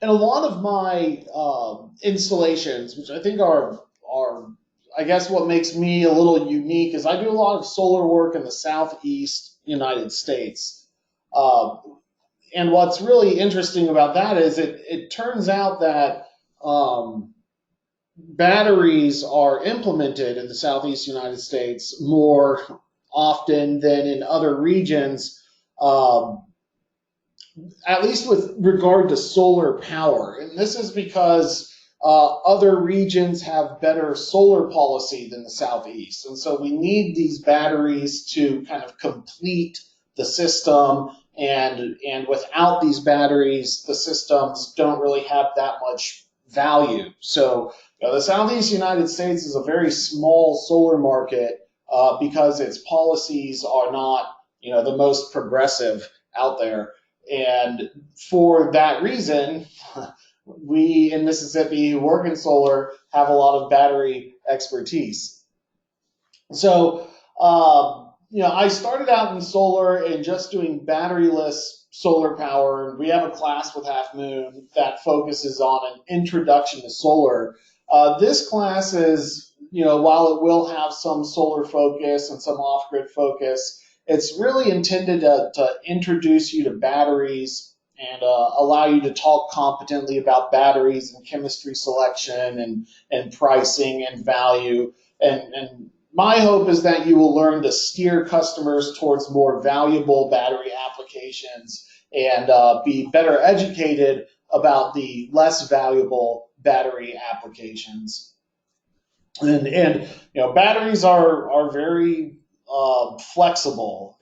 And a lot of my installations, which I think are I guess what makes me a little unique, is I do a lot of solar work in the southeast United States. Uh, and what's really interesting about that is it turns out that batteries are implemented in the southeast United States more often than in other regions, um, at least with regard to solar power. And this is because other regions have better solar policy than the southeast. And so we need these batteries to kind of complete the system. And without these batteries, the systems don't really have that much value. So the southeast United States is a very small solar market because its policies are not, the most progressive out there. And for that reason, we in Mississippi who work in solar have a lot of battery expertise. So, I started out in solar and just doing batteryless solar power. And we have a class with Half Moon that focuses on an introduction to solar. This class is, while it will have some solar focus and some off-grid focus, it's really intended to introduce you to batteries and allow you to talk competently about batteries and chemistry selection and pricing and value. And my hope is that you will learn to steer customers towards more valuable battery applications and be better educated about the less valuable battery applications. And batteries are very flexible.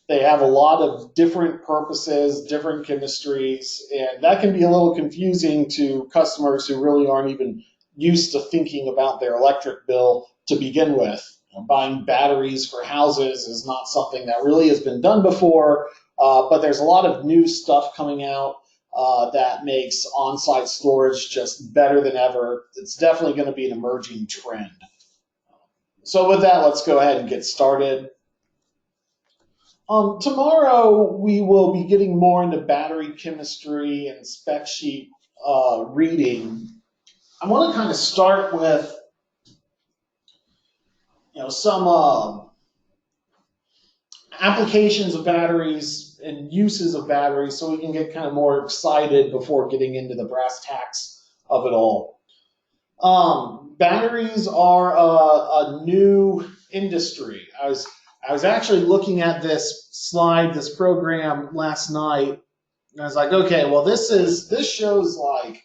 They have a lot of different purposes, different chemistries, and that can be a little confusing to customers who really aren't even used to thinking about their electric bill to begin with. Buying batteries for houses is not something that really has been done before, but there's a lot of new stuff coming out that makes on-site storage just better than ever. It's definitely going to be an emerging trend. So with that, let's go ahead and get started. Tomorrow, we will be getting more into battery chemistry and spec sheet reading. I want to kind of start with some applications of batteries and uses of batteries so we can get kind of more excited before getting into the brass tacks of it all. Batteries are a new industry. I was actually looking at this slide, this program last night, and I was like, okay, well, this shows like,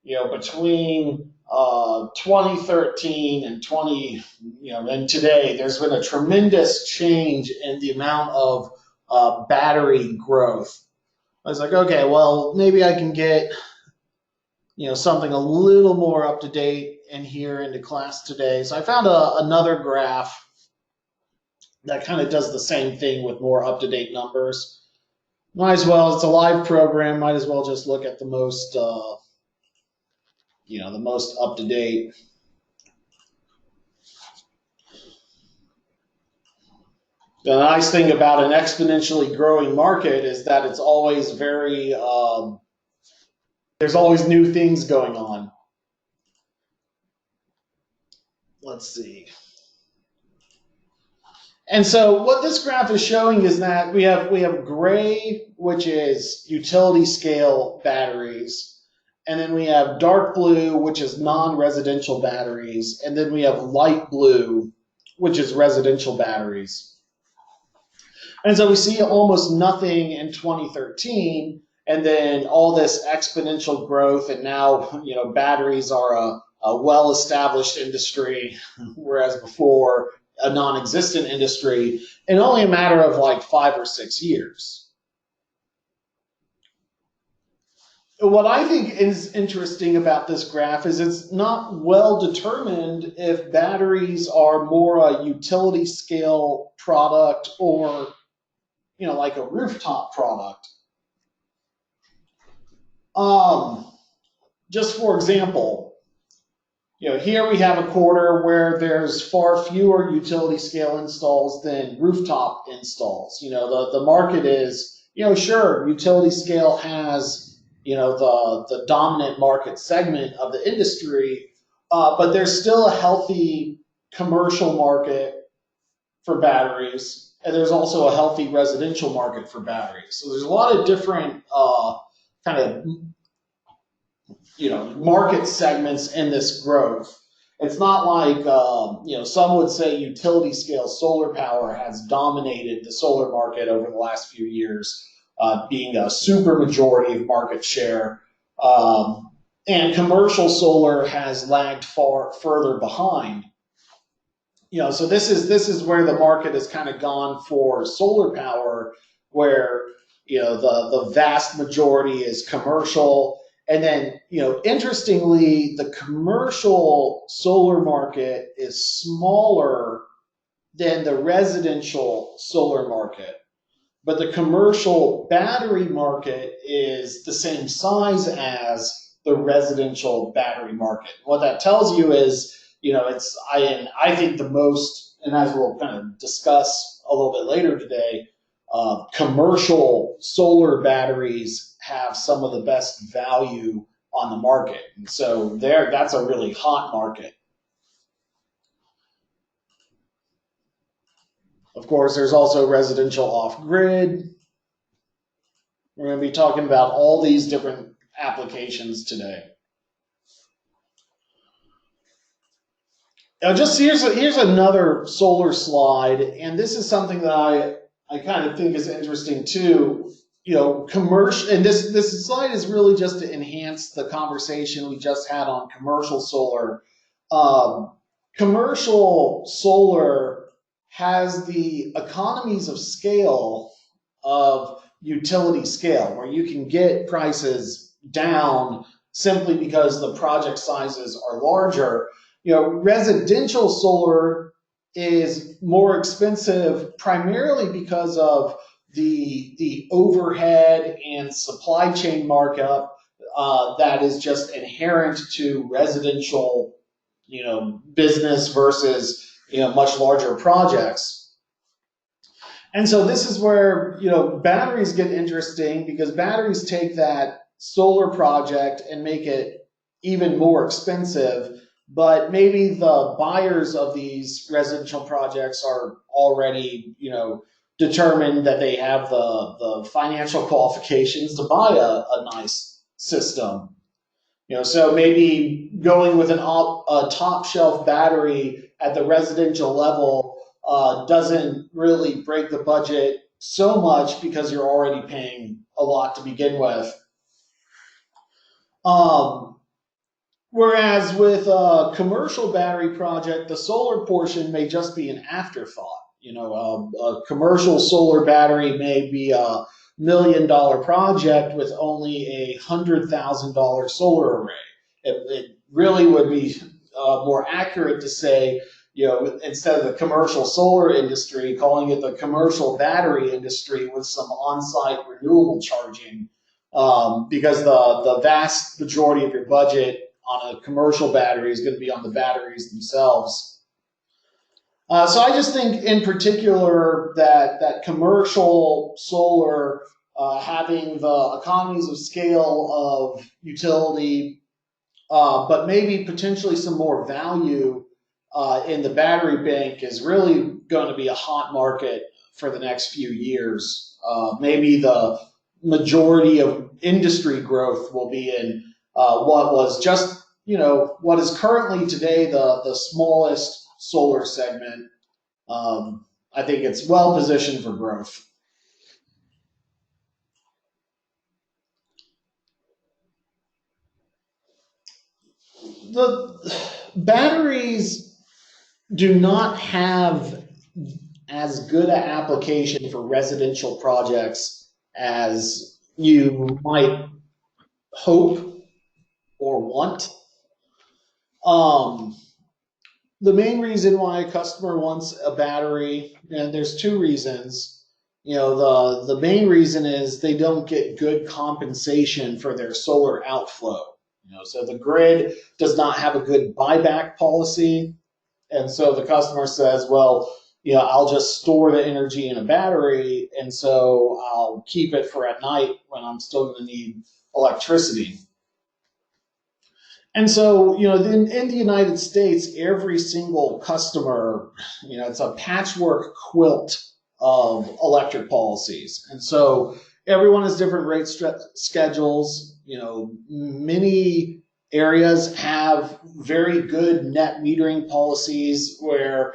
between 2013 and and today, there's been a tremendous change in the amount of battery growth. I was like, okay, well, maybe I can get something a little more up to date in here into class today. So I found another graph that kind of does the same thing with more up to date numbers. Might as well, it's a live program. Might as well just look at the most, the most up to date. The nice thing about an exponentially growing market is that it's always very, there's always new things going on. Let's see. And so what this graph is showing is that we have gray, which is utility scale batteries, and then we have dark blue, which is non-residential batteries, and then we have light blue, which is residential batteries. And so we see almost nothing in 2013, and then all this exponential growth, and now batteries are a well-established industry, whereas before a non-existent industry in only a matter of like 5 or 6 years. What I think is interesting about this graph is it's not well determined if batteries are more a utility scale product or like a rooftop product. Just for example, here we have a quarter where there's far fewer utility scale installs than rooftop installs. The market is, sure, utility scale has the dominant market segment of the industry, but there's still a healthy commercial market for batteries, and there's also a healthy residential market for batteries. So there's a lot of different kind of market segments in this growth. It's not like some would say utility scale solar power has dominated the solar market over the last few years, being a super majority of market share, and commercial solar has lagged far further behind. So this is where the market has kind of gone for solar power, where the vast majority is commercial. And then, interestingly, the commercial solar market is smaller than the residential solar market. But the commercial battery market is the same size as the residential battery market. What that tells you is, I think the most, and as we'll kind of discuss a little bit later today, commercial solar batteries have some of the best value on the market. And so that's a really hot market. Of course, there's also residential off-grid. We're going to be talking about all these different applications today. Now, just here's another solar slide, and this is something that I kind of think is interesting too. Commercial, and this slide is really just to enhance the conversation we just had on commercial solar. Commercial solar has the economies of scale of utility scale, where you can get prices down simply because the project sizes are larger. Residential solar is more expensive primarily because of the overhead and supply chain markup that is just inherent to residential, business versus, much larger projects. And so this is where, batteries get interesting, because batteries take that solar project and make it even more expensive. But maybe the buyers of these residential projects are already, determined that they have the financial qualifications to buy a nice system. So maybe going with a top shelf battery at the residential level doesn't really break the budget so much, because you're already paying a lot to begin with. Whereas with a commercial battery project, the solar portion may just be an afterthought. A commercial solar battery may be a $1 million project with only $100,000 solar array. It really would be more accurate to say, instead of the commercial solar industry, calling it the commercial battery industry with some on-site renewable charging, because the vast majority of your budget on a commercial battery is going to be on the batteries themselves. So I just think in particular that commercial solar, having the economies of scale of utility, but maybe potentially some more value in the battery bank, is really going to be a hot market for the next few years. Maybe the majority of industry growth will be in what was just, what is currently today the smallest solar segment. I think it's well positioned for growth. The batteries do not have as good an application for residential projects as you might hope or want. The main reason why a customer wants a battery, and there's two reasons. The main reason is they don't get good compensation for their solar outflow. So the grid does not have a good buyback policy, and so the customer says, well, I'll just store the energy in a battery, and so I'll keep it for at night when I'm still going to need electricity. And so, in the United States, every single customer, it's a patchwork quilt of electric policies. And so everyone has different rate schedules. Many areas have very good net metering policies where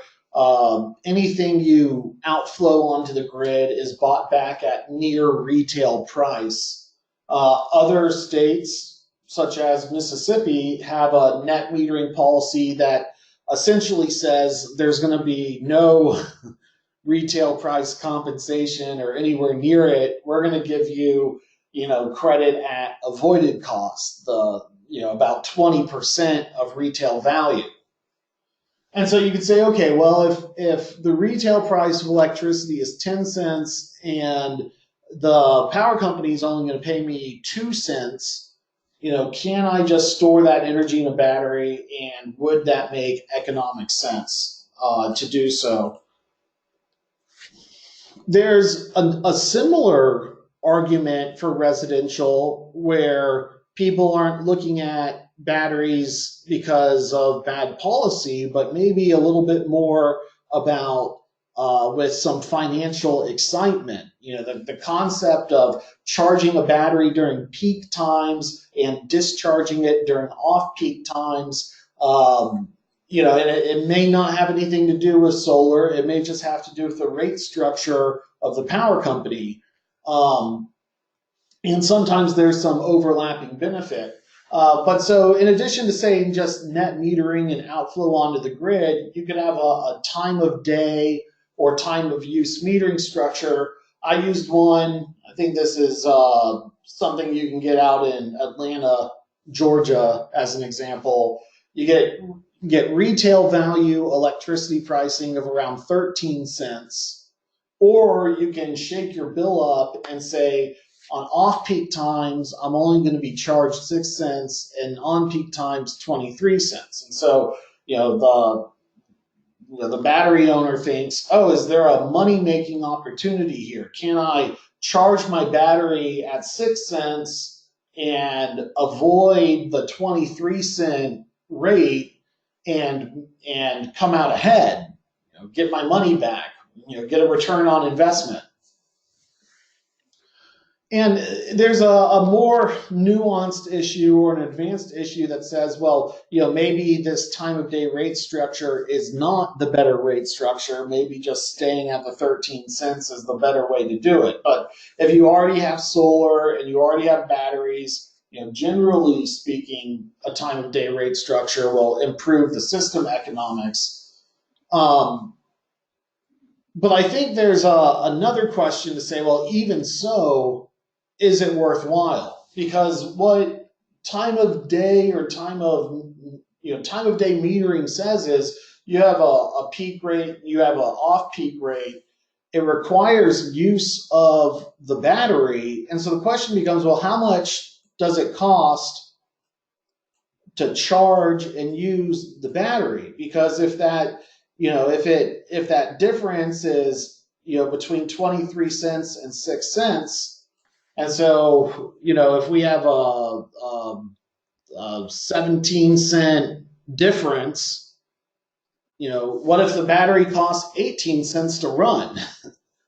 anything you outflow onto the grid is bought back at near retail price. Other states, such as Mississippi, have a net metering policy that essentially says there's going to be no retail price compensation or anywhere near it. We're going to give you, credit at avoided cost, about 20% of retail value. And so you could say, okay, well, if the retail price of electricity is 10 cents and the power company is only going to pay me 2 cents, can I just store that energy in a battery, and would that make economic sense to do so? There's a similar argument for residential where people aren't looking at batteries because of bad policy, but maybe a little bit more about with some financial excitement. The concept of charging a battery during peak times and discharging it during off-peak times. And it may not have anything to do with solar. It may just have to do with the rate structure of the power company. And sometimes there's some overlapping benefit. But so in addition to saying just net metering and outflow onto the grid, you could have a time of day or time of use metering structure. I used one, I think this is something you can get out in Atlanta, Georgia, as an example. You get retail value electricity pricing of around 13 cents, or you can shake your bill up and say, on off-peak times, I'm only going to be charged 6 cents, and on-peak times, 23 cents. And so, the battery owner thinks, oh, is there a money-making opportunity here? Can I charge my battery at 6 cents and avoid the 23-cent rate and come out ahead, get my money back, get a return on investment? And there's a more nuanced issue or an advanced issue that says, well, maybe this time of day rate structure is not the better rate structure. Maybe just staying at the 13 cents is the better way to do it. But if you already have solar and you already have batteries, generally speaking, a time of day rate structure will improve the system economics. But I think there's another question to say, well, even so, is it worthwhile? Because what time of day or time of day metering says is you have a peak rate, you have an off-peak rate. It requires use of the battery. And so the question becomes, well, how much does it cost to charge and use the battery? Because if that difference is between 23 cents and 6 cents, and so, if we have a 17-cent difference, what if the battery costs 18 cents to run?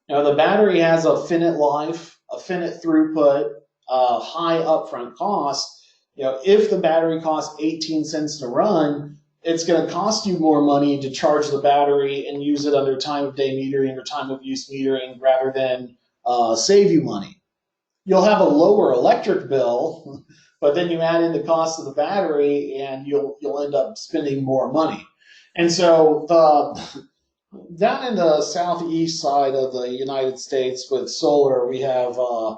The battery has a finite life, a finite throughput, high upfront cost. If the battery costs 18 cents to run, it's going to cost you more money to charge the battery and use it under time of day metering or time of use metering rather than save you money. You'll have a lower electric bill, but then you add in the cost of the battery and you'll end up spending more money. And so down in the southeast side of the United States with solar, we have a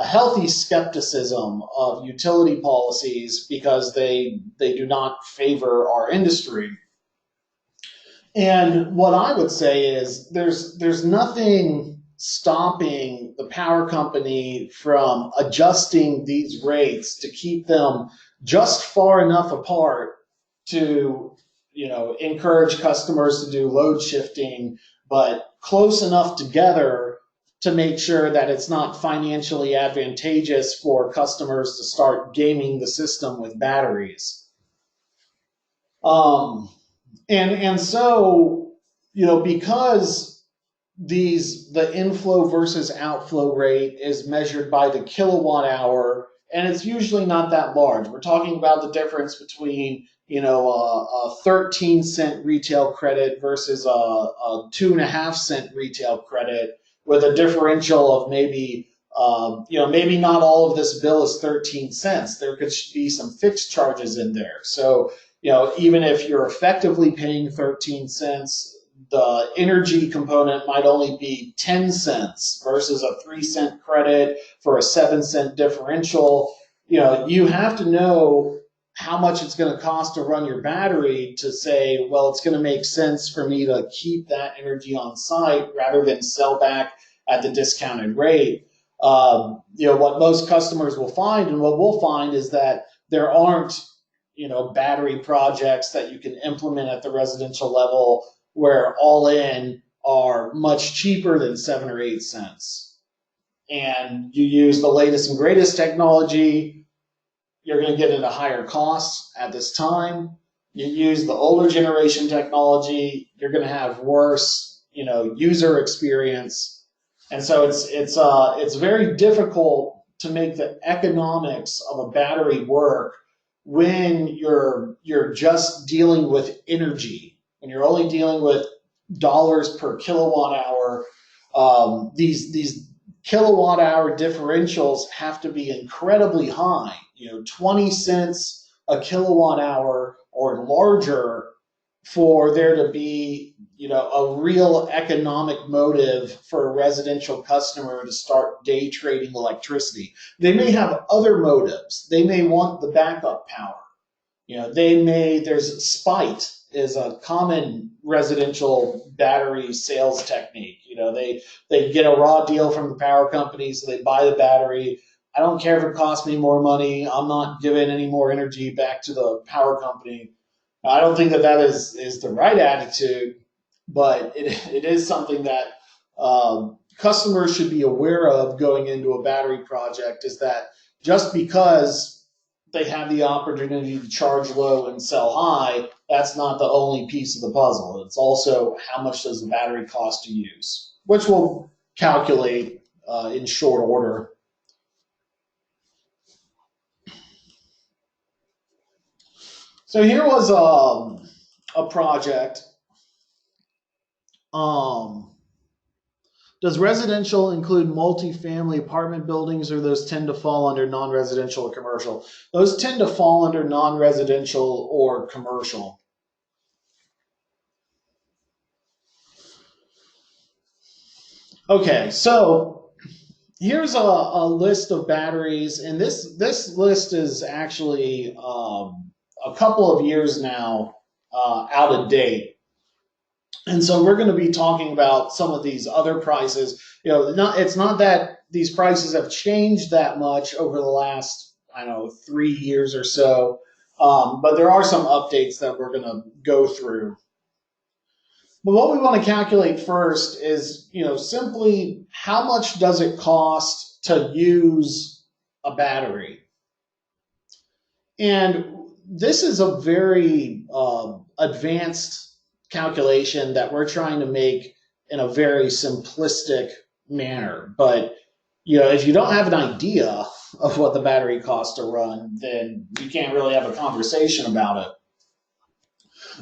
healthy skepticism of utility policies because they do not favor our industry. And what I would say is there's nothing stopping the power company from adjusting these rates to keep them just far enough apart to, encourage customers to do load shifting, but close enough together to make sure that it's not financially advantageous for customers to start gaming the system with batteries. Um, and so, because the inflow versus outflow rate is measured by the kilowatt hour, and it's usually not that large. We're talking about the difference between a 13-cent retail credit versus a 2.5-cent retail credit, with a differential of maybe maybe not all of this bill is 13 cents. There could be some fixed charges in there. So even if you're effectively paying 13 cents, the energy component might only be 10 cents versus a 3-cent credit for a 7-cent differential. You have to know how much it's going to cost to run your battery to say, well, it's going to make sense for me to keep that energy on site rather than sell back at the discounted rate. What most customers will find, and what we'll find, is that there aren't battery projects that you can implement at the residential level where all in are much cheaper than 7 or 8 cents. And you use the latest and greatest technology, you're going to get into higher costs at this time. You use the older generation technology, you're going to have worse, user experience. And so it's very difficult to make the economics of a battery work when you're just dealing with energy, when you're only dealing with dollars per kilowatt hour. These kilowatt hour differentials have to be incredibly high, 20 cents a kilowatt hour or larger, for there to be a real economic motive for a residential customer to start day trading electricity. They may have other motives. They may want the backup power. There's spite is a common residential battery sales technique. They get a raw deal from the power company, so they buy the battery. I don't care if it costs me more money. I'm not giving any more energy back to the power company. I don't think that is the right attitude, but it is something that customers should be aware of going into a battery project, is that just because they have the opportunity to charge low and sell high, that's not the only piece of the puzzle. It's also how much does the battery cost to use, which we'll calculate in short order. So here was a project. Does residential include multifamily apartment buildings, or those tend to fall under non-residential or commercial? Those tend to fall under non-residential or commercial. Okay, so here's a list of batteries, and this list is actually a couple of years now out of date. And so we're going to be talking about some of these other prices. It's not that these prices have changed that much over the last, 3 years or so, but there are some updates that we're going to go through. But what we want to calculate first is, simply how much does it cost to use a battery? And this is a very advanced calculation that we're trying to make in a very simplistic manner. But if you don't have an idea of what the battery costs to run, then you can't really have a conversation about it.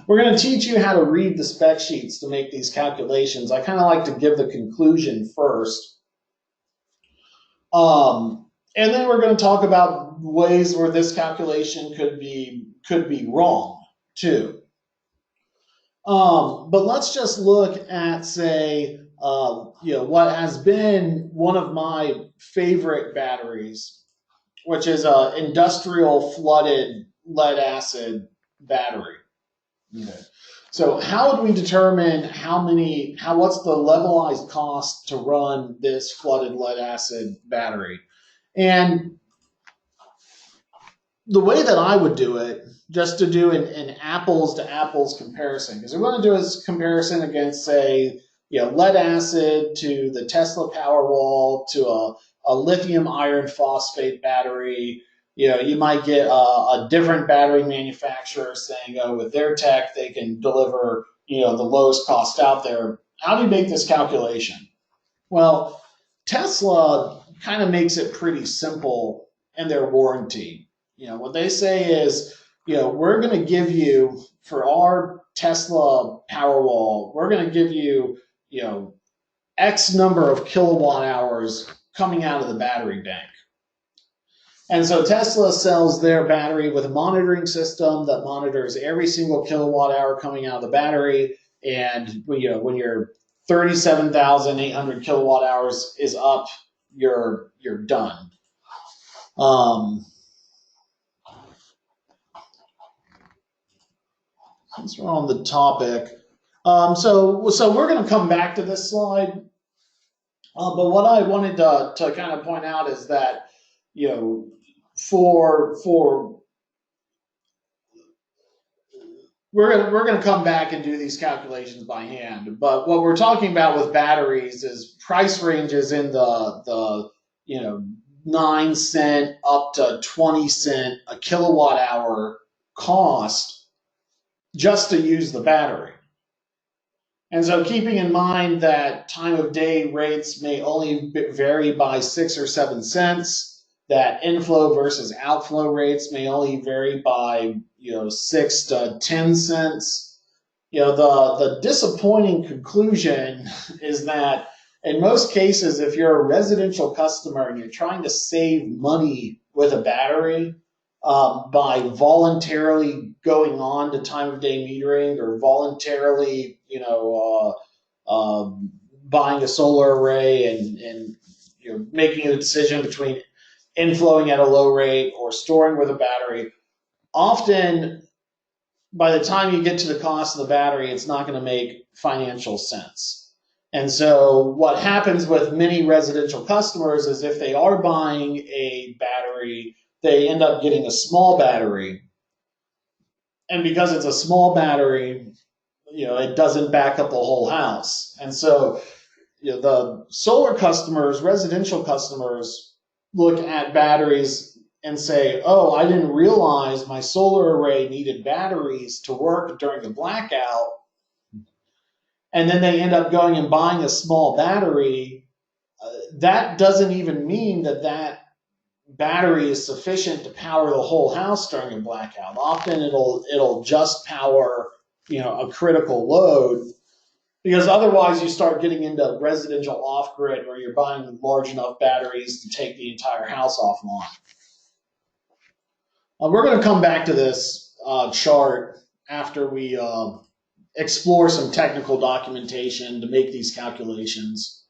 We're going to teach you how to read the spec sheets to make these calculations. I kind of like to give the conclusion first. And then we're going to talk about ways where this calculation could be wrong too. But let's just look at, say, what has been one of my favorite batteries, which is an industrial flooded lead acid battery. Okay. So how would we determine what's the levelized cost to run this flooded lead acid battery? And the way that I would do it, just to do an apples to apples comparison, because we want to do a comparison against, say, lead acid to the Tesla Powerwall to a lithium iron phosphate battery. You might get a different battery manufacturer saying, oh, with their tech, they can deliver, the lowest cost out there. How do you make this calculation? Well, Tesla kind of makes it pretty simple in their warranty. What they say is, we're going to give you, for our Tesla Powerwall, we're going to give you, X number of kilowatt hours coming out of the battery bank. And so Tesla sells their battery with a monitoring system that monitors every single kilowatt hour coming out of the battery. And when your 37,800 kilowatt hours is up, you're done. Since we're on the topic, so we're going to come back to this slide. But what I wanted to kind of point out is that, for we're going to come back and do these calculations by hand. But what we're talking about with batteries is price ranges in the 9 cent up to 20 cent a kilowatt hour cost just to use the battery. And so keeping in mind that time of day rates may only vary by 6 or 7 cents, that inflow versus outflow rates may only vary by 6 to 10 cents. The disappointing conclusion is that in most cases, if you're a residential customer and you're trying to save money with a battery, by voluntarily going on to time of day metering or voluntarily, buying a solar array and making a decision between inflowing at a low rate or storing with a battery, often by the time you get to the cost of the battery, it's not going to make financial sense. And so what happens with many residential customers is if they are buying a battery, they end up getting a small battery. And because it's a small battery, it doesn't back up the whole house. And so the solar customers, residential customers, look at batteries and say, oh, I didn't realize my solar array needed batteries to work during the blackout. And then they end up going and buying a small battery. That doesn't even mean that battery is sufficient to power the whole house during a blackout. Often it'll just power, a critical load, because otherwise you start getting into residential off-grid where you're buying large enough batteries to take the entire house offline. We're going to come back to this chart after we explore some technical documentation to make these calculations.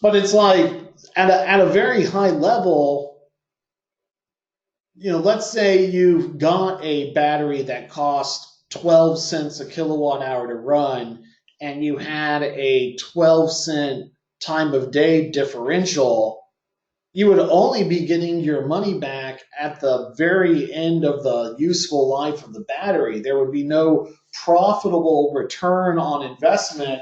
But it's like at a very high level, let's say you've got a battery that costs 12 cents a kilowatt hour to run, and you had a 12 cent time of day differential, you would only be getting your money back at the very end of the useful life of the battery. There would be no profitable return on investment,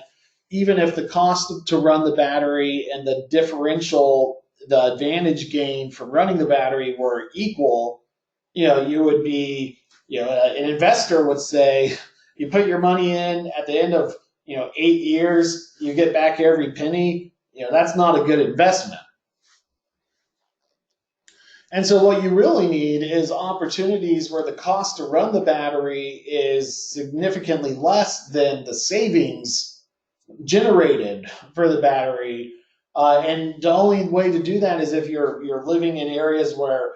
even if the cost to run the battery and the differential, the advantage gain from running the battery were equal. You would be, an investor would say, you put your money in at the end of, 8 years, you get back every penny. That's not a good investment. And so what you really need is opportunities where the cost to run the battery is significantly less than the savings generated for the battery. And the only way to do that is if you're living in areas where,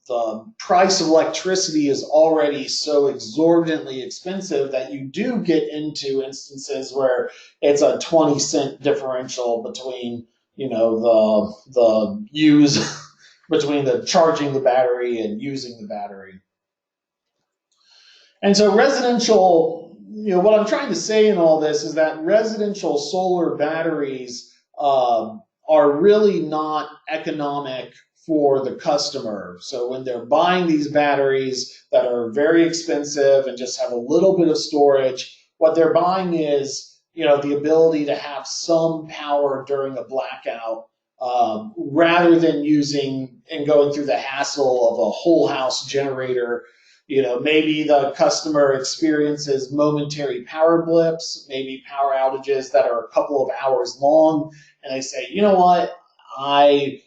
the price of electricity is already so exorbitantly expensive that you do get into instances where it's a 20 cent differential between, the use between the charging the battery and using the battery. And so residential, what I'm trying to say in all this is that residential solar batteries are really not economic for the customer. So when they're buying these batteries that are very expensive and just have a little bit of storage, what they're buying is, the ability to have some power during a blackout, rather than using and going through the hassle of a whole house generator. Maybe the customer experiences momentary power blips, maybe power outages that are a couple of hours long, and they say, you know what, I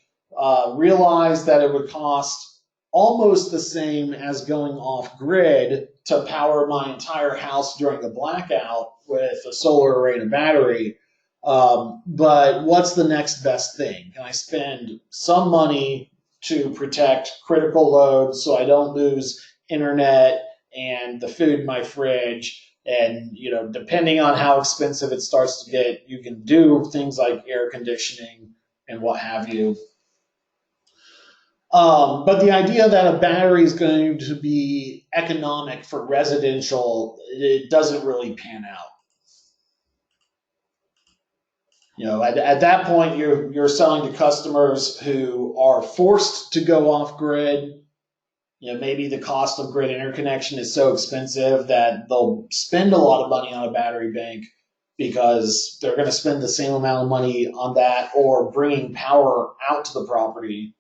realized that it would cost almost the same as going off grid to power my entire house during a blackout with a solar array and a battery. But what's the next best thing? Can I spend some money to protect critical loads so I don't lose internet and the food in my fridge? And, depending on how expensive it starts to get, you can do things like air conditioning and what have you. But the idea that a battery is going to be economic for residential, it doesn't really pan out. At that point, you're selling to customers who are forced to go off grid. Maybe the cost of grid interconnection is so expensive that they'll spend a lot of money on a battery bank because they're going to spend the same amount of money on that or bringing power out to the property.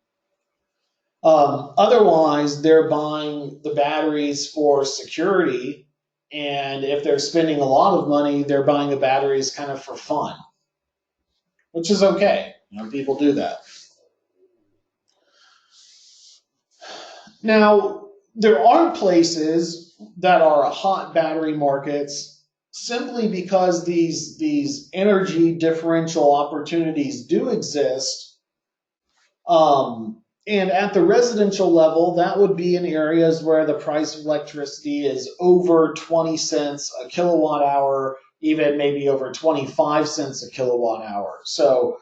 Otherwise, they're buying the batteries for security, and if they're spending a lot of money, they're buying the batteries kind of for fun, which is okay. People do that. Now, there are places that are hot battery markets simply because these energy differential opportunities do exist. And at the residential level, that would be in areas where the price of electricity is over 20 cents a kilowatt hour, even maybe over 25 cents a kilowatt hour. So,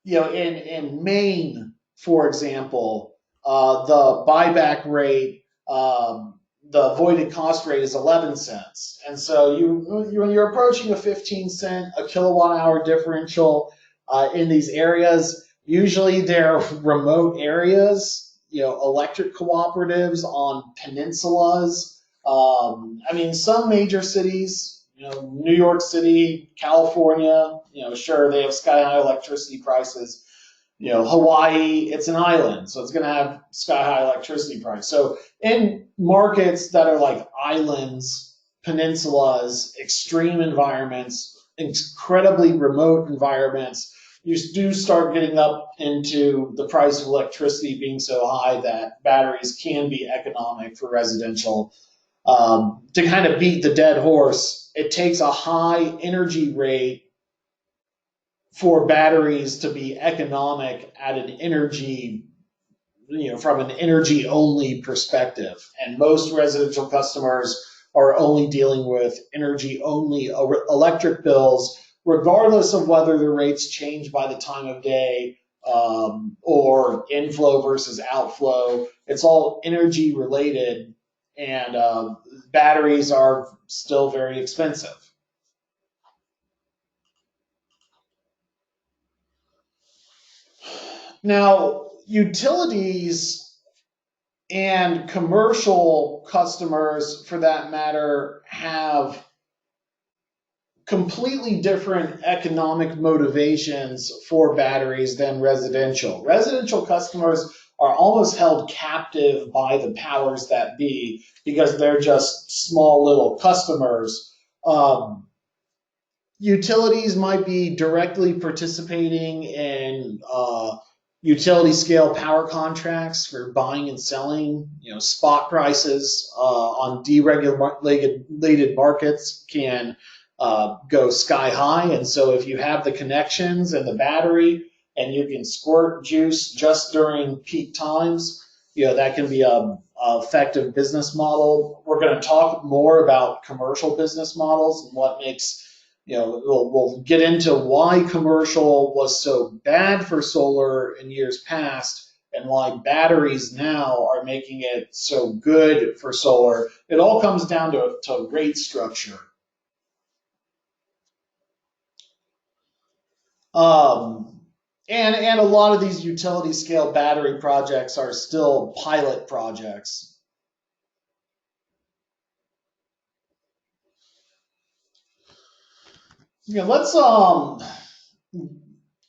in Maine, for example, the buyback rate, the avoided cost rate is 11 cents. And so when you're approaching a 15 cent a kilowatt hour differential in these areas, usually they're remote areas, electric cooperatives on peninsulas. Some major cities, New York City, California, sure, they have sky-high electricity prices. Hawaii, it's an island, so it's going to have sky-high electricity price. So in markets that are like islands, peninsulas, extreme environments, incredibly remote environments, you do start getting up into the price of electricity being so high that batteries can be economic for residential. To kind of beat the dead horse, it takes a high energy rate for batteries to be economic at an energy, from an energy only perspective. And most residential customers are only dealing with energy only electric bills, regardless of whether the rates change by the time of day, or inflow versus outflow. It's all energy related, and batteries are still very expensive. Now, utilities and commercial customers, for that matter, have completely different economic motivations for batteries than residential. Residential customers are almost held captive by the powers that be because they're just small little customers. Utilities might be directly participating in utility scale power contracts for buying and selling. Spot prices on deregulated markets can go sky high. And so if you have the connections and the battery and you can squirt juice just during peak times, that can be a effective business model. We're going to talk more about commercial business models and what makes, we'll get into why commercial was so bad for solar in years past and why batteries now are making it so good for solar. It all comes down to rate structure. And a lot of these utility scale battery projects are still pilot projects. Let's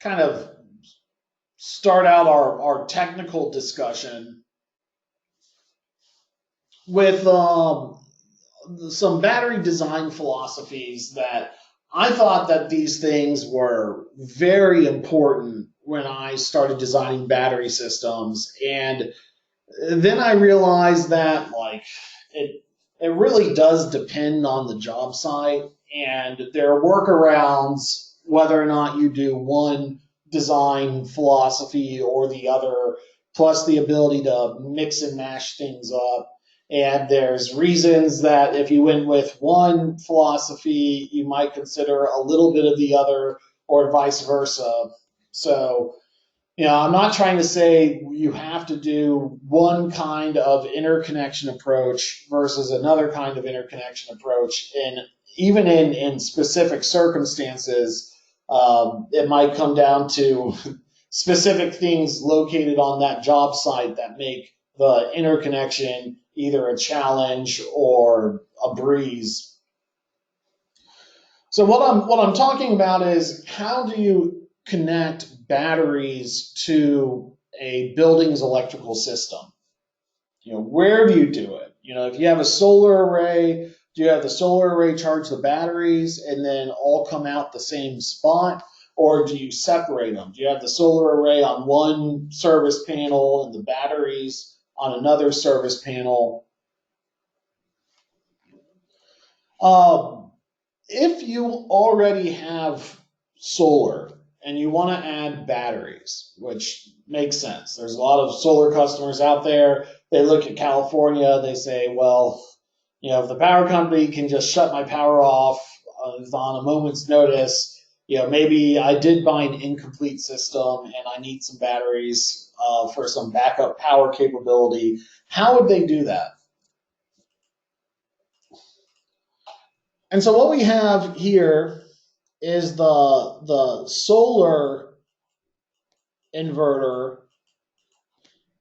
kind of start out our technical discussion with some battery design philosophies that I thought that these things were very important when I started designing battery systems. And then I realized that it it really does depend on the job site, and there are workarounds whether or not you do one design philosophy or the other, plus the ability to mix and mash things up. And there's reasons that if you went with one philosophy, you might consider a little bit of the other, or vice versa. So I'm not trying to say you have to do one kind of interconnection approach versus another kind of interconnection approach. And even in specific circumstances, it might come down to specific things located on that job site that make the interconnection either a challenge or a breeze. So what I'm talking about is, how do you connect batteries to a building's electrical system? Where do you do it? If you have a solar array, do you have the solar array charge the batteries and then all come out the same spot? Or do you separate them? Do you have the solar array on one service panel and the batteries on another service panel? If you already have solar and you want to add batteries, which makes sense. There's a lot of solar customers out there. They look at California, they say, well, if the power company can just shut my power off on a moment's notice, maybe I did buy an incomplete system and I need some batteries for some backup power capability. How would they do that? And so what we have here is the solar inverter,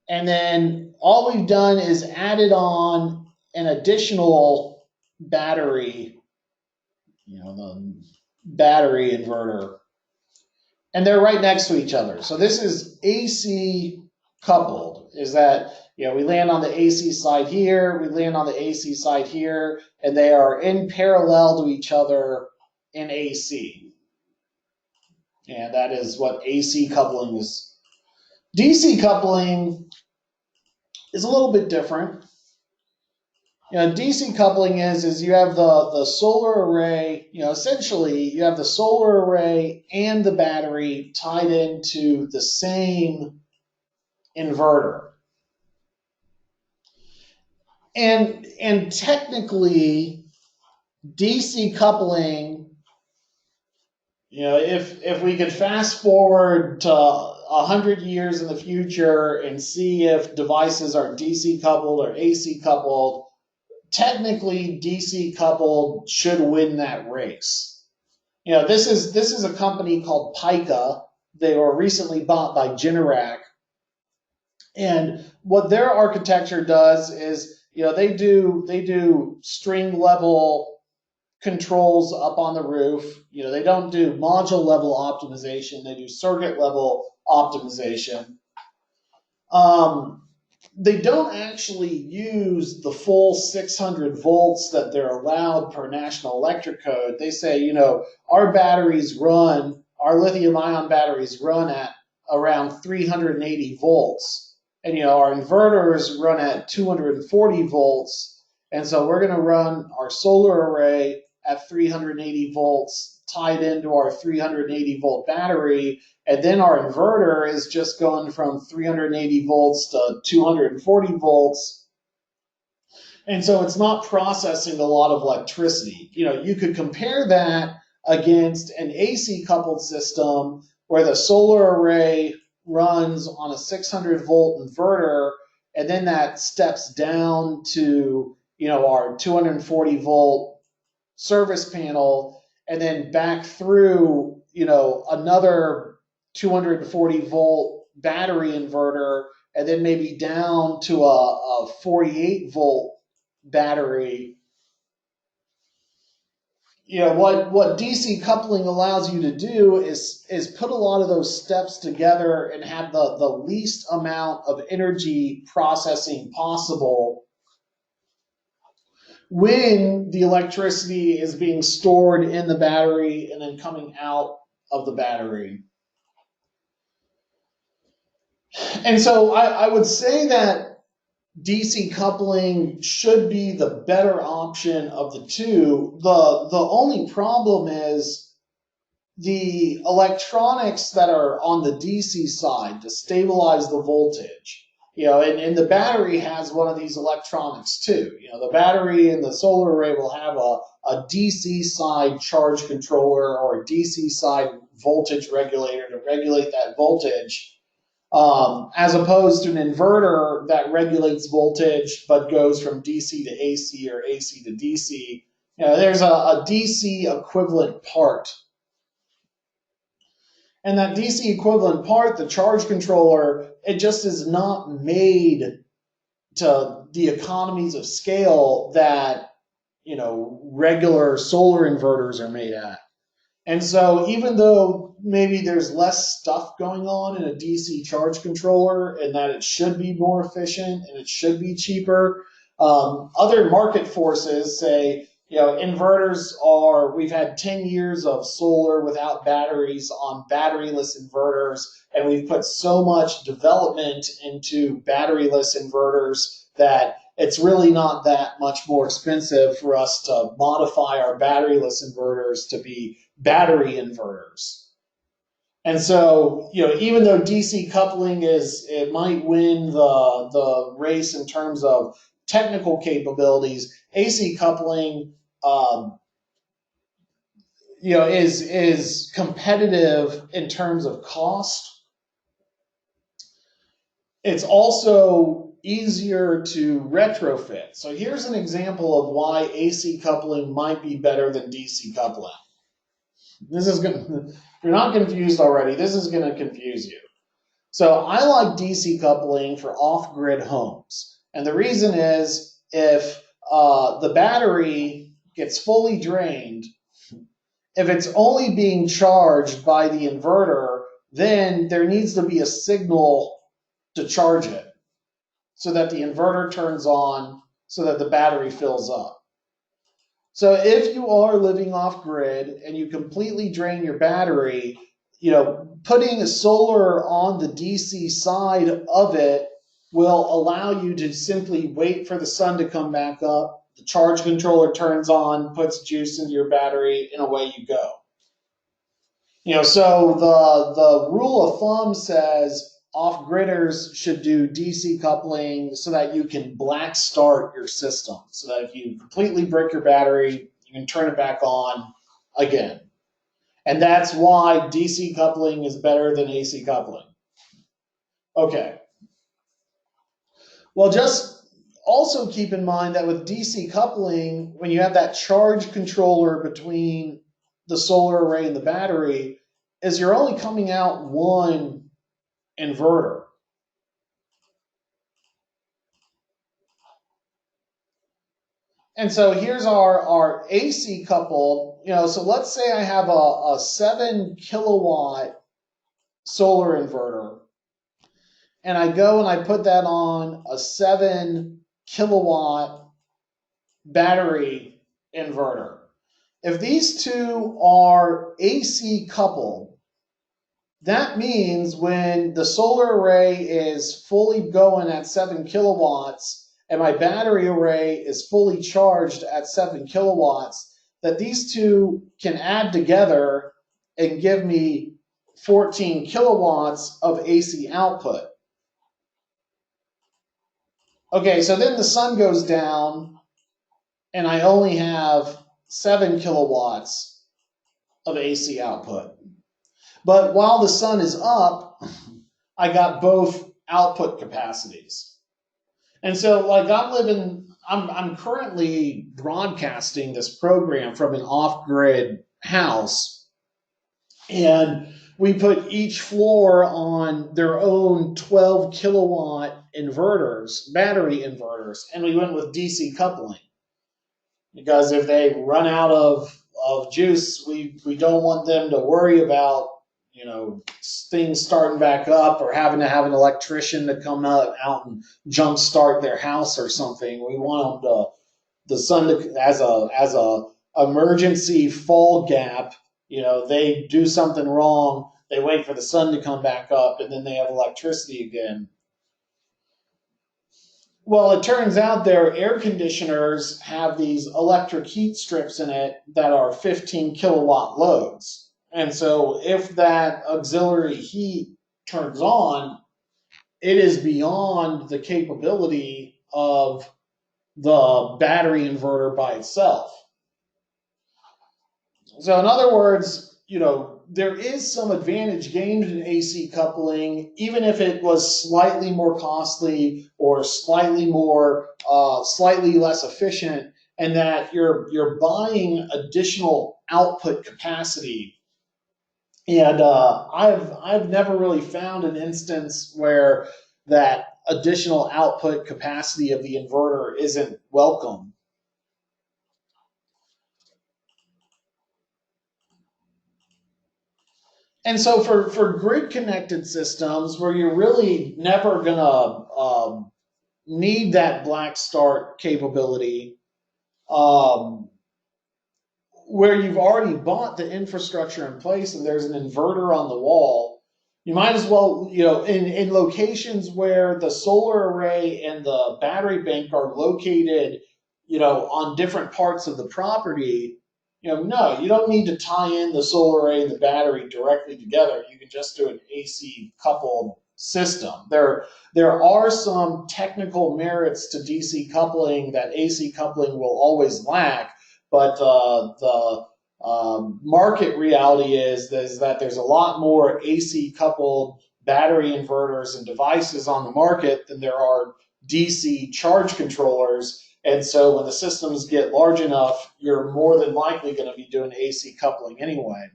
and then all we've done is added on an additional battery, the battery inverter, and they're right next to each other. So this is AC coupled, is that we land on the AC side here, we land on the AC side here, and they are in parallel to each other in AC. And that is what AC coupling is. DC coupling is a little bit different. DC coupling is you have the solar array, essentially you have the solar array and the battery tied into the same inverter. And technically, DC coupling, if we could fast forward to 100 years in the future and see if devices are DC coupled or AC coupled, technically DC coupled should win that race. This is a company called Pika. They were recently bought by Generac. And what their architecture does is, they do string level controls up on the roof. They don't do module level optimization. They do circuit level optimization. They don't actually use the full 600 volts that they're allowed per National Electric Code. They say, our lithium ion batteries run at around 380 volts. And, our inverters run at 240 volts. And so we're going to run our solar array at 380 volts tied into our 380 volt battery. And then our inverter is just going from 380 volts to 240 volts. And so it's not processing a lot of electricity. You could compare that against an AC coupled system where the solar array runs on a 600 volt inverter, and then that steps down to, our 240 volt service panel, and then back through, another 240 volt battery inverter, and then maybe down to a 48 volt battery. What DC coupling allows you to do is put a lot of those steps together and have the least amount of energy processing possible when the electricity is being stored in the battery and then coming out of the battery. And so I would say that DC coupling should be the better option of the two. The only problem is the electronics that are on the DC side to stabilize the voltage. And the battery has one of these electronics too. The battery and the solar array will have a DC side charge controller or a DC side voltage regulator to regulate that voltage. As opposed to an inverter that regulates voltage but goes from DC to AC or AC to DC. There's a DC equivalent part. And that DC equivalent part, the charge controller, it just is not made to the economies of scale that, regular solar inverters are made at. And so even though maybe there's less stuff going on in a DC charge controller and that it should be more efficient and it should be cheaper, other market forces say, we've had 10 years of solar without batteries on batteryless inverters, and we've put so much development into batteryless inverters that it's really not that much more expensive for us to modify our batteryless inverters to be battery inverters. And so, even though DC coupling it might win the race in terms of technical capabilities, AC coupling, is competitive in terms of cost. It's also easier to retrofit. So here's an example of why AC coupling might be better than DC coupling. You're not confused already. This is going to confuse you. So I like DC coupling for off-grid homes. And the reason is if the battery gets fully drained, if it's only being charged by the inverter, then there needs to be a signal to charge it so that the inverter turns on so that the battery fills up. So if you are living off grid and you completely drain your battery, putting a solar on the DC side of it will allow you to simply wait for the sun to come back up. The charge controller turns on, puts juice into your battery, and away you go. So the rule of thumb says off-gridders should do DC coupling so that you can black start your system. So that if you completely break your battery, you can turn it back on again. And that's why DC coupling is better than AC coupling. Okay. Well, just also keep in mind that with DC coupling, when you have that charge controller between the solar array and the battery, is you're only coming out one inverter. And so here's our AC coupled, so let's say I have a 7 kilowatt solar inverter, and I go and I put that on a 7 kilowatt battery inverter. If these two are AC coupled, that means when the solar array is fully going at 7 kilowatts and my battery array is fully charged at 7 kilowatts, that these two can add together and give me 14 kilowatts of AC output. Okay, so then the sun goes down and I only have 7 kilowatts of AC output. But while the sun is up, I got both output capacities. And so I'm currently broadcasting this program from an off-grid house. And we put each floor on their own 12 kilowatt inverters, battery inverters, and we went with DC coupling. Because if they run out of juice, we don't want them to worry about, things starting back up or having to have an electrician to come out and jump start their house or something. We want them to, the sun to, as a emergency fall gap. They do something wrong, they wait for the sun to come back up, and then they have electricity again. Well, it turns out their air conditioners have these electric heat strips in it that are 15 kilowatt loads. And so if that auxiliary heat turns on, it is beyond the capability of the battery inverter by itself. So in other words, there is some advantage gained in AC coupling, even if it was slightly more costly or slightly less efficient, and that you're buying additional output capacity. And I've never really found an instance where that additional output capacity of the inverter isn't welcome. And so for grid connected systems where you're really never going to need that black start capability, where you've already bought the infrastructure in place and there's an inverter on the wall, you might as well, in locations where the solar array and the battery bank are located, on different parts of the property. No, you don't need to tie in the solar array and the battery directly together. You can just do an AC coupled system. There are some technical merits to DC coupling that AC coupling will always lack, but the market reality is that there's a lot more AC coupled battery inverters and devices on the market than there are DC charge controllers. And so when the systems get large enough, you're more than likely going to be doing AC coupling anyway.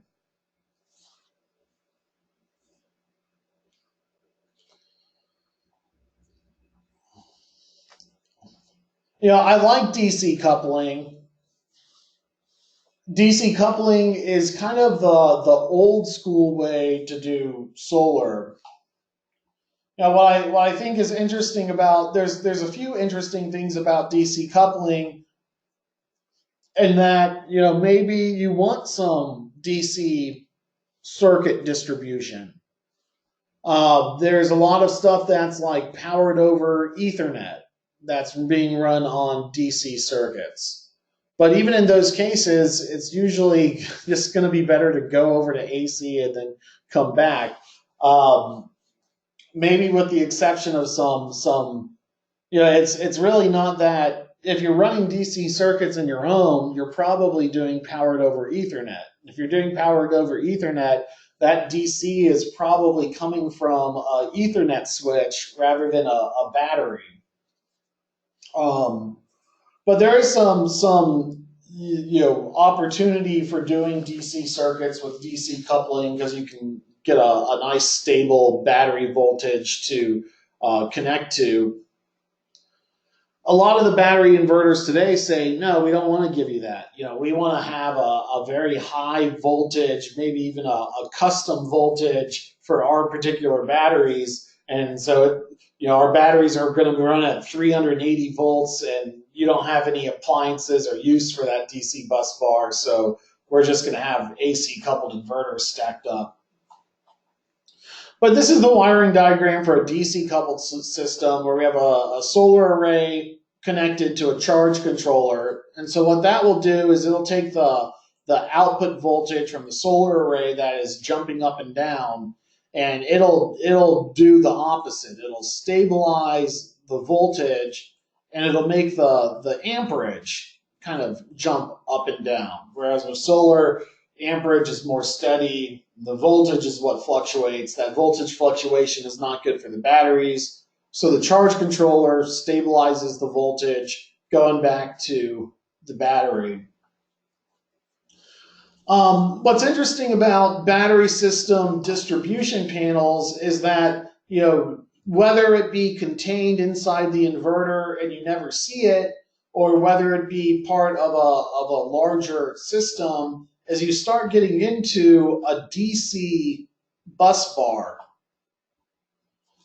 I like DC coupling. DC coupling is kind of the old school way to do solar. Now, what I think is interesting about, there's a few interesting things about DC coupling, and that, maybe you want some DC circuit distribution. There's a lot of stuff that's like powered over Ethernet that's being run on DC circuits. But even in those cases, it's usually just going to be better to go over to AC and then come back. Maybe with the exception of some, it's really not that. If you're running DC circuits in your home, you're probably doing powered over Ethernet. If you're doing powered over Ethernet, that DC is probably coming from an Ethernet switch rather than a battery. But there is some opportunity for doing DC circuits with DC coupling, because you can get a nice stable battery voltage to connect to. A lot of the battery inverters today say, no, we don't want to give you that. We want to have a very high voltage, maybe even a custom voltage for our particular batteries. And so, our batteries are going to run at 380 volts, and you don't have any appliances or use for that DC bus bar. So we're just going to have AC coupled inverters stacked up. But this is the wiring diagram for a DC coupled system where we have a solar array connected to a charge controller. And so what that will do is it'll take the output voltage from the solar array that is jumping up and down, and it'll do the opposite. It'll stabilize the voltage, and it'll make the amperage kind of jump up and down. Whereas with solar, amperage is more steady. The voltage is what fluctuates. That voltage fluctuation is not good for the batteries. So the charge controller stabilizes the voltage going back to the battery. What's interesting about battery system distribution panels is that, whether it be contained inside the inverter and you never see it, or whether it be part of a larger system, as you start getting into a DC bus bar.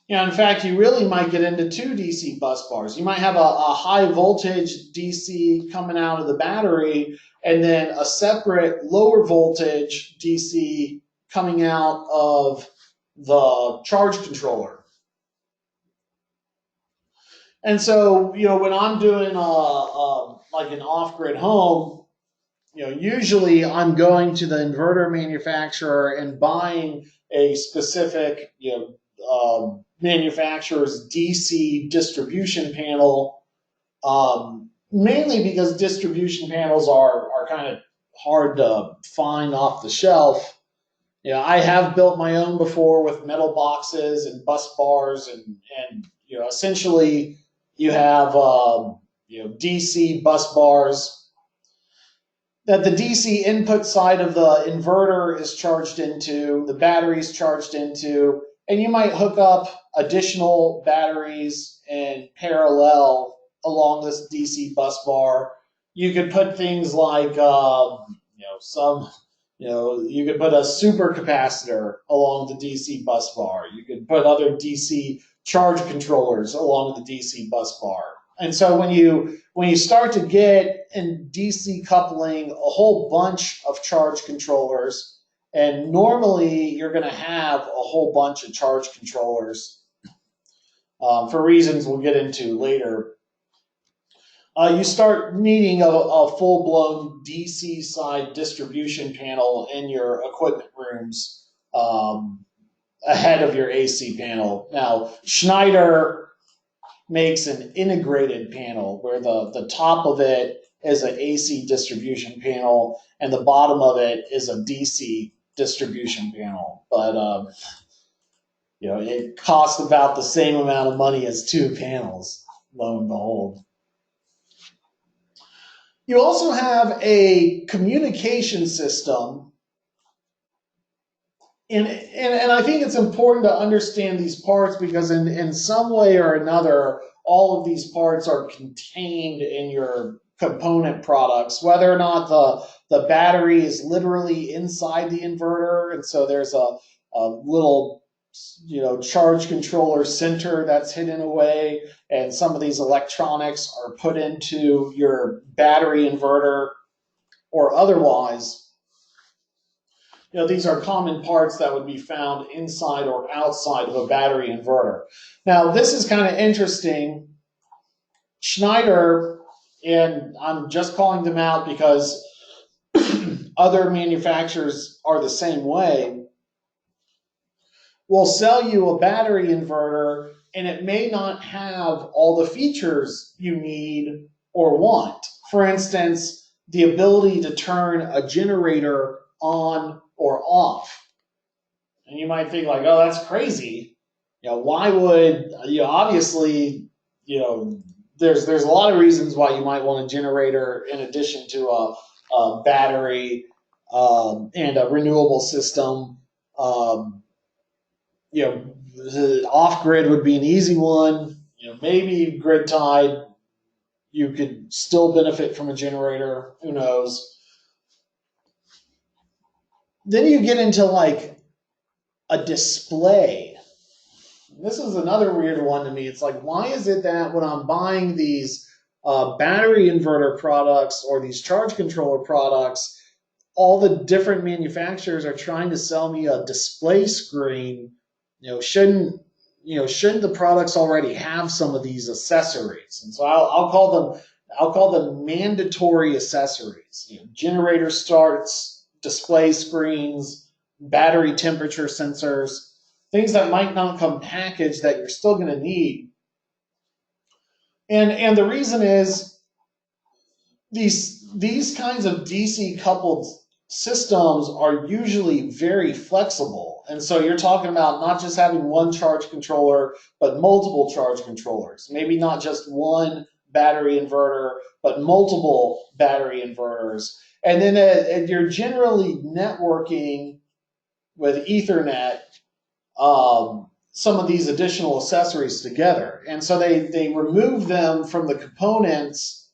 In fact, you really might get into two DC bus bars. You might have a high voltage DC coming out of the battery, and then a separate lower voltage DC coming out of the charge controller. And so, when I'm doing like an off-grid home, usually I'm going to the inverter manufacturer and buying a specific, manufacturer's DC distribution panel, mainly because distribution panels are kind of hard to find off the shelf. I have built my own before with metal boxes and bus bars, and essentially you have DC bus bars that the DC input side of the inverter is charged into, the battery's charged into, and you might hook up additional batteries in parallel along this DC bus bar. You could put things like, you could put a super capacitor along the DC bus bar. You could put other DC charge controllers along the DC bus bar. And so when you start to get in DC coupling a whole bunch of charge controllers, and normally you're going to have a whole bunch of charge controllers for reasons we'll get into later, you start needing a full-blown DC side distribution panel in your equipment rooms ahead of your AC panel. Now, Schneider makes an integrated panel where the top of it is an AC distribution panel and the bottom of it is a DC distribution panel. But it costs about the same amount of money as two panels, lo and behold. You also have a communication system, and I think it's important to understand these parts because in some way or another, all of these parts are contained in your component products, whether or not the battery is literally inside the inverter, and so there's a little charge controller center that's hidden away, and some of these electronics are put into your battery inverter, or otherwise, these are common parts that would be found inside or outside of a battery inverter. Now, this is kind of interesting. Schneider, and I'm just calling them out because other manufacturers are the same way, will sell you a battery inverter, and it may not have all the features you need or want. For instance, the ability to turn a generator on or off. And you might think like, oh, that's crazy. Why would, obviously, there's a lot of reasons why you might want a generator in addition to a battery and a renewable system. Off-grid would be an easy one. Maybe grid-tied, you could still benefit from a generator. Who knows? Then you get into like a display. This is another weird one to me. It's like, why is it that when I'm buying these battery inverter products or these charge controller products, all the different manufacturers are trying to sell me a display screen? Shouldn't the products already have some of these accessories? And so I'll call them mandatory accessories. Generator starts, display screens, battery temperature sensors, things that might not come packaged that you're still going to need. And the reason is these kinds of DC coupled systems are usually very flexible. And so you're talking about not just having one charge controller, but multiple charge controllers. Maybe not just one battery inverter, but multiple battery inverters. And then you're generally networking with Ethernet some of these additional accessories together. And so they remove them from the components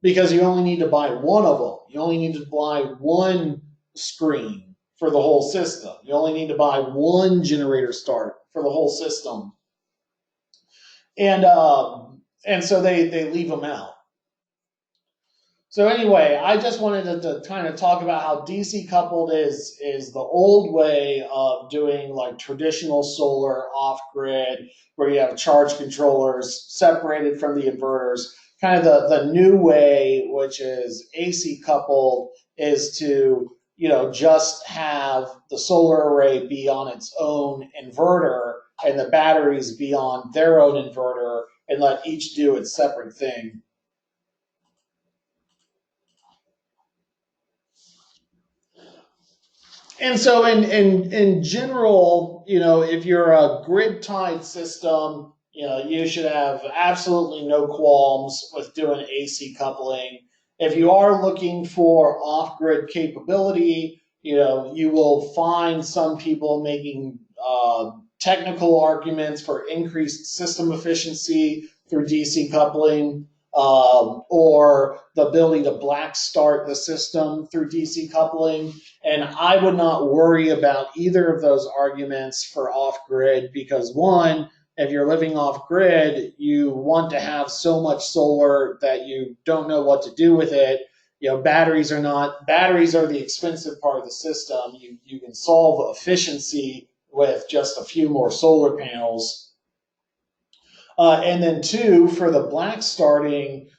because you only need to buy one of them. You only need to buy one screen for the whole system. You only need to buy one generator start for the whole system. And so they leave them out. So anyway, I just wanted to kind of talk about how DC coupled is the old way of doing like traditional solar off grid, where you have charge controllers separated from the inverters. Kind of the new way, which is AC coupled, is to just have the solar array be on its own inverter and the batteries be on their own inverter, and let each do its separate thing. And so in general, if you're a grid tied system, you should have absolutely no qualms with doing AC coupling. If you are looking for off grid capability, you will find some people making technical arguments for increased system efficiency through DC coupling, or the ability to black start the system through DC coupling. And I would not worry about either of those arguments for off-grid because, one, if you're living off-grid, you want to have so much solar that you don't know what to do with it. Batteries are the expensive part of the system. You can solve efficiency with just a few more solar panels. And then two, for the black starting,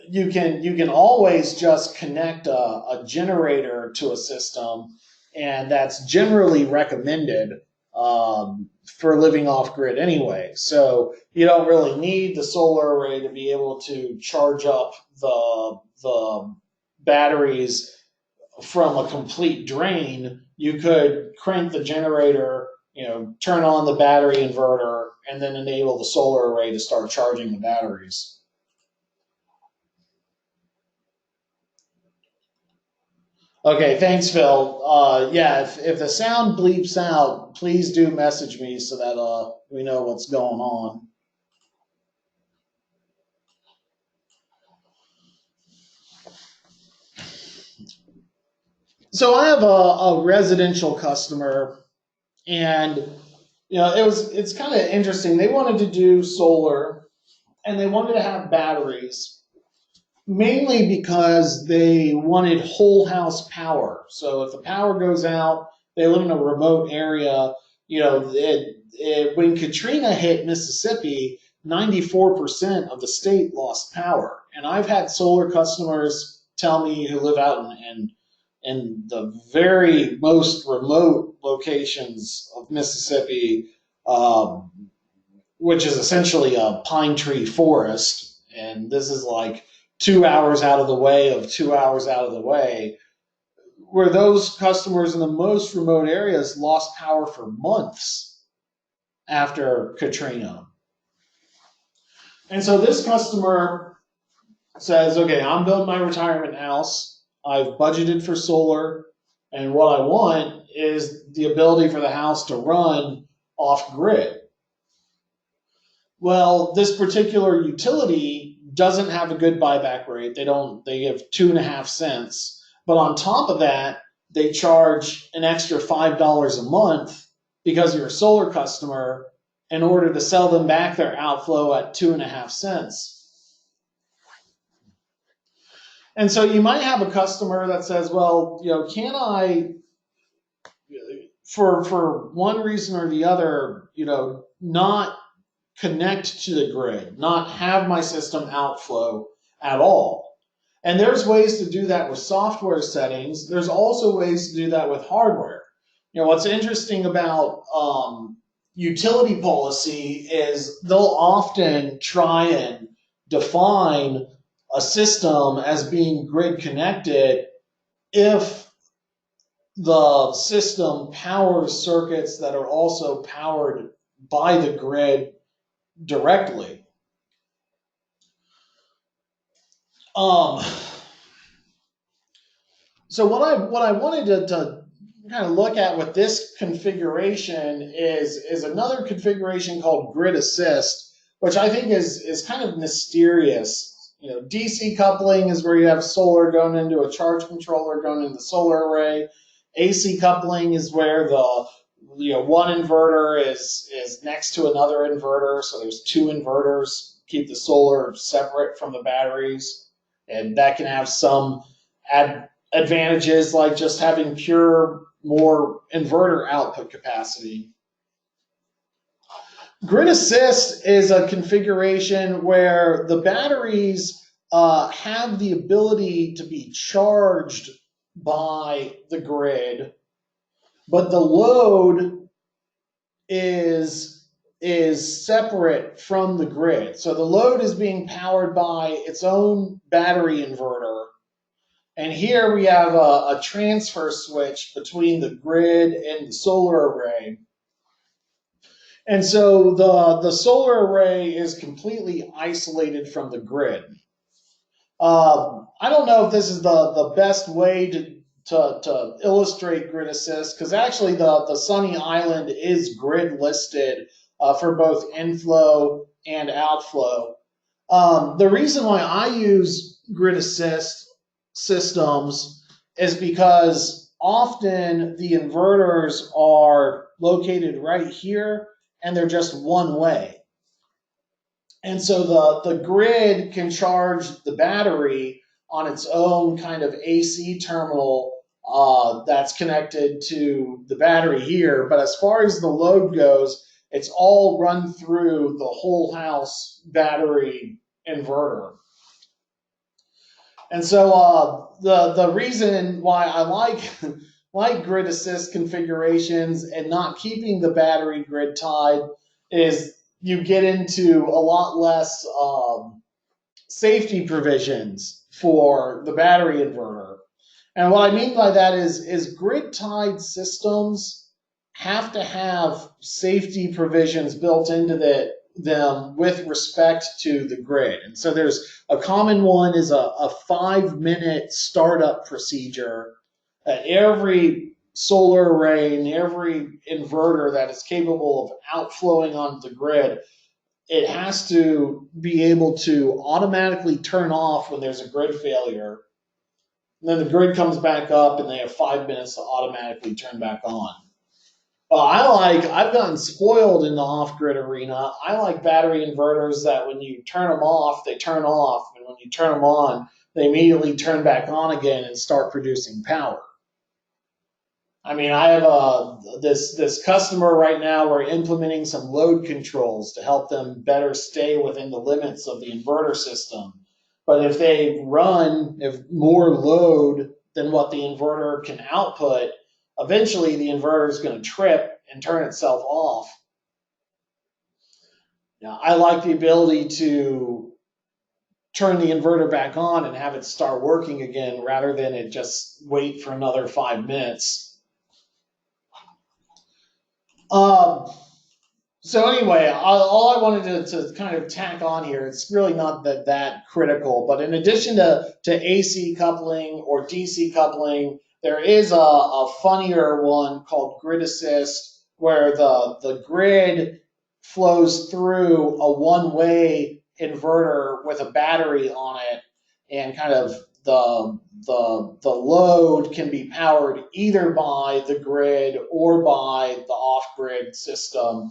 you can always just connect a generator to a system, and that's generally recommended for living off grid anyway. So you don't really need the solar array to be able to charge up the batteries from a complete drain. You could crank the generator, turn on the battery inverter, and then enable the solar array to start charging the batteries. Okay, thanks, Phil. Yeah, if the sound bleeps out, please do message me so that we know what's going on. So I have a residential customer, and it's kind of interesting. They wanted to do solar, and they wanted to have batteries, mainly because they wanted whole house power. So if the power goes out, they live in a remote area. When Katrina hit Mississippi, 94% of the state lost power. And I've had solar customers tell me who live out in the very most remote locations of Mississippi, which is essentially a pine tree forest. And this is like 2 hours out of the way of 2 hours out of the way, where those customers in the most remote areas lost power for months after Katrina. And so this customer says, okay, I'm building my retirement house. I've budgeted for solar, and what I want is the ability for the house to run off grid. Well, this particular utility doesn't have a good buyback rate. They give 2.5 cents. But on top of that, they charge an extra $5 a month because you're a solar customer in order to sell them back their outflow at 2.5 cents. And so you might have a customer that says, well, can I, for one reason or the other, not connect to the grid, not have my system outflow at all? And there's ways to do that with software settings. There's also ways to do that with hardware. What's interesting about utility policy is they'll often try and define a system as being grid connected if the system powers circuits that are also powered by the grid directly. So what I wanted to kind of look at with this configuration is another configuration called grid assist, which I think is kind of mysterious. You know, DC coupling is where you have solar going into a charge controller going into the solar array. AC coupling is where the one inverter is next to another inverter, so there's two inverters, keep the solar separate from the batteries, and that can have some advantages like just having more inverter output capacity. Grid assist is a configuration where the batteries have the ability to be charged by the grid, but the load is separate from the grid. So the load is being powered by its own battery inverter. And here we have a transfer switch between the grid and the solar array. And so the solar array is completely isolated from the grid. I don't know if this is the best way to illustrate grid assist, because actually the Sunny Island is grid listed for both inflow and outflow. The reason why I use grid assist systems is because often the inverters are located right here and they're just one way. And so the grid can charge the battery on its own kind of AC terminal that's connected to the battery here. But as far as the load goes, it's all run through the whole house battery inverter. And so the reason why I like grid assist configurations and not keeping the battery grid tied is you get into a lot less safety provisions for the battery inverter. And what I mean by that is grid tied systems have to have safety provisions built into them with respect to the grid. And so there's a common one is a 5-minute startup procedure at every solar array and every inverter that is capable of outflowing onto the grid. It has to be able to automatically turn off when there's a grid failure. And then the grid comes back up and they have 5 minutes to automatically turn back on. I've gotten spoiled in the off-grid arena. I like battery inverters that when you turn them off, they turn off. And when you turn them on, they immediately turn back on again and start producing power. I mean, I have this customer right now. We're implementing some load controls to help them better stay within the limits of the inverter system. But if more load than what the inverter can output, eventually the inverter is going to trip and turn itself off. Now, I like the ability to turn the inverter back on and have it start working again rather than it just wait for another 5 minutes. So anyway, all I wanted to kind of tack on here, it's really not that critical, but in addition to AC coupling or DC coupling, there is a funnier one called grid assist, where the grid flows through a one-way inverter with a battery on it, and kind of the load can be powered either by the grid or by the off-grid system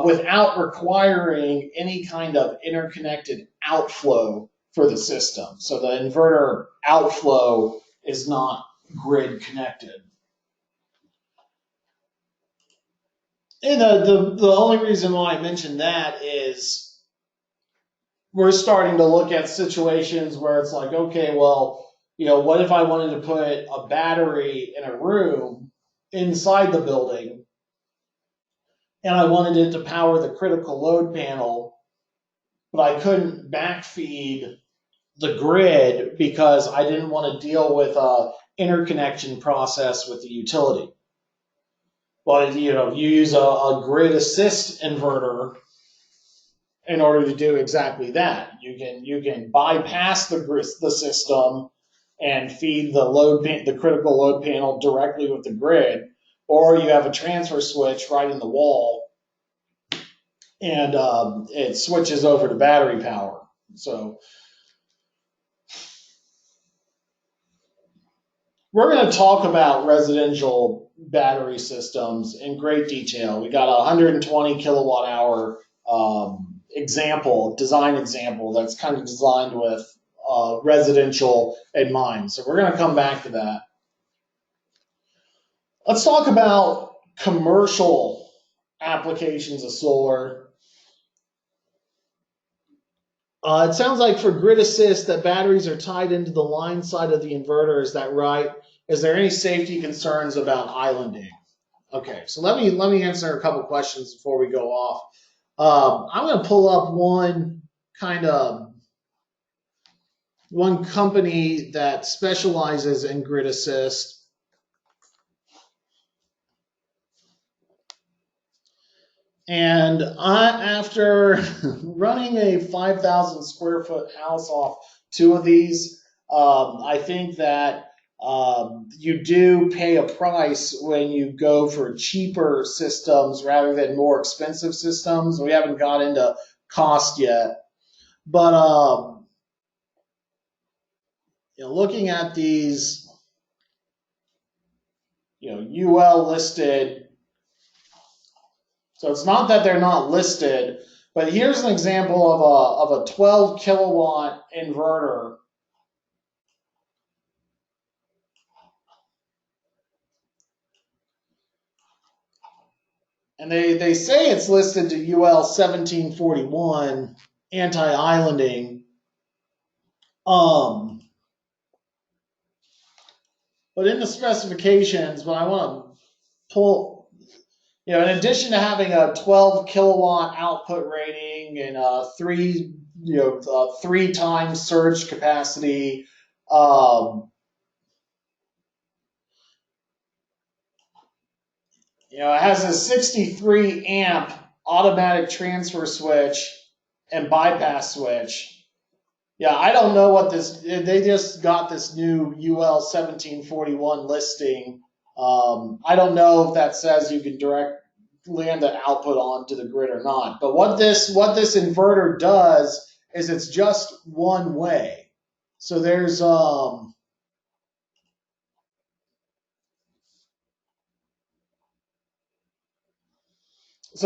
without requiring any kind of interconnected outflow for the system. So the inverter outflow is not grid connected. And the only reason why I mentioned that is we're starting to look at situations where it's like, okay, well, what if I wanted to put a battery in a room inside the building and I wanted it to power the critical load panel, but I couldn't backfeed the grid because I didn't want to deal with an interconnection process with the utility. Well, you use a grid assist inverter in order to do exactly that. You can bypass the system and feed the critical load panel directly with the grid, or you have a transfer switch right in the wall, and it switches over to battery power. So we're going to talk about residential battery systems in great detail. We got a 120 kilowatt hour design example that's kind of designed with residential in mind. So we're going to come back to that. Let's talk about commercial applications of solar. It sounds like for grid assist that batteries are tied into the line side of the inverter. Is that right? Is there any safety concerns about islanding? Okay, so let me answer a couple questions before we go off. I'm going to pull up one company that specializes in grid assist. And after running a 5,000 square foot house off two of these, I think that you do pay a price when you go for cheaper systems rather than more expensive systems. We haven't got into cost yet, but looking at these, UL listed. So it's not that they're not listed, but here's an example of a 12 kilowatt inverter. And they say it's listed to UL 1741 anti-islanding. But in the specifications, what I want to pull, in addition to having a 12 kilowatt output rating and three times surge capacity, it has a 63 amp automatic transfer switch and bypass switch. Yeah, I don't know what this, they just got this new UL 1741 listing. I don't know if that says you can direct land the output onto the grid or not. But what this inverter does is it's just one way. So there's so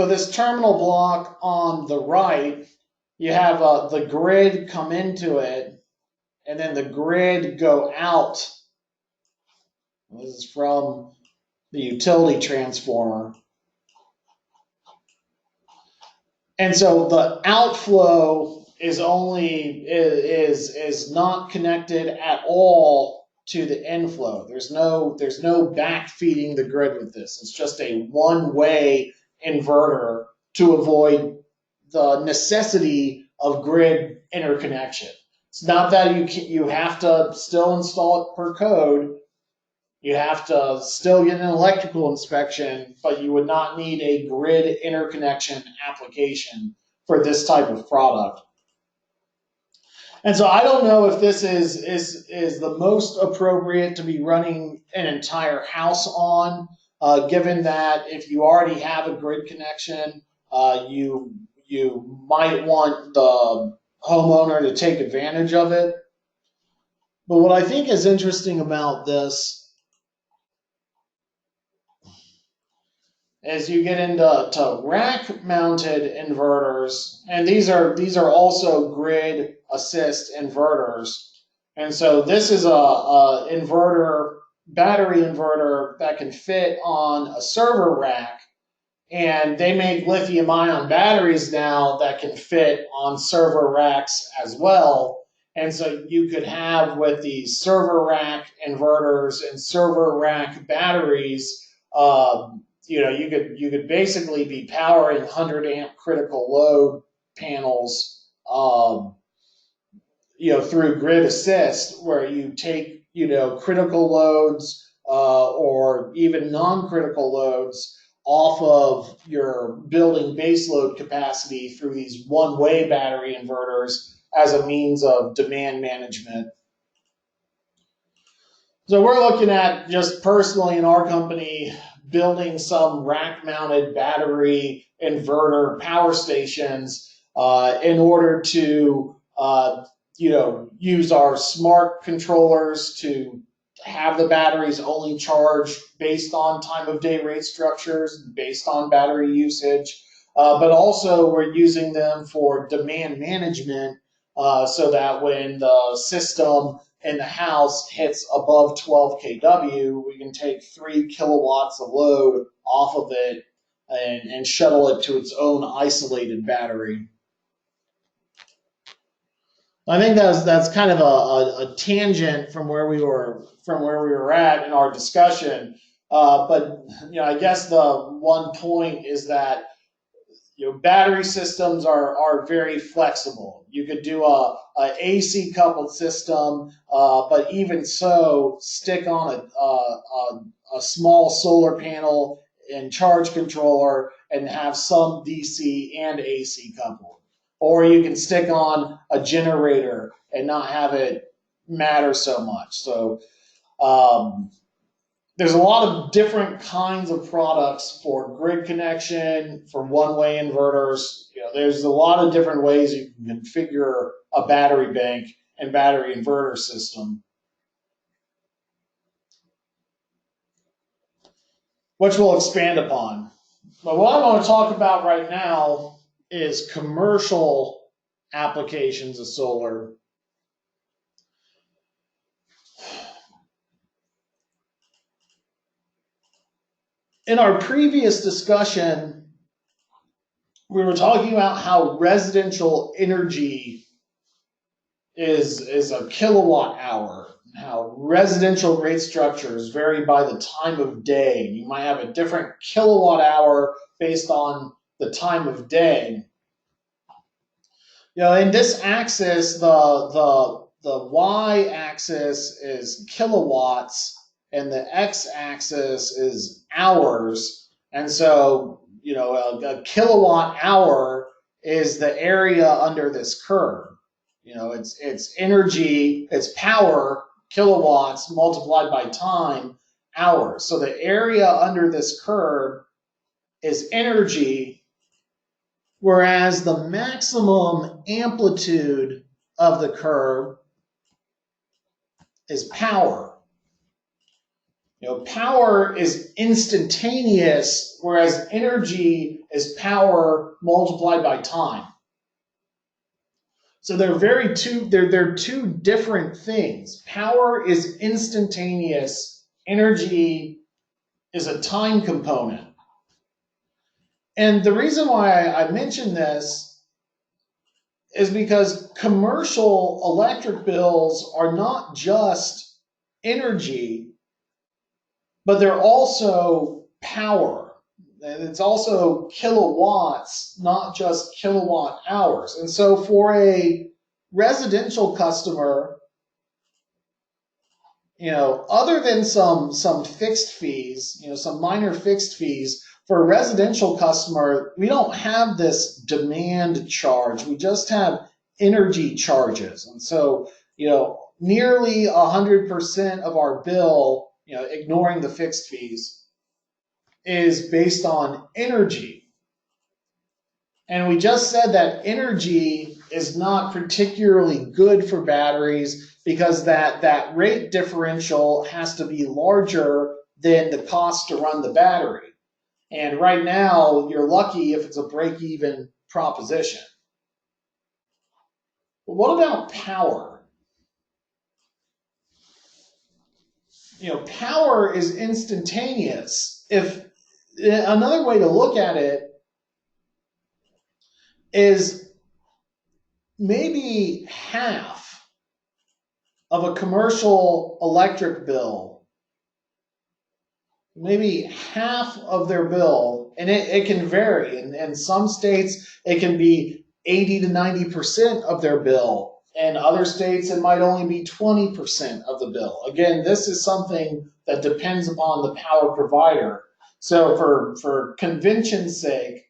this terminal block on the right, you have the grid come into it, and then the grid go out. This is from the utility transformer. And so the outflow is not connected at all to the inflow. There's no back feeding the grid with this. It's just a one-way inverter to avoid the necessity of grid interconnection. It's not that you have to still install it per code. You have to still get an electrical inspection, but you would not need a grid interconnection application for this type of product. And so I don't know if this is the most appropriate to be running an entire house on, given that if you already have a grid connection, you might want the homeowner to take advantage of it. But what I think is interesting about this as you get into rack-mounted inverters, and these are also grid assist inverters. And so this is a battery inverter that can fit on a server rack, and they make lithium-ion batteries now that can fit on server racks as well. And so you could have with these server rack inverters and server rack batteries, you could basically be powering 100 amp critical load panels, through grid assist, where you take, critical loads, or even non-critical loads off of your building baseload capacity through these one-way battery inverters as a means of demand management. So we're looking at, just personally in our company, building some rack-mounted battery inverter power stations in order to use our smart controllers to have the batteries only charge based on time of day rate structures, based on battery usage, but also we're using them for demand management so that when the system in the house hits above 12 kW, we can take 3 kilowatts of load off of it and shuttle it to its own isolated battery. I think that's kind of a tangent from where we were at in our discussion. But I guess the one point is that battery systems are very flexible. You could do a AC coupled system, but even so, stick on a small solar panel and charge controller and have some DC and AC coupled. Or you can stick on a generator and not have it matter so much. So there's a lot of different kinds of products for grid connection, for one-way inverters. There's a lot of different ways you can configure a battery bank and battery inverter system, which we'll expand upon. But what I want to talk about right now is commercial applications of solar. In our previous discussion, we were talking about how residential energy is a kilowatt hour, how residential rate structures vary by the time of day. You might have a different kilowatt hour based on the time of day. In this axis, the y-axis is kilowatts, and the x-axis is hours. And so, a kilowatt hour is the area under this curve. It's energy, it's power, kilowatts multiplied by time, hours. So the area under this curve is energy, whereas the maximum amplitude of the curve is power. Power is instantaneous, whereas energy is power multiplied by time. So they're two different things. Power is instantaneous. Energy is a time component. And the reason why I mention this is because commercial electric bills are not just energy, but they're also power. And it's also kilowatts, not just kilowatt hours. And so for a residential customer, other than some fixed fees, some minor fixed fees, for a residential customer, we don't have this demand charge. We just have energy charges. And so, nearly 100% of our bill, ignoring the fixed fees, is based on energy. And we just said that energy is not particularly good for batteries because that rate differential has to be larger than the cost to run the battery. And right now, you're lucky if it's a break-even proposition. But what about power? Power is instantaneous. If another way to look at it is maybe half of a commercial electric bill, maybe half of their bill, and it can vary. In some states, it can be 80 to 90% of their bill. In other states, it might only be 20% of the bill. Again, this is something that depends upon the power provider. So for convention's sake,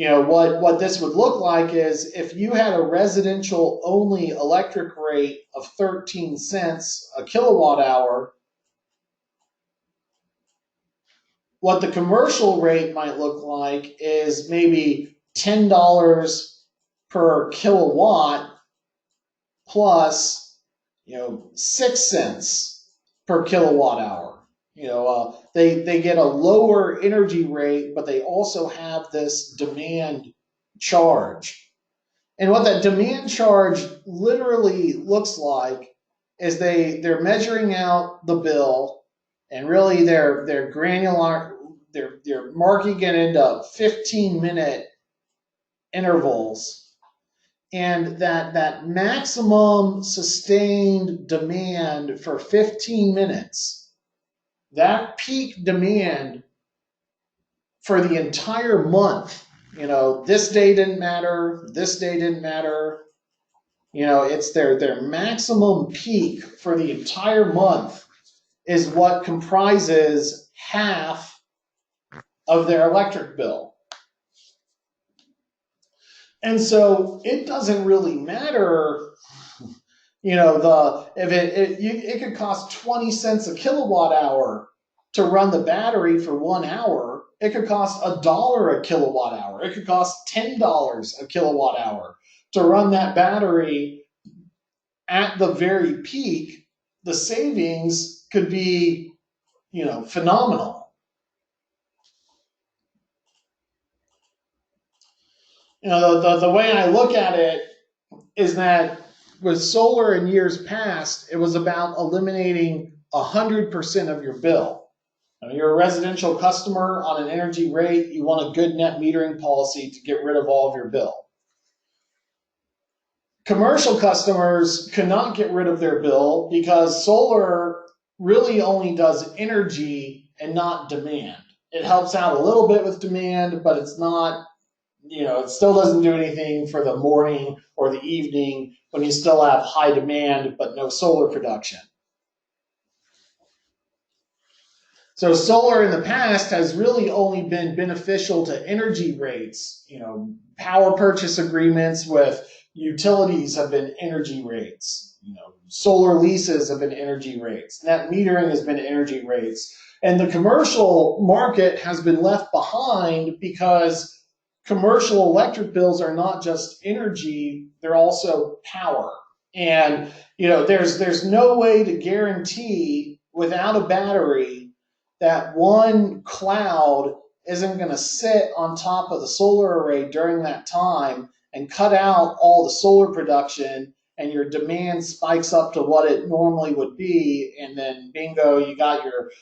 what this would look like is if you had a residential only electric rate of 13 cents a kilowatt hour, what the commercial rate might look like is maybe $10 per kilowatt plus, 6 cents per kilowatt hour. They get a lower energy rate, but they also have this demand charge. And what that demand charge literally looks like is they're measuring out the bill, and really they're granular, they're marking it into 15-minute intervals. And that maximum sustained demand for 15 minutes, that peak demand for the entire month, this day didn't matter, this day didn't matter, it's their maximum peak for the entire month is what comprises half of their electric bill. And so it doesn't really matter, if it could cost 20 cents a kilowatt hour to run the battery for 1 hour. It could cost $1 a kilowatt hour. It could cost $10 a kilowatt hour to run that battery at the very peak. The savings could be, phenomenal. The way I look at it is that with solar in years past, it was about eliminating 100% of your bill. You're a residential customer on an energy rate, you want a good net metering policy to get rid of all of your bill. Commercial customers cannot get rid of their bill because solar really only does energy and not demand. It helps out a little bit with demand, but it's not, it still doesn't do anything for the morning or the evening when you still have high demand but no solar production. So solar in the past has really only been beneficial to energy rates. Power purchase agreements with utilities have been energy rates. Solar leases have been energy rates. Net metering has been energy rates. And the commercial market has been left behind because commercial electric bills are not just energy, they're also power. And there's no way to guarantee without a battery that one cloud isn't going to sit on top of the solar array during that time and cut out all the solar production, and your demand spikes up to what it normally would be, and then bingo, you got your,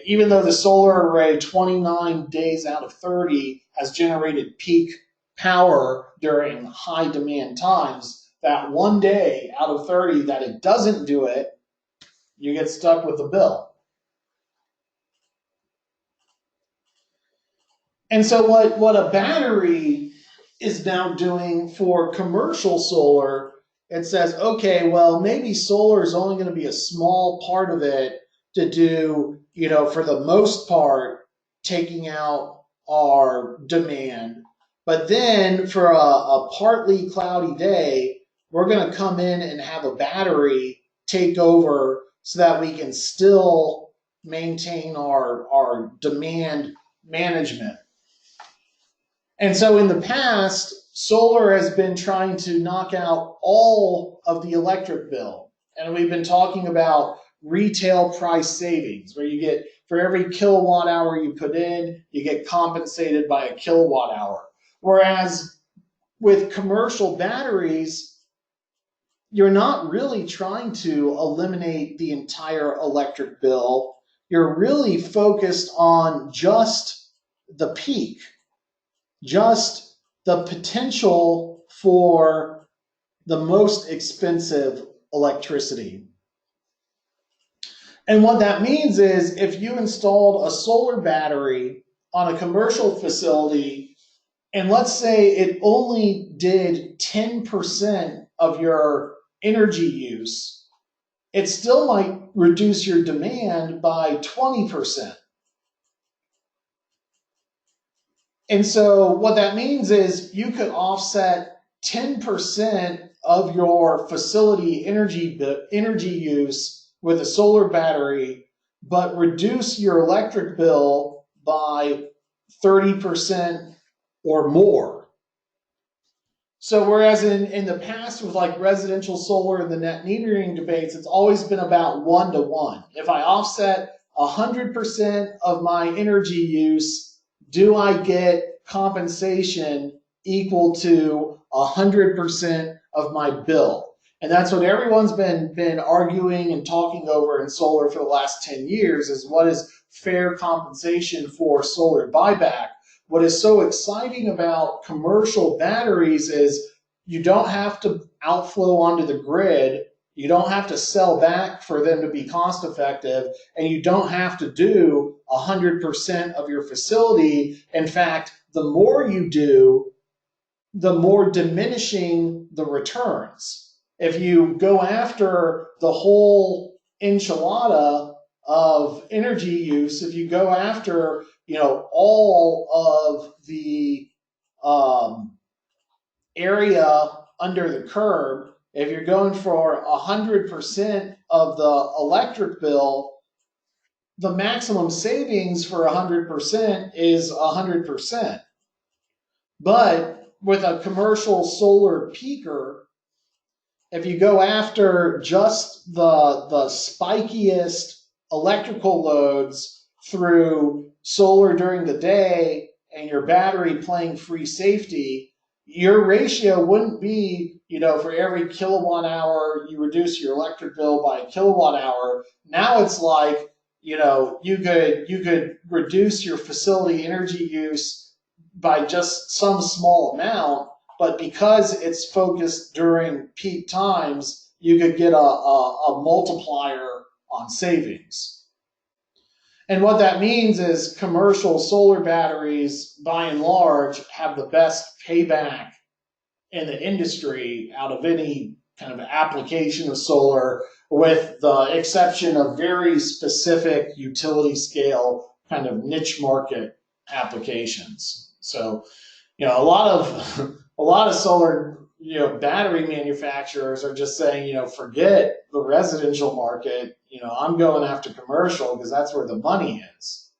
even though the solar array 29 days out of 30 has generated peak power during high demand times, that one day out of 30 that it doesn't do it, you get stuck with the bill. And so what a battery is now doing for commercial solar, it says, okay, well, maybe solar is only going to be a small part of it to do, for the most part, taking out our demand. But then for a partly cloudy day, we're going to come in and have a battery take over so that we can still maintain our demand management. And so in the past, solar has been trying to knock out all of the electric bill. And we've been talking about retail price savings, where you get, for every kilowatt hour you put in, you get compensated by a kilowatt hour. Whereas with commercial batteries, you're not really trying to eliminate the entire electric bill. You're really focused on just the peak, just the potential for the most expensive electricity. And what that means is if you installed a solar battery on a commercial facility, and let's say it only did 10% of your energy use, it still might reduce your demand by 20%. And so what that means is you could offset 10% of your facility energy use with a solar battery, but reduce your electric bill by 30% or more. So whereas in the past with like residential solar and the net metering debates, it's always been about 1-to-1. If I offset 100% of my energy use, do I get compensation equal to 100% of my bill? And that's what everyone's been arguing and talking over in solar for the last 10 years is what is fair compensation for solar buyback. What is so exciting about commercial batteries is you don't have to outflow onto the grid, you don't have to sell back for them to be cost effective, and you don't have to do 100% of your facility. In fact, the more you do, the more diminishing the returns. If you go after the whole enchilada of energy use, if you go after all of the area under the curb, if you're going for 100% of the electric bill, the maximum savings for 100% is 100%. But with a commercial solar peaker, if you go after just the spikiest electrical loads through solar during the day and your battery playing free safety, your ratio wouldn't be, for every kilowatt hour you reduce your electric bill by a kilowatt hour. Now it's like, you could reduce your facility energy use by just some small amount, but because it's focused during peak times, you could get a multiplier on savings. And what that means is commercial solar batteries, by and large, have the best payback in the industry out of any kind of application of solar, with the exception of very specific utility scale kind of niche market applications. So, a lot of solar, battery manufacturers are just saying, forget the residential market. I'm going after commercial because that's where the money is.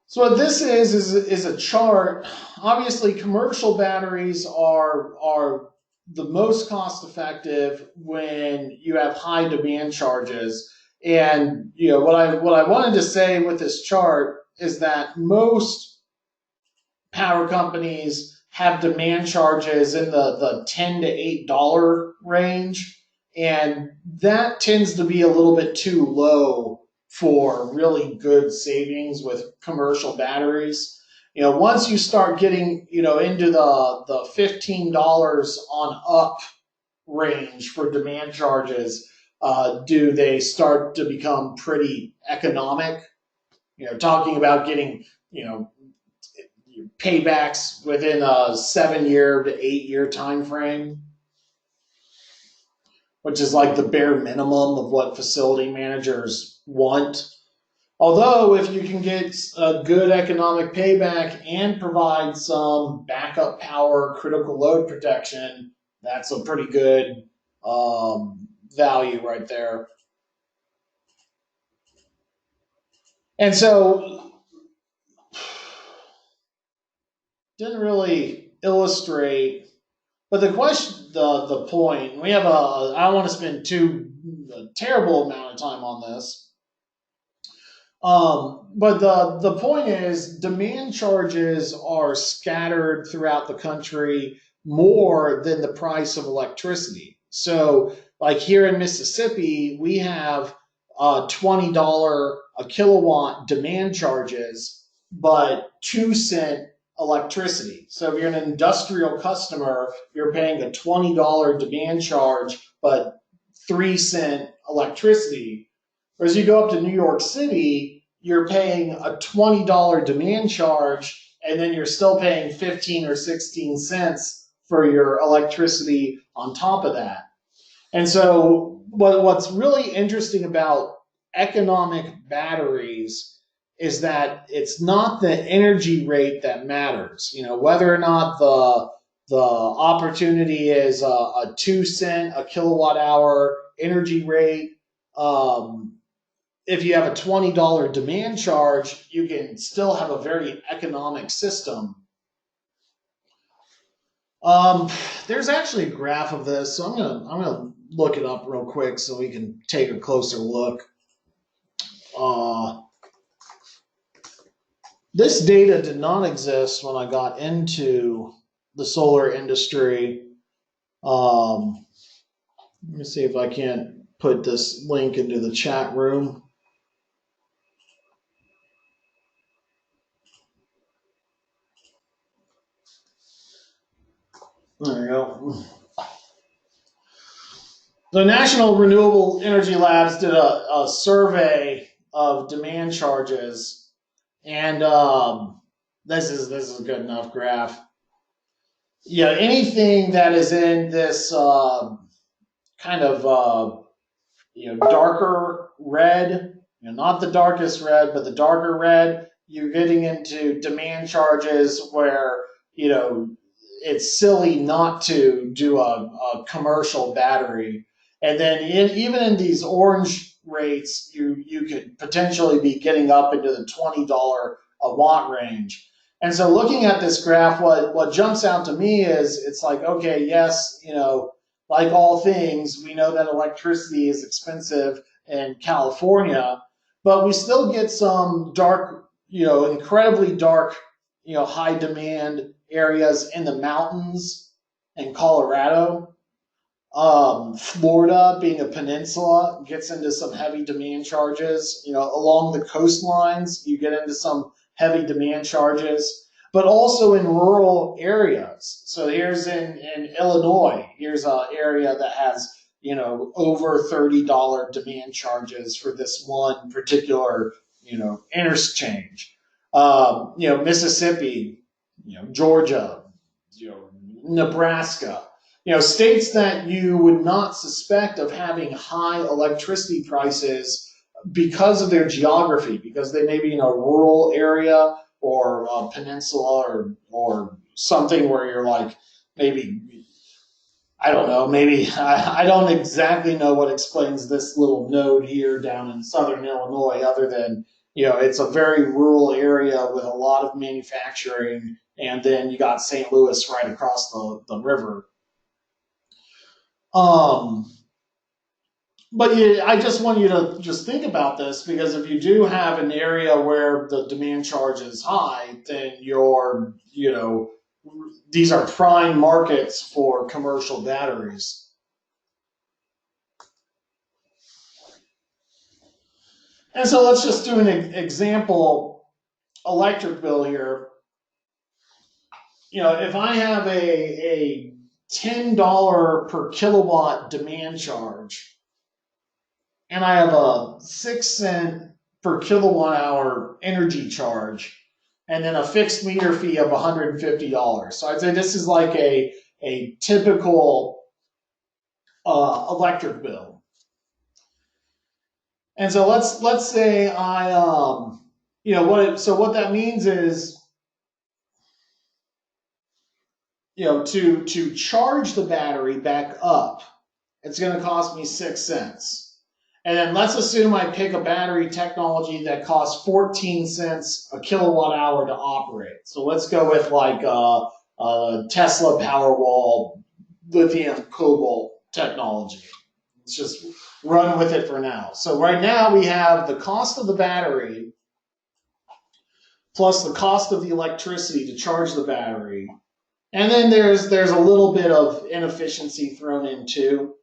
So what this is a chart. Obviously, commercial batteries are the most cost effective when you have high demand charges. And what I wanted to say with this chart is that most power companies have demand charges in the $10 to $8 range, and that tends to be a little bit too low for really good savings with commercial batteries. Once you start getting into the $15 on up range for demand charges, do they start to become pretty economic? Talking about getting paybacks within a 7-year to 8-year time frame, which is like the bare minimum of what facility managers want. Although if you can get a good economic payback and provide some backup power, critical load protection, that's a pretty good value right there. And so, didn't really illustrate, but the question, the point, we have I don't want to spend a terrible amount of time on this. But the point is, demand charges are scattered throughout the country more than the price of electricity. So, like here in Mississippi, we have $20 a kilowatt demand charges, but 2-cent electricity. So if you're an industrial customer, you're paying a $20 demand charge, but 3-cent electricity. Whereas you go up to New York City, you're paying a $20 demand charge, and then you're still paying 15 or 16 cents for your electricity on top of that. And so what's really interesting about economic batteries is that it's not the energy rate that matters. You know, whether or not the opportunity is a 2 cent a kilowatt hour energy rate. If you have a $20 demand charge, you can still have a very economic system. There's actually a graph of this, so I'm gonna look it up real quick so we can take a closer look. This data did not exist when I got into the solar industry. Let me see if I can't put this link into the chat room. There we go. The National Renewable Energy Labs did a survey of demand charges, and this is a good enough graph. Yeah, anything that is in this kind of darker red, not the darkest red, but the darker red, you're getting into demand charges where it's silly not to do a commercial battery. And then even in these orange rates, you could potentially be getting up into the $20 a watt range. And so looking at this graph, what jumps out to me is it's like, okay, yes, like all things, we know that electricity is expensive in California, but we still get some dark, incredibly dark, high demand areas in the mountains in Colorado. Florida, being a peninsula, gets into some heavy demand charges. Along the coastlines, you get into some heavy demand charges, but also in rural areas. So here's in Illinois, here's an area that has, over $30 demand charges for this one particular, interchange. Mississippi, Georgia, Nebraska. States that you would not suspect of having high electricity prices because of their geography, because they may be in a rural area or a peninsula or something where you're like, maybe, I don't know, maybe, I don't exactly know what explains this little node here down in southern Illinois, other than, it's a very rural area with a lot of manufacturing, and then you got St. Louis right across the river. But yeah, I just want you to just think about this, because if you do have an area where the demand charge is high, then these are prime markets for commercial batteries. And so let's just do an example electric bill here. If I have a $10 per kilowatt demand charge, and I have a 6 cent per kilowatt hour energy charge, and then a fixed meter fee of $150. So I'd say this is like a typical electric bill. And so let's say what that means is, to charge the battery back up, it's going to cost me 6 cents. And then let's assume I pick a battery technology that costs 14 cents a kilowatt hour to operate. So let's go with like a Tesla Powerwall lithium cobalt technology. Let's just run with it for now. So right now we have the cost of the battery plus the cost of the electricity to charge the battery. And then there's a little bit of inefficiency thrown in too.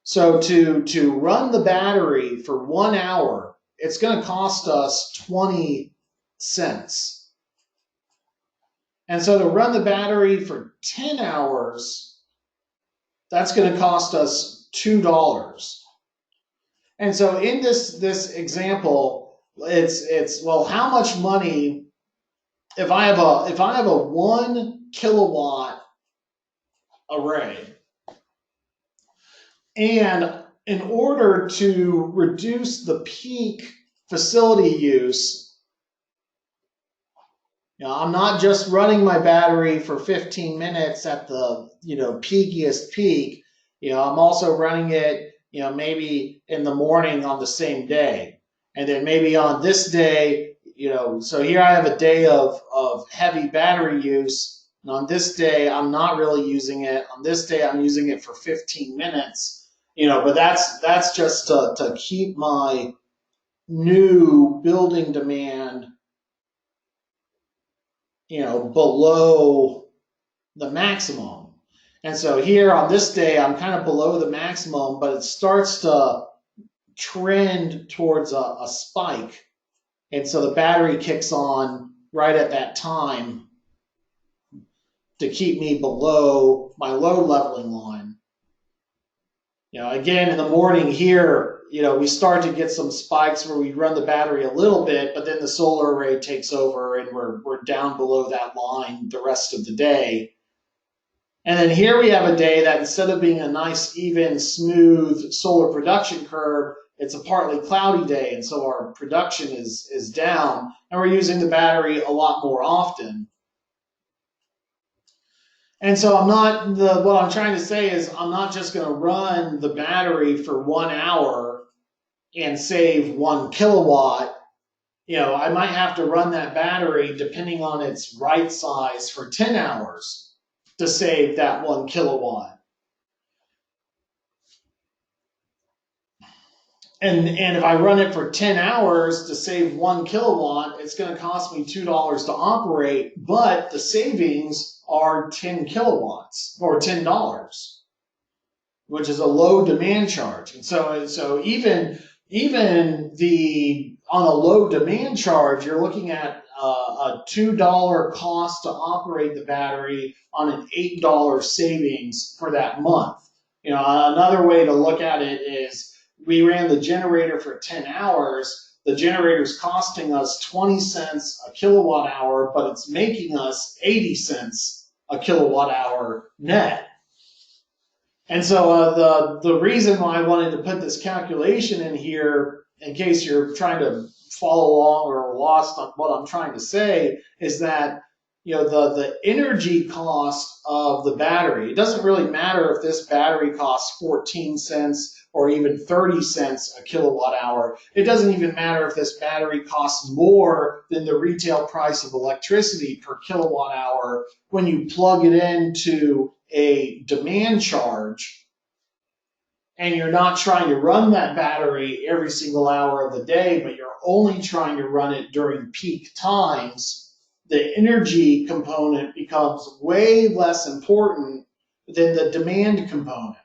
So to run the battery for 1 hour, it's going to cost us 20 cents. And so to run the battery for 10 hours, that's going to cost us $2. And so in this example, it's well, how much money, if I have a 1 kilowatt array, and in order to reduce the peak facility use, I'm not just running my battery for 15 minutes at the, peakiest peak. I'm also running it, maybe in the morning on the same day. And then maybe on this day, so here I have a day of heavy battery use. And on this day, I'm not really using it. On this day, I'm using it for 15 minutes. But that's just to keep my new building demand, below the maximum. And so here on this day, I'm kind of below the maximum, but it starts to trend towards a spike. And so the battery kicks on right at that time to keep me below my load leveling line. Again, in the morning here, we start to get some spikes where we run the battery a little bit, but then the solar array takes over and we're down below that line the rest of the day. And then here we have a day that instead of being a nice, even, smooth solar production curve, it's a partly cloudy day. And so our production is down and we're using the battery a lot more often. And so what I'm trying to say is I'm not just going to run the battery for 1 hour and save 1 kilowatt. I might have to run that battery, depending on its right size, for 10 hours to save that 1 kilowatt. And if I run it for 10 hours to save 1 kilowatt, it's going to cost me $2 to operate, but the savings are 10 kilowatts or $10, which is a low demand charge. And so even on a low demand charge, you're looking at a $2 cost to operate the battery on an $8 savings for that month. Another way to look at it is we ran the generator for 10 hours. The generator's costing us 20 cents a kilowatt hour, but it's making us 80 cents a kilowatt hour net. And so the reason why I wanted to put this calculation in here, in case you're trying to follow along or lost on what I'm trying to say, is that the energy cost of the battery, it doesn't really matter if this battery costs 14 cents or even 30 cents a kilowatt hour. It doesn't even matter if this battery costs more than the retail price of electricity per kilowatt hour when you plug it into a demand charge and you're not trying to run that battery every single hour of the day, but you're only trying to run it during peak times. The energy component becomes way less important than the demand component.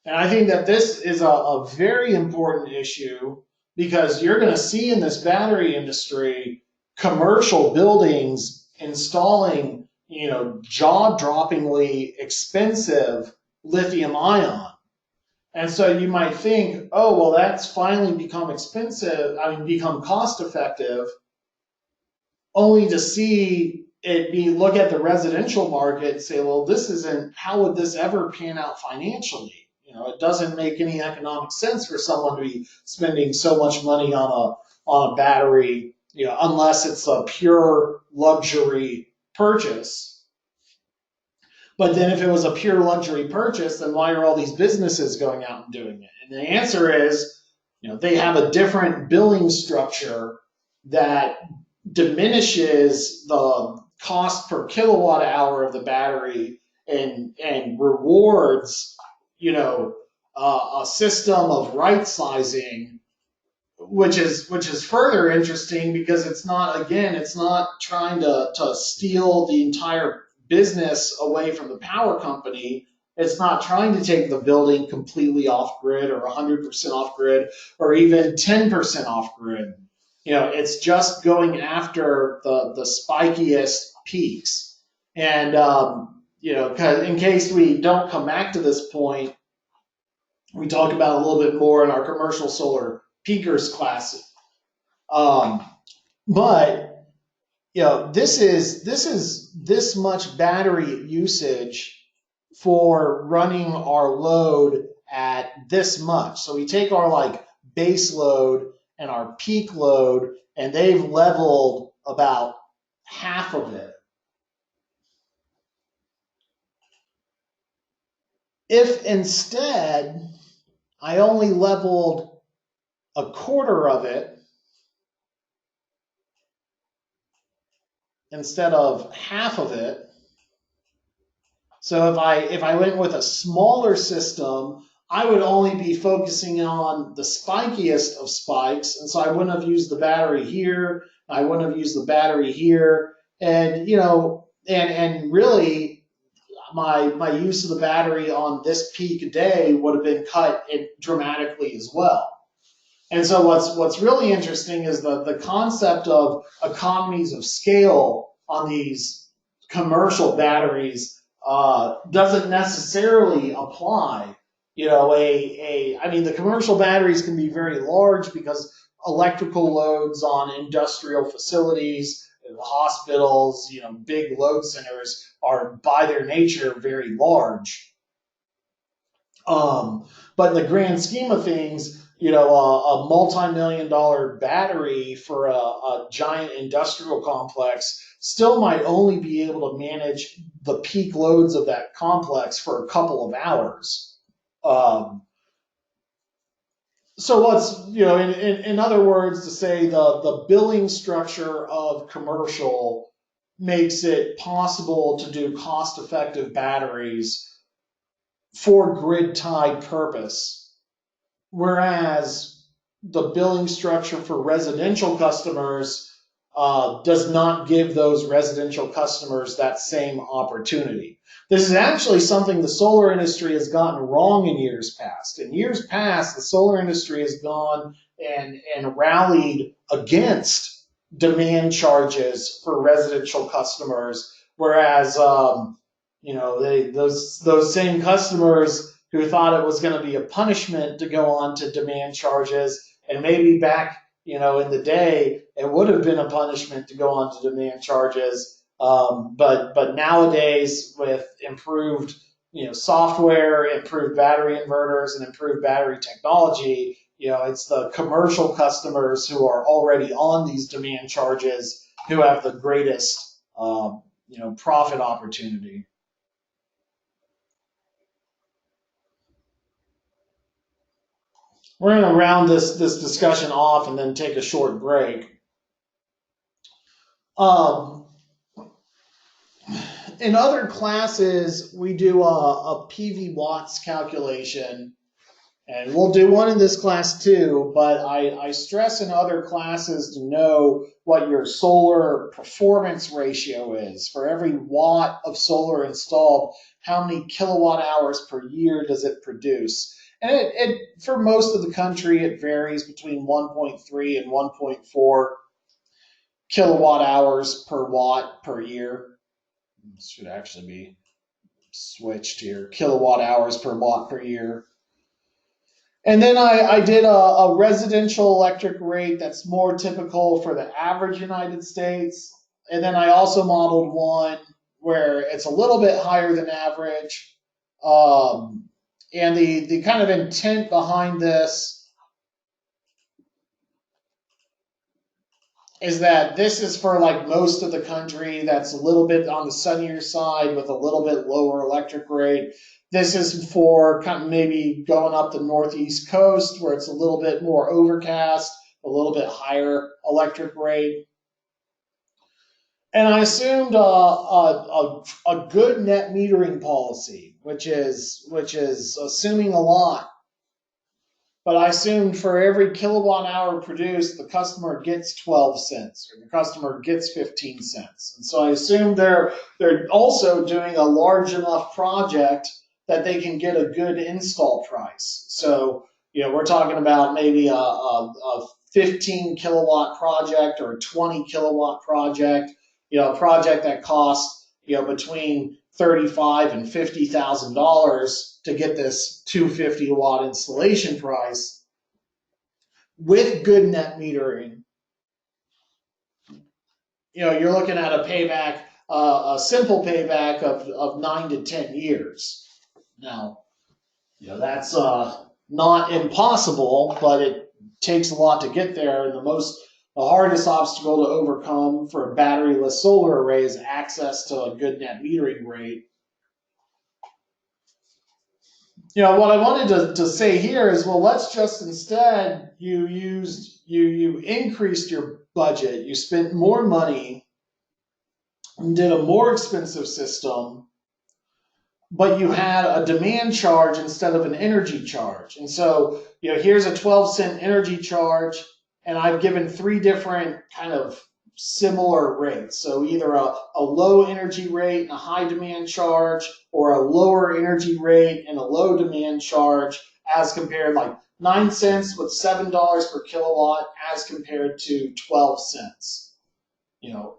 And I think that this is a very important issue because you're going to see in this battery industry commercial buildings installing, jaw-droppingly expensive lithium ion. And so you might think, oh, well, that's finally become become cost effective, only to see look at the residential market and say, well, how would this ever pan out financially? It doesn't make any economic sense for someone to be spending so much money on a battery, unless it's a pure luxury purchase. But then if it was a pure luxury purchase, then why are all these businesses going out and doing it? And the answer is, they have a different billing structure that diminishes the cost per kilowatt hour of the battery and rewards a system of right sizing, which is further interesting because it's not trying to steal the entire business away from the power company. It's not trying to take the building completely off grid or 100% off grid or even 10% off grid. It's just going after the spikiest peaks. And in case we don't come back to this point, we talk about a little bit more in our commercial solar peakers class. But this is this much battery usage for running our load at this much. So we take our base load and our peak load, and they've leveled about half of it. If instead I only leveled a quarter of it instead of half of it, so if I went with a smaller system, I would only be focusing on the spikiest of spikes, and so I wouldn't have used the battery here, I wouldn't have used the battery here, and and really my use of the battery on this peak day would have been cut dramatically as well. And so what's really interesting is the concept of economies of scale on these commercial batteries doesn't necessarily apply. I mean, the commercial batteries can be very large because electrical loads on industrial facilities, hospitals, big load centers are by their nature very large. But in the grand scheme of things, a multi-million-dollar battery for a giant industrial complex still might only be able to manage the peak loads of that complex for a couple of hours. So what's, in other words, to say the billing structure of commercial makes it possible to do cost-effective batteries for grid-tied purpose, whereas the billing structure for residential customers does not give those residential customers that same opportunity. This is actually something the solar industry has gotten wrong in years past. In years past, the solar industry has gone and rallied against demand charges for residential customers, whereas those same customers who thought it was going to be a punishment to go on to demand charges, and maybe back in the day it would have been a punishment to go on to demand charges, but nowadays with improved software, improved battery inverters, and improved battery technology, it's the commercial customers who are already on these demand charges who have the greatest profit opportunity. We're going to round this discussion off and then take a short break. In other classes, we do a PV watts calculation, and we'll do one in this class too, but I stress in other classes to know what your solar performance ratio is. For every watt of solar installed, how many kilowatt hours per year does it produce? And it for most of the country, it varies between 1.3 and 1.4 kilowatt hours per watt per year. This should actually be switched here. Kilowatt hours per watt per year. And then I did a residential electric rate that's more typical for the average United States. And then I also modeled one where it's a little bit higher than average. And the kind of intent behind this is that this is for like most of the country that's a little bit on the sunnier side with a little bit lower electric rate. This is for kind of maybe going up the northeast coast where it's a little bit more overcast, a little bit higher electric rate. And I assumed a good net metering policy, which is assuming a lot. But I assumed for every kilowatt hour produced, the customer gets 12 cents or the customer gets 15 cents. And so I assumed they're also doing a large enough project that they can get a good install price. So, we're talking about maybe a 15 kilowatt project or a 20 kilowatt project, a project that costs, between $35,000 and $50,000 to get this 250 watt installation price with good net metering. You're looking at a payback, a simple payback of 9 to 10 years. Now, that's not impossible, but it takes a lot to get there. And the The hardest obstacle to overcome for a batteryless solar array is access to a good net metering rate. What I wanted to say here is, well, let's just instead you increased your budget, you spent more money and did a more expensive system, but you had a demand charge instead of an energy charge. And so, here's a 12-cent energy charge, and I've given three different kind of similar rates. So either a low energy rate and a high demand charge, or a lower energy rate and a low demand charge, as compared, like 9 cents with $7 per kilowatt as compared to 12 cents.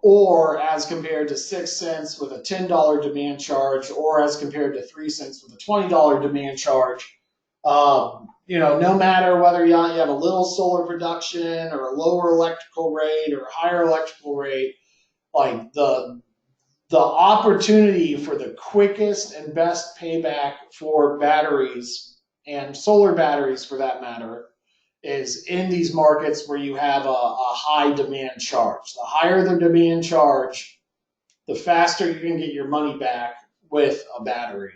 Or as compared to 6 cents with a $10 demand charge, or as compared to 3 cents with a $20 demand charge. No matter whether you have a little solar production or a lower electrical rate or a higher electrical rate, like the opportunity for the quickest and best payback for batteries, and solar batteries for that matter, is in these markets where you have a high demand charge. The higher the demand charge, the faster you can get your money back with a battery.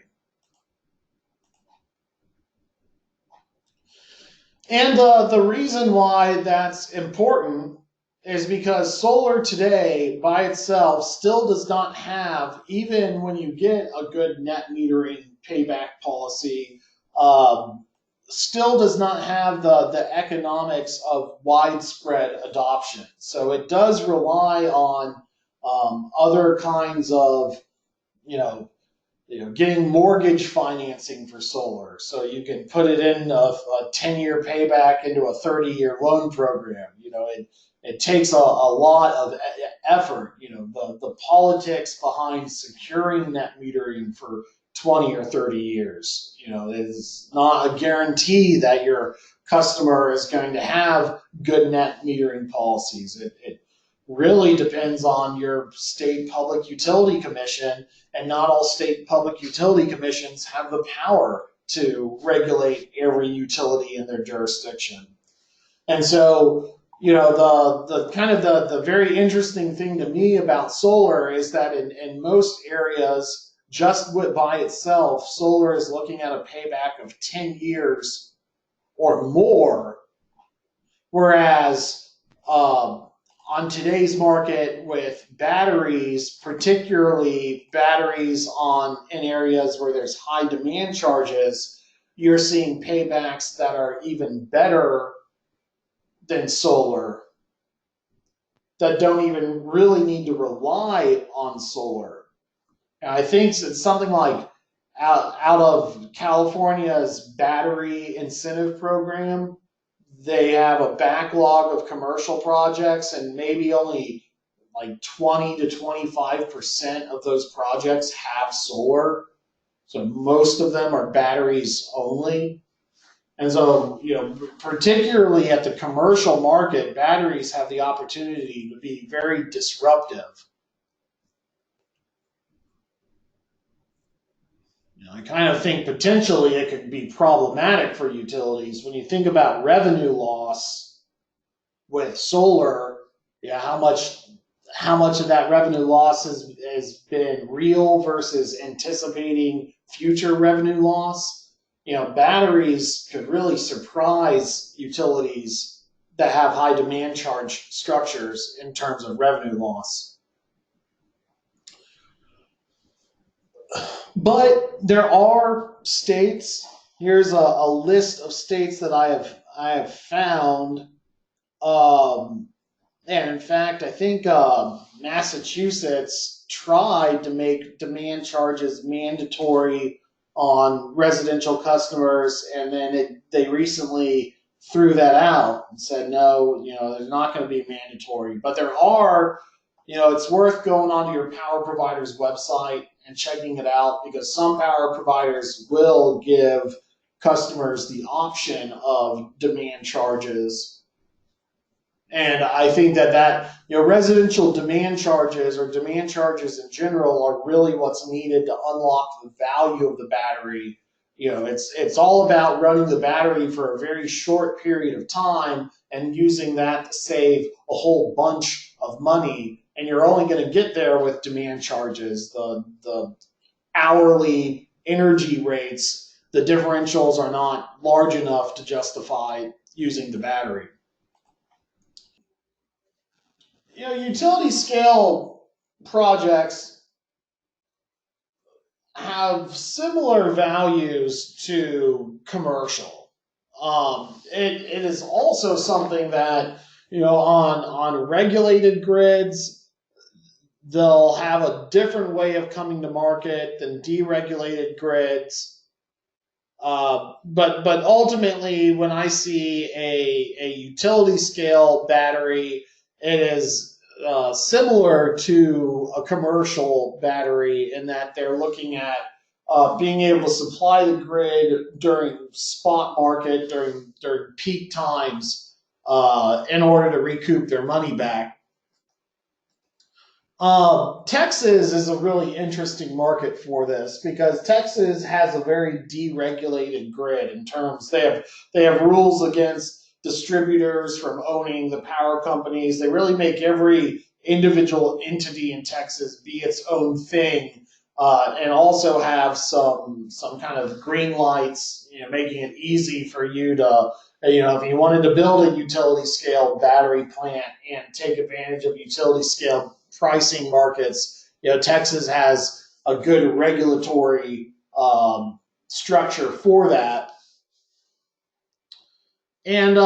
And the reason why that's important is because solar today by itself still does not have, even when you get a good net metering payback policy, still does not have the economics of widespread adoption. So it does rely on other kinds of, getting mortgage financing for solar. So you can put it in a 10-year payback into a 30-year loan program. It takes a lot of effort. The politics behind securing net metering for 20 or 30 years. It's not a guarantee that your customer is going to have good net metering policies. It really depends on your state public utility commission, and not all state public utility commissions have the power to regulate every utility in their jurisdiction. And so, the very interesting thing to me about solar is that in most areas, just by itself, solar is looking at a payback of 10 years or more, whereas on today's market with batteries, particularly batteries in areas where there's high demand charges, you're seeing paybacks that are even better than solar, that don't even really need to rely on solar. And I think it's something like out of California's battery incentive program, they have a backlog of commercial projects, and maybe only like 20 to 25% of those projects have solar. So most of them are batteries only. And so, particularly at the commercial market, batteries have the opportunity to be very disruptive. I kind of think potentially it could be problematic for utilities when you think about revenue loss with solar. How much of that revenue loss has been real versus anticipating future revenue loss. Batteries could really surprise utilities that have high demand charge structures in terms of revenue loss. But there are states. Here's a list of states that I have found, and in fact, I think Massachusetts tried to make demand charges mandatory on residential customers, and then they recently threw that out and said no, they're not going to be mandatory. But there are, it's worth going onto your power provider's website and checking it out, because some power providers will give customers the option of demand charges. And I think that residential demand charges, or demand charges in general, are really what's needed to unlock the value of the battery. It's all about running the battery for a very short period of time and using that to save a whole bunch of money. And you're only going to get there with demand charges, the hourly energy rates. The differentials are not large enough to justify using the battery. Utility scale projects have similar values to commercial. It is also something that, on regulated grids, they'll have a different way of coming to market than deregulated grids. But ultimately, when I see a utility scale battery, it is similar to a commercial battery in that they're looking at being able to supply the grid during spot market, during peak times, in order to recoup their money back. Texas is a really interesting market for this because Texas has a very deregulated grid in terms they have rules against distributors from owning the power companies. They really make every individual entity in Texas be its own thing, and also have some kind of green lights, making it easy for you to, if you wanted to build a utility scale battery plant and take advantage of utility scale pricing markets, Texas has a good regulatory structure for that. And,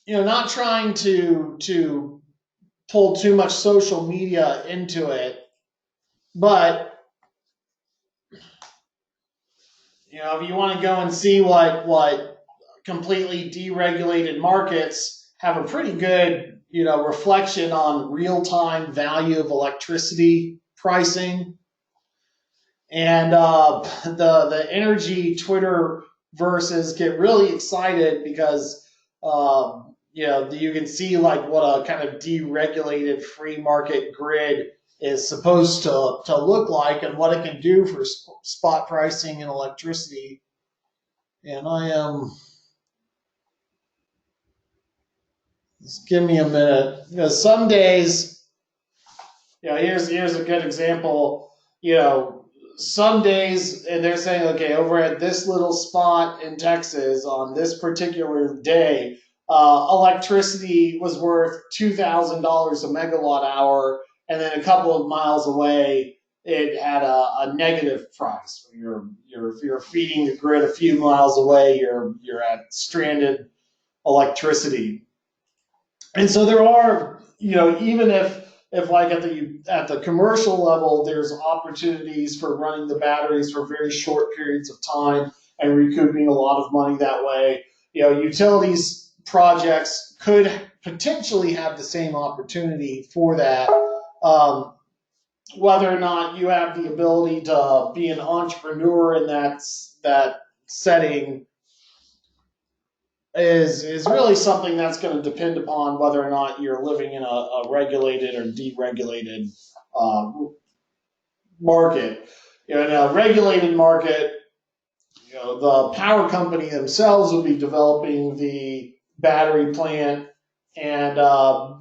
not trying to pull too much social media into it, but, if you want to go and see what completely deregulated markets have a pretty good reflection on real-time value of electricity pricing. And the energy Twitter verses get really excited because you can see like what a kind of deregulated free market grid is supposed to look like and what it can do for spot pricing and electricity. And just give me a minute. Some days, here's a good example. Some days, and they're saying, okay, over at this little spot in Texas on this particular day, electricity was worth $2,000 a megawatt hour, and then a couple of miles away, it had a negative price. If you're feeding the grid a few miles away, you're at stranded electricity. And so there are, even if like at the commercial level, there's opportunities for running the batteries for very short periods of time and recouping a lot of money that way. Utilities projects could potentially have the same opportunity for that. Whether or not you have the ability to be an entrepreneur in that setting is really something that's going to depend upon whether or not you're living in a regulated or deregulated market. In a regulated market, the power company themselves will be developing the battery plant, and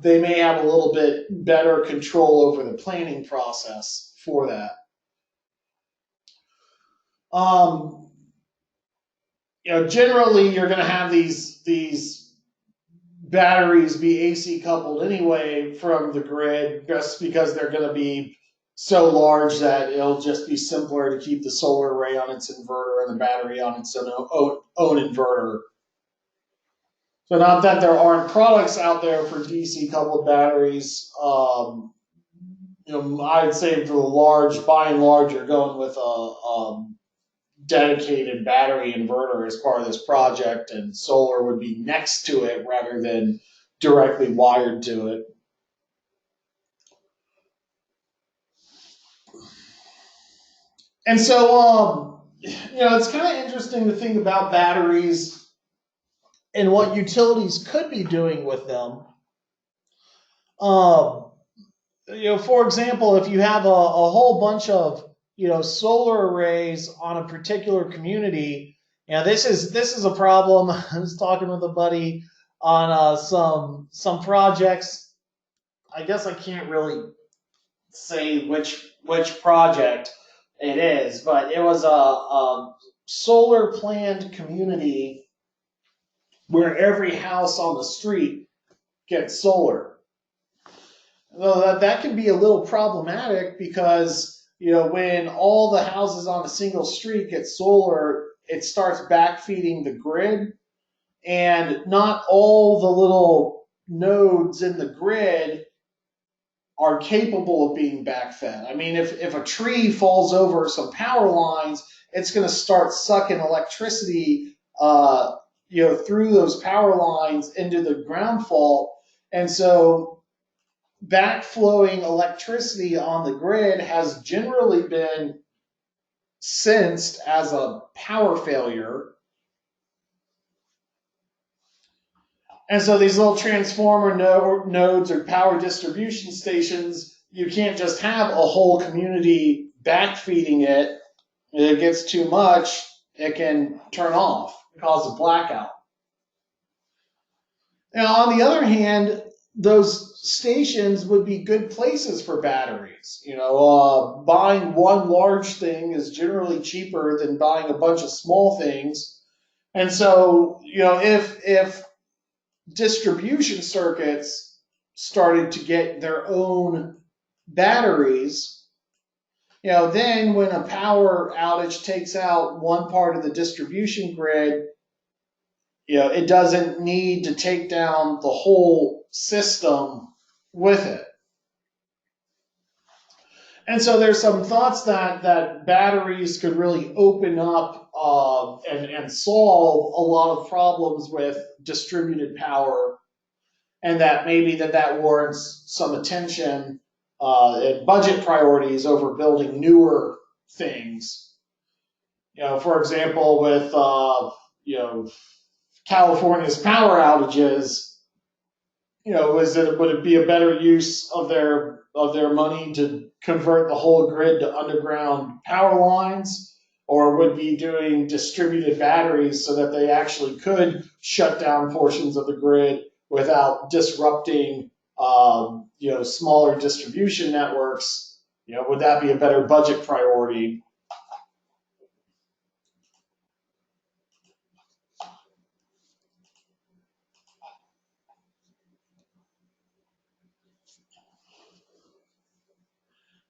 they may have a little bit better control over the planning process for that. Generally you're going to have these batteries be AC coupled anyway from the grid, just because they're going to be so large that it'll just be simpler to keep the solar array on its inverter and the battery on its own inverter. So not that there aren't products out there for DC coupled batteries. I'd say by and large, you're going with a dedicated battery inverter as part of this project, and solar would be next to it rather than directly wired to it. And so, it's kind of interesting to think about batteries and what utilities could be doing with them. For example, if you have a whole bunch of solar arrays on a particular community, Yeah, this is a problem. I was talking with a buddy on some projects. I guess I can't really say which project it is, but it was a solar planned community where every house on the street gets solar. Well, that can be a little problematic because when all the houses on a single street get solar, it starts backfeeding the grid, and not all the little nodes in the grid are capable of being backfed. I mean, if a tree falls over some power lines, it's going to start sucking electricity, through those power lines into the ground fault, and so backflowing electricity on the grid has generally been sensed as a power failure. And so these little transformer nodes or power distribution stations, you can't just have a whole community backfeeding it. If it gets too much, it can turn off, cause a blackout. Now, on the other hand, those stations would be good places for batteries. Buying one large thing is generally cheaper than buying a bunch of small things. And so, if distribution circuits started to get their own batteries, then when a power outage takes out one part of the distribution grid, it doesn't need to take down the whole system with it. And so there's some thoughts that batteries could really open up and solve a lot of problems with distributed power, and that maybe that warrants some attention and budget priorities over building newer things. For example, with California's power outages, would it be a better use of their money to convert the whole grid to underground power lines, or would be doing distributed batteries so that they actually could shut down portions of the grid without disrupting, smaller distribution networks? Would that be a better budget priority?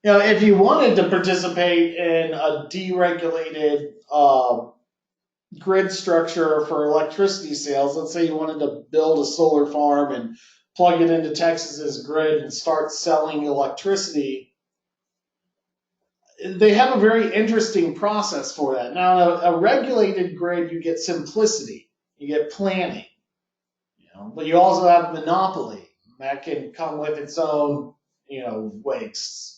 If you wanted to participate in a deregulated grid structure for electricity sales, let's say you wanted to build a solar farm and plug it into Texas's grid and start selling electricity, they have a very interesting process for that. Now, a regulated grid, you get simplicity, you get planning, but you also have monopoly. That can come with its own, wastes.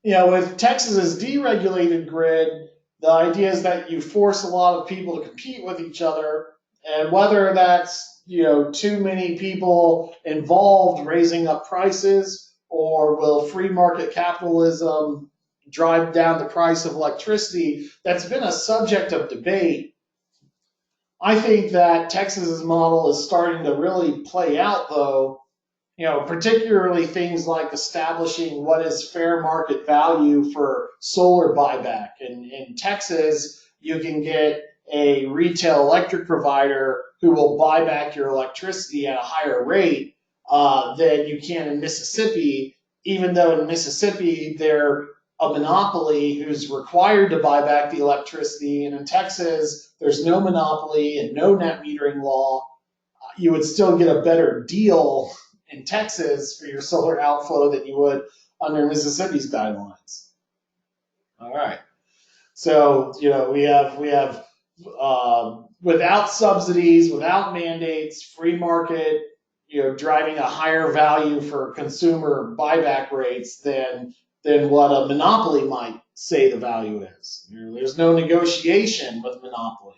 With Texas's deregulated grid, the idea is that you force a lot of people to compete with each other, and whether that's too many people involved raising up prices, or will free market capitalism drive down the price of electricity, that's been a subject of debate. I think that Texas's model is starting to really play out, though. Particularly things like establishing what is fair market value for solar buyback. In Texas, you can get a retail electric provider who will buy back your electricity at a higher rate than you can in Mississippi, even though in Mississippi they're a monopoly who's required to buy back the electricity, and in Texas there's no monopoly and no net metering law. You would still get a better deal in Texas for your solar outflow than you would under Mississippi's guidelines. All right. So, we have without subsidies, without mandates, free market, driving a higher value for consumer buyback rates than what a monopoly might say the value is. There's no negotiation with monopoly.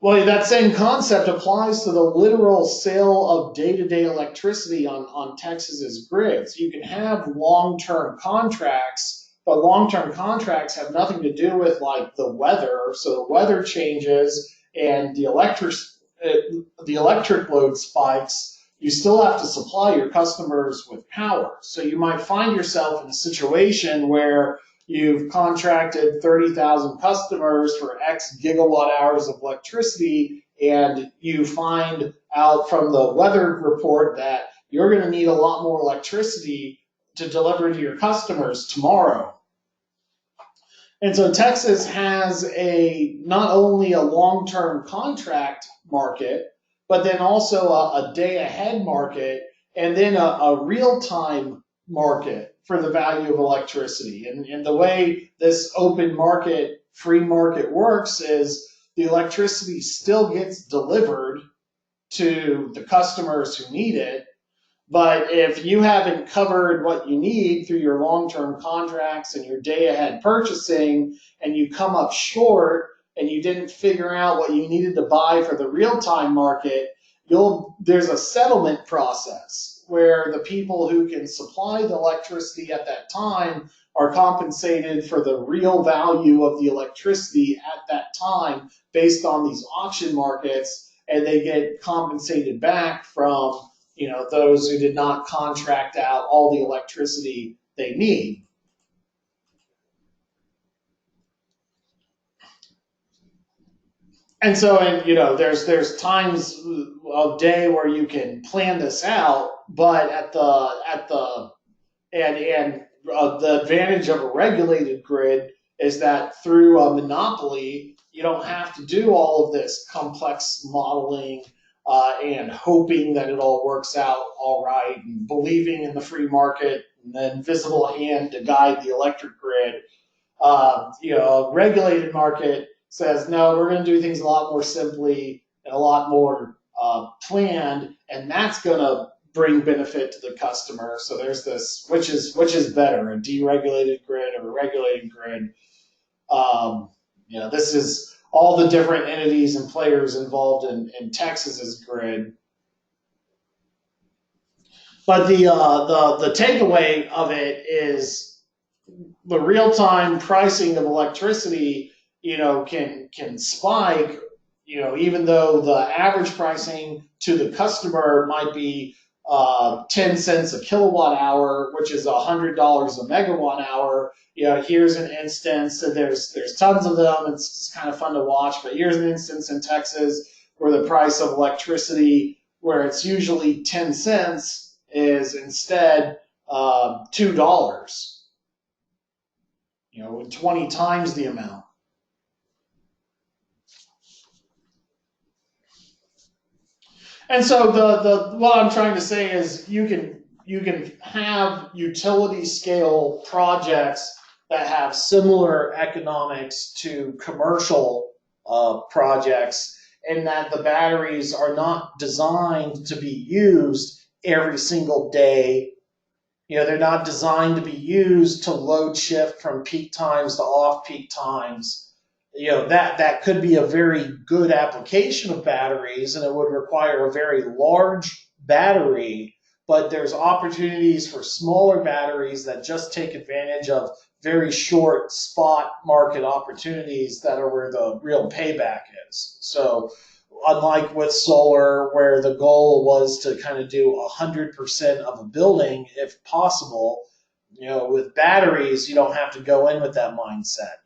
Well, that same concept applies to the literal sale of day-to-day electricity on Texas's grid. So you can have long-term contracts, but long-term contracts have nothing to do with like the weather. So the weather changes and the electric load spikes. You still have to supply your customers with power. So you might find yourself in a situation where you've contracted 30,000 customers for X gigawatt hours of electricity, and you find out from the weather report that you're going to need a lot more electricity to deliver to your customers tomorrow. And so Texas has not only a long-term contract market, but then also a day-ahead market, and then a real-time market for the value of electricity. And the way this open market, free market works is the electricity still gets delivered to the customers who need it. But if you haven't covered what you need through your long-term contracts and your day-ahead purchasing, and you come up short and you didn't figure out what you needed to buy for the real-time market, there's a settlement process where the people who can supply the electricity at that time are compensated for the real value of the electricity at that time based on these auction markets, and they get compensated back from those who did not contract out all the electricity they need. And so, there's times of day where you can plan this out, but the advantage of a regulated grid is that through a monopoly, you don't have to do all of this complex modeling and hoping that it all works out all right, and believing in the free market and the invisible hand to guide the electric grid. A regulated market says, no, we're going to do things a lot more simply and a lot more planned, and that's going to bring benefit to the customer. So there's this, which is better, a deregulated grid or a regulated grid? This is all the different entities and players involved in Texas's grid. But the takeaway of it is the real-time pricing of electricity, can spike, even though the average pricing to the customer might be 10 cents a kilowatt hour, which is $100 a megawatt hour. Here's an instance, and there's tons of them. It's kind of fun to watch, but here's an instance in Texas where the price of electricity, where it's usually 10 cents, is instead $2. 20 times the amount. And so what I'm trying to say is you can have utility scale projects that have similar economics to commercial projects, in that the batteries are not designed to be used every single day. They're not designed to be used to load shift from peak times to off peak times. That could be a very good application of batteries, and it would require a very large battery, but there's opportunities for smaller batteries that just take advantage of very short spot market opportunities that are where the real payback is. So unlike with solar, where the goal was to kind of do 100% of a building if possible, with batteries, you don't have to go in with that mindset.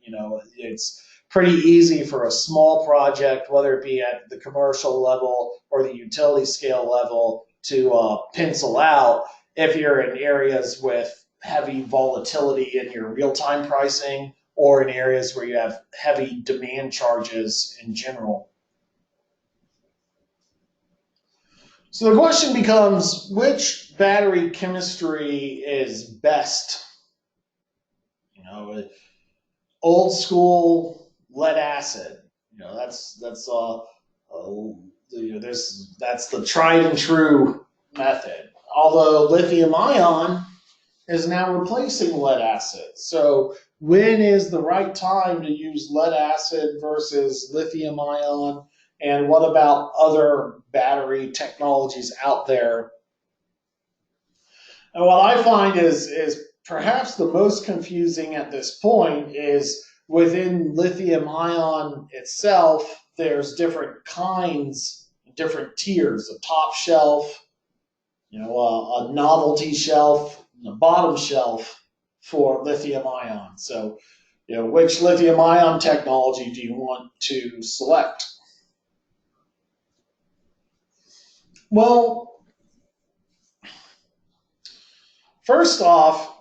It's pretty easy for a small project, whether it be at the commercial level or the utility scale level, to pencil out if you're in areas with heavy volatility in your real-time pricing, or in areas where you have heavy demand charges in general. So the question becomes, which battery chemistry is best? Old school lead acid. That's the tried and true method. Although lithium ion is now replacing lead acid. So when is the right time to use lead acid versus lithium ion? And what about other battery technologies out there? And what I find is perhaps the most confusing at this point is within lithium ion itself, there's different kinds, different tiers, a top shelf, a novelty shelf, and a bottom shelf for lithium ion. So, which lithium ion technology do you want to select? Well, first off,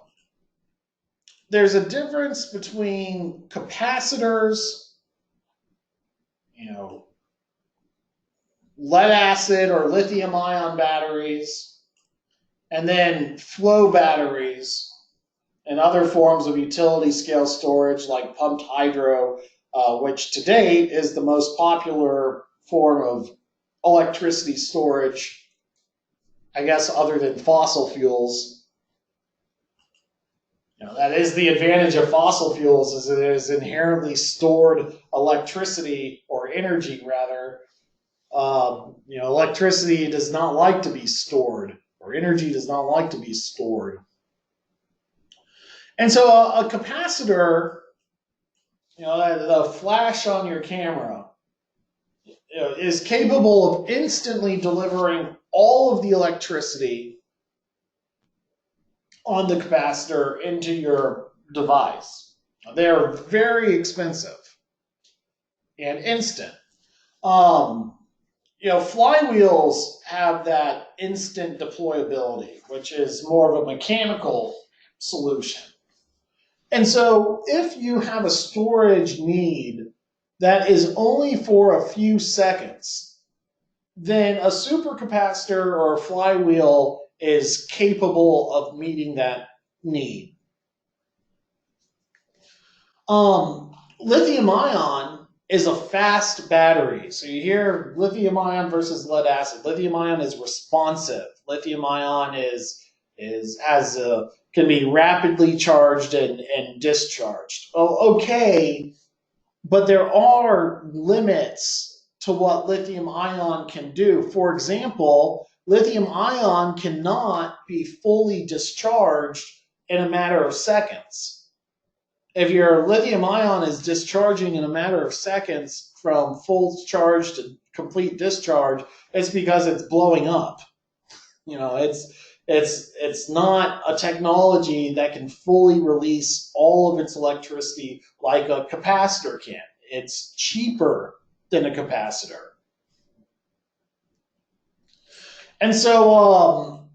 there's a difference between capacitors, lead acid or lithium ion batteries, and then flow batteries and other forms of utility scale storage like pumped hydro, which to date is the most popular form of electricity storage, I guess, other than fossil fuels. That is the advantage of fossil fuels, is it is inherently stored electricity, or energy rather. Electricity does not like to be stored, or energy does not like to be stored. And so a capacitor, the flash on your camera, is capable of instantly delivering all of the electricity on the capacitor into your device. They're very expensive and instant. Flywheels have that instant deployability, which is more of a mechanical solution. And so if you have a storage need that is only for a few seconds, then a supercapacitor or a flywheel is capable of meeting that need. Lithium ion is a fast battery. So you hear lithium ion versus lead acid. Lithium ion is responsive. Lithium ion can be rapidly charged and discharged. Oh, okay, but there are limits to what lithium ion can do. For example, lithium ion cannot be fully discharged in a matter of seconds. If your lithium ion is discharging in a matter of seconds from full charge to complete discharge, it's because it's blowing up. It's not a technology that can fully release all of its electricity like a capacitor can. It's cheaper than a capacitor. And so,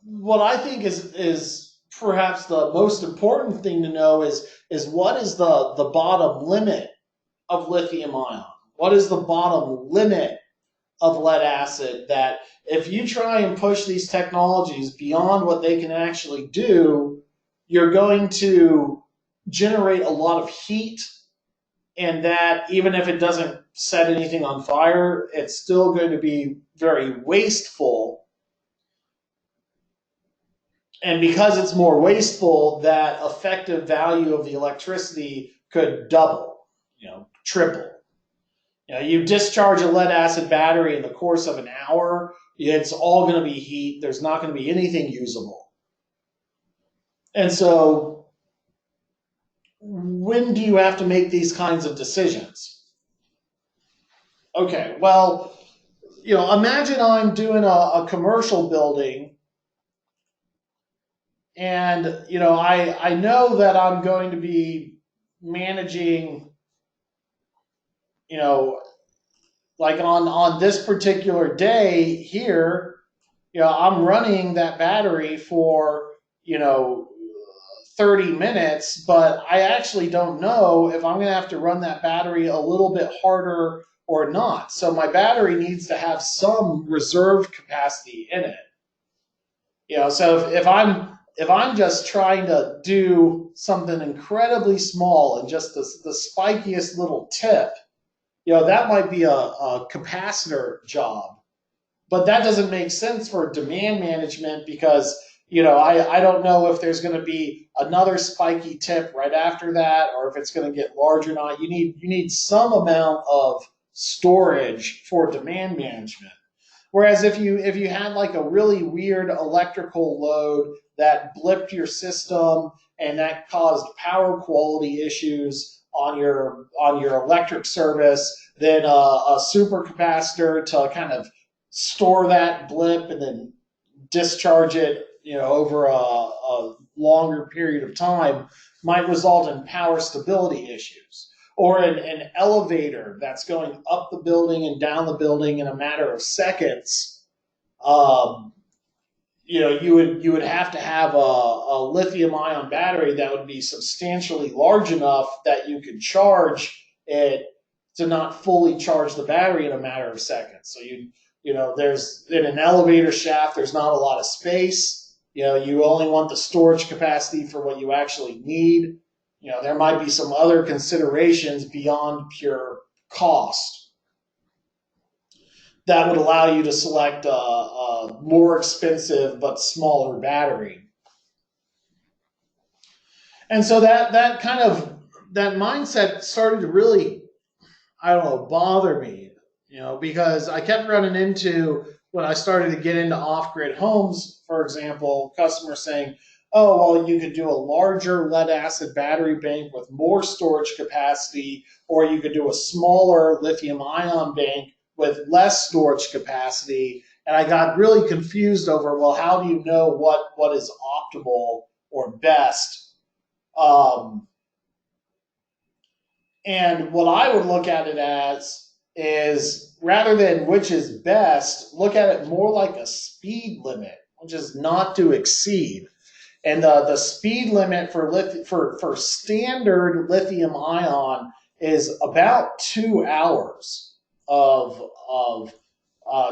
what I think is perhaps the most important thing to know is what is the bottom limit of lithium ion? What is the bottom limit of lead acid, that if you try and push these technologies beyond what they can actually do, you're going to generate a lot of heat, and that even if it doesn't set anything on fire, it's still going to be very wasteful. And because it's more wasteful, that effective value of the electricity could double, triple. You discharge a lead acid battery in the course of an hour, it's all going to be heat. There's not going to be anything usable. And so, when do you have to make these kinds of decisions? Okay, well, imagine I'm doing a commercial building, and, I know that I'm going to be managing, like on this particular day here, I'm running that battery for, 30 minutes, but I actually don't know if I'm going to have to run that battery a little bit harder or not. So my battery needs to have some reserve capacity in it. So if I'm just trying to do something incredibly small and just the spikiest little tip, that might be a capacitor job. But that doesn't make sense for demand management, because I don't know if there's going to be another spiky tip right after that, or if it's going to get large or not. You need some amount of storage for demand management. Whereas if you had like a really weird electrical load that blipped your system and that caused power quality issues on your electric service, then a supercapacitor to kind of store that blip and then discharge it, over a longer period of time might result in power stability issues. Or an elevator that's going up the building and down the building in a matter of seconds, um, you would have to have a lithium ion battery that would be substantially large enough that you could charge it to not fully charge the battery in a matter of seconds. So there's in an elevator shaft, there's not a lot of space. You only want the storage capacity for what you actually need. There might be some other considerations beyond pure cost that would allow you to select a more expensive but smaller battery. And so that mindset started to really, I don't know, bother me, because I kept running into, when I started to get into off-grid homes, for example, customers saying, oh, well, you could do a larger lead acid battery bank with more storage capacity, or you could do a smaller lithium ion bank with less storage capacity. And I got really confused over, well, how do you know what is optimal or best? And what I would look at it as is, rather than which is best, look at it more like a speed limit, which is not to exceed. And the speed limit for standard lithium ion is about 2 hours of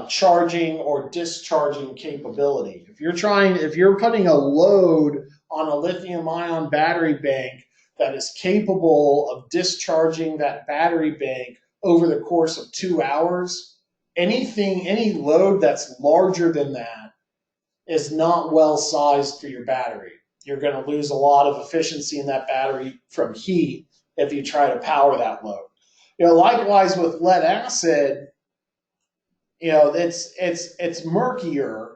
charging or discharging capability. If you're putting a load on a lithium ion battery bank that is capable of discharging that battery bank over the course of 2 hours, any load that's larger than that is not well sized for your battery. You're going to lose a lot of efficiency in that battery from heat if you try to power that load. Likewise with lead acid, it's murkier,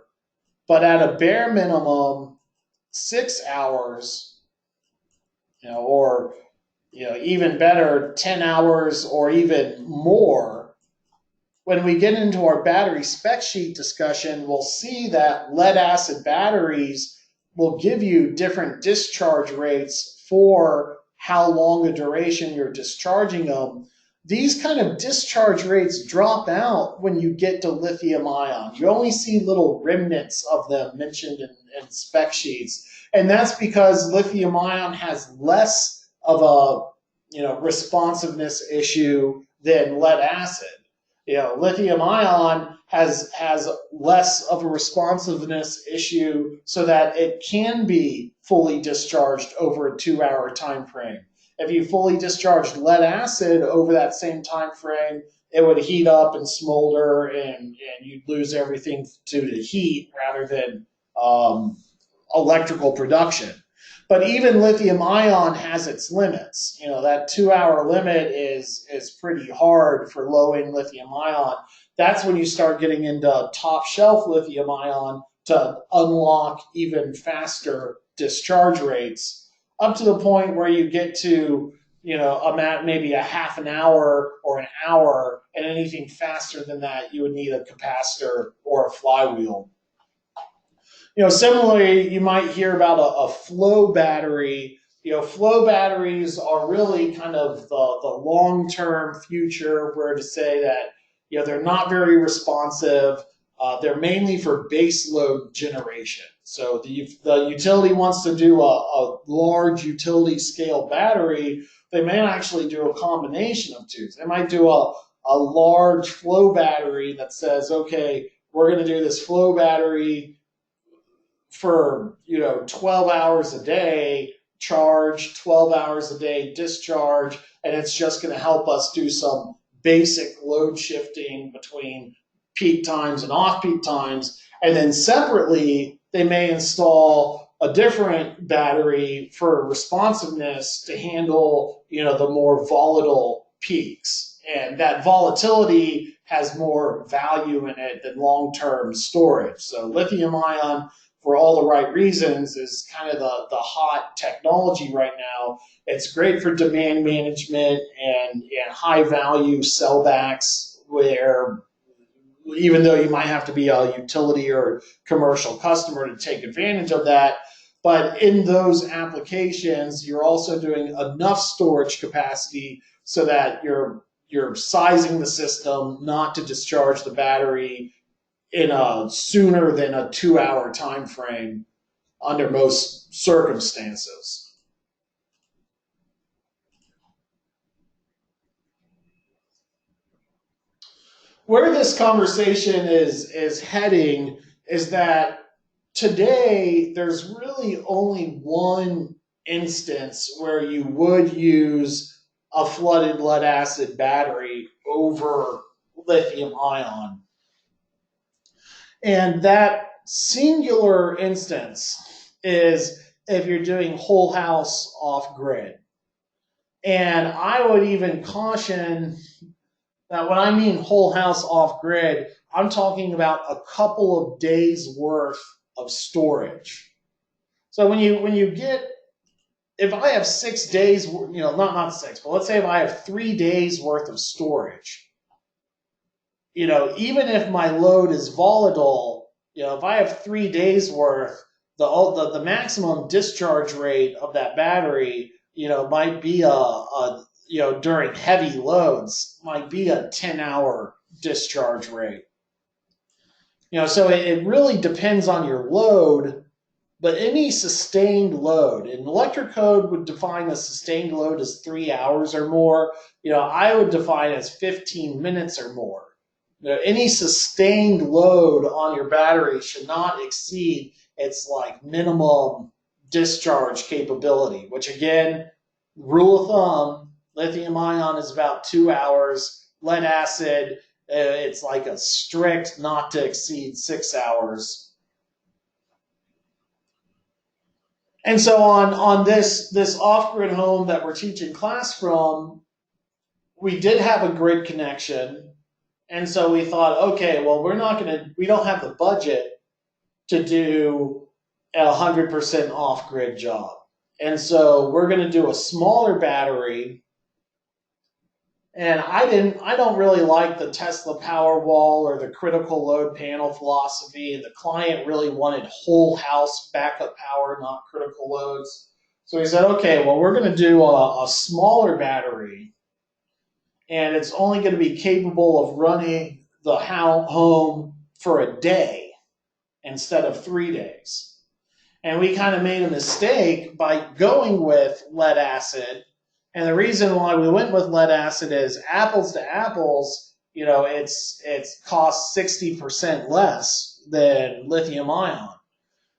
but at a bare minimum, 6 hours, or even better, 10 hours or even more. When we get into our battery spec sheet discussion, we'll see that lead acid batteries will give you different discharge rates for how long a duration you're discharging them. These kind of discharge rates drop out when you get to lithium ion. You only see little remnants of them mentioned in spec sheets. And that's because lithium ion has less of a responsiveness issue than lead acid. Lithium ion has less of a responsiveness issue so that it can be fully discharged over a 2-hour time frame. If you fully discharged lead acid over that same time frame, it would heat up and smolder, and you'd lose everything to the heat rather than electrical production. But even lithium ion has its limits. That 2-hour limit is pretty hard for low-end lithium ion. That's when you start getting into top shelf lithium ion to unlock even faster discharge rates, up to the point where you get to, maybe a half an hour or an hour, and anything faster than that, you would need a capacitor or a flywheel. Similarly, you might hear about a flow battery. Flow batteries are really kind of the long-term future, where to say that, they're not very responsive. They're mainly for base load generation. So the utility wants to do a large utility scale battery. They may actually do a combination of two. They might do a large flow battery that says, okay, we're going to do this flow battery for 12 hours a day charge, 12 hours a day discharge, and it's just going to help us do some basic load shifting between peak times and off-peak times. And then separately, they may install a different battery for responsiveness to handle the more volatile peaks. And that volatility has more value in it than long-term storage. So lithium ion, for all the right reasons, is kind of the hot technology right now. It's great for demand management and high value sellbacks, where even though you might have to be a utility or commercial customer to take advantage of that, but in those applications, you're also doing enough storage capacity so that you're sizing the system not to discharge the battery in a sooner than a 2-hour time frame under most circumstances. Where this conversation is heading is that today there's really only one instance where you would use a flooded lead acid battery over lithium ion. And that singular instance is if you're doing whole house off grid. And I would even caution that when I mean whole house off grid, I'm talking about a couple of days worth of storage. So when you get, if I have 6 days, not 6, but let's say if I have 3 days worth of storage, even if my load is volatile, if I have 3 days worth, the maximum discharge rate of that battery, might be during heavy loads, might be a 10-hour discharge rate. So it really depends on your load, but any sustained load, and electric code would define a sustained load as 3 hours or more. I would define it as 15 minutes or more. Any sustained load on your battery should not exceed its minimum discharge capability, which again, rule of thumb, lithium ion is about 2 hours. Lead acid, it's like a strict not to exceed 6 hours. And so on this off-grid home that we're teaching class from, we did have a grid connection. And so we thought, okay, well, we don't have the budget to do a 100% off-grid job. And so we're going to do a smaller battery. And I don't really like the Tesla Powerwall or the critical load panel philosophy. The client really wanted whole house backup power, not critical loads. So he said, okay, well, we're going to do a smaller battery, and it's only going to be capable of running the home for a day instead of 3 days. And we kind of made a mistake by going with lead acid. And the reason why we went with lead acid is apples to apples, it's cost 60% less than lithium ion.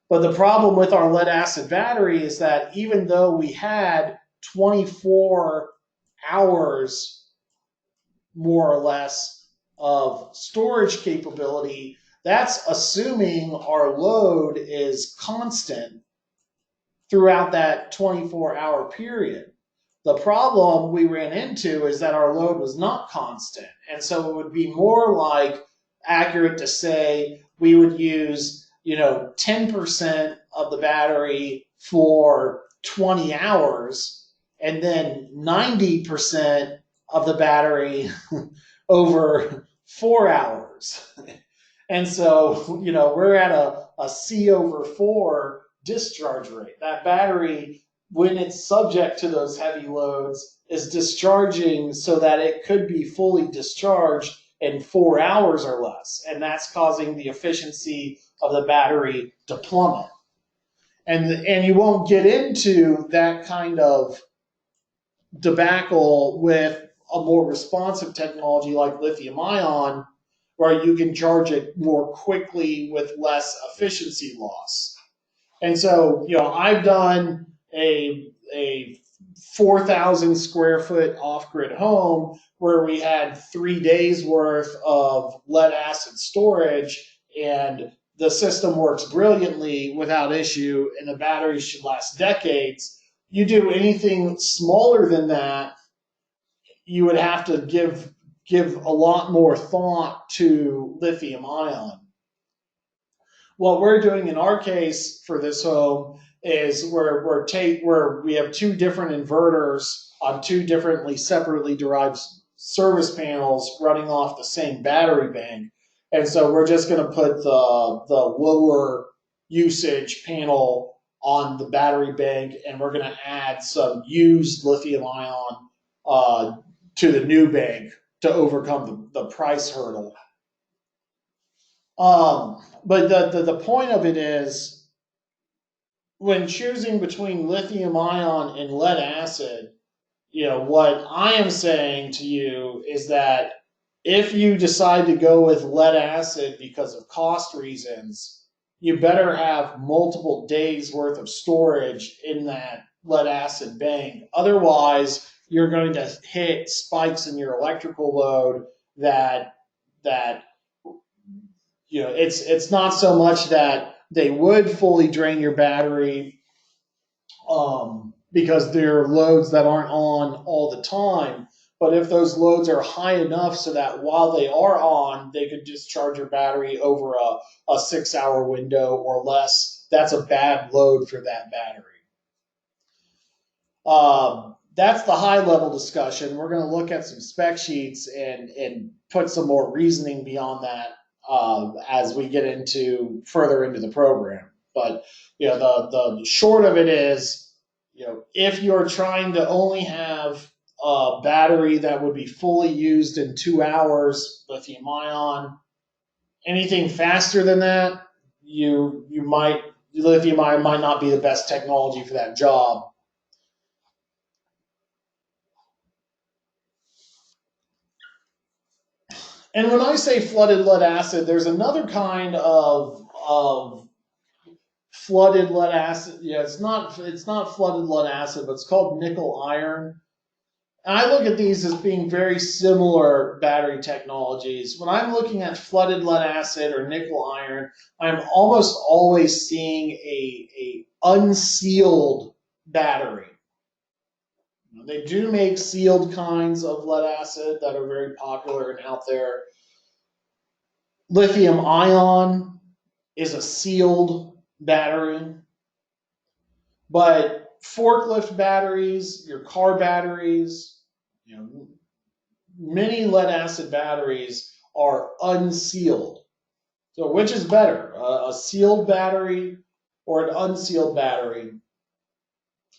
But the problem with our lead acid battery is that even though we had 24 hours more or less of storage capability, that's assuming our load is constant throughout that 24-hour period. The problem we ran into is that our load was not constant. And so it would be more accurate to say we would use, 10% of the battery for 20 hours and then 90% of the battery over 4 hours. And so, we're at a C/4 discharge rate. That battery, when it's subject to those heavy loads, is discharging so that it could be fully discharged in 4 hours or less. And that's causing the efficiency of the battery to plummet. And you won't get into that kind of debacle with a more responsive technology like lithium ion, where you can charge it more quickly with less efficiency loss. And so, I've done a 4,000 square foot off-grid home where we had 3 days worth of lead acid storage, and the system works brilliantly without issue, and the batteries should last decades. You do anything smaller than that, you would have to give give a lot more thought to lithium ion. What we're doing in our case for this home is where we have two different inverters on two differently separately derived service panels running off the same battery bank. And so we're just going to put the lower usage panel on the battery bank, and we're going to add some used lithium ion to the new bank to overcome the price hurdle. But the point of it is, when choosing between lithium ion and lead acid, what I am saying to you is that if you decide to go with lead acid because of cost reasons, you better have multiple days worth of storage in that lead acid bank. Otherwise, you're going to hit spikes in your electrical load that it's not so much that they would fully drain your battery because they're loads that aren't on all the time. But if those loads are high enough so that while they are on, they could discharge your battery over a 6-hour window or less, that's a bad load for that battery. That's the high level discussion. We're going to look at some spec sheets and put some more reasoning beyond that as we get further into the program. But the short of it is, if you're trying to only have a battery that would be fully used in 2 hours, lithium ion, anything faster than that, lithium ion might not be the best technology for that job. And when I say flooded lead acid, there's another kind of flooded lead acid. Yeah, it's not flooded lead acid, but it's called nickel iron. And I look at these as being very similar battery technologies. When I'm looking at flooded lead acid or nickel iron, I'm almost always seeing a unsealed battery. They do make sealed kinds of lead acid that are very popular and out there. Lithium ion is a sealed battery, but forklift batteries, your car batteries, many lead acid batteries are unsealed. So which is better, a sealed battery or an unsealed battery?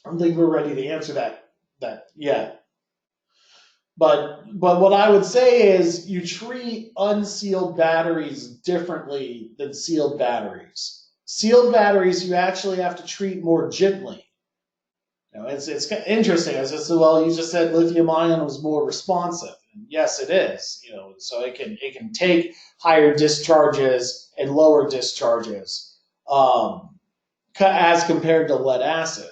I don't think we're ready to answer that yet. But what I would say is you treat unsealed batteries differently than sealed batteries. Sealed batteries you actually have to treat more gently. It's interesting. As I said, well, you just said lithium ion was more responsive. And yes, it is. So it can take higher discharges and lower discharges as compared to lead acid.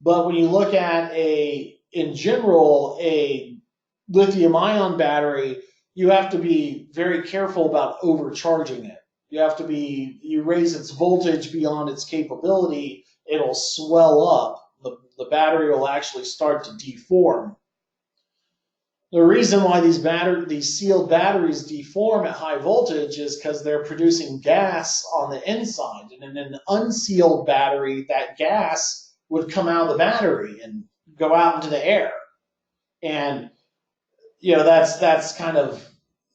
But when you look at in general, a lithium ion battery, you have to be very careful about overcharging it. You raise its voltage beyond its capability, it'll swell up. The battery will actually start to deform. The reason why these sealed batteries deform at high voltage is because they're producing gas on the inside. And in an unsealed battery, that gas would come out of the battery and go out into the air. And that's kind of,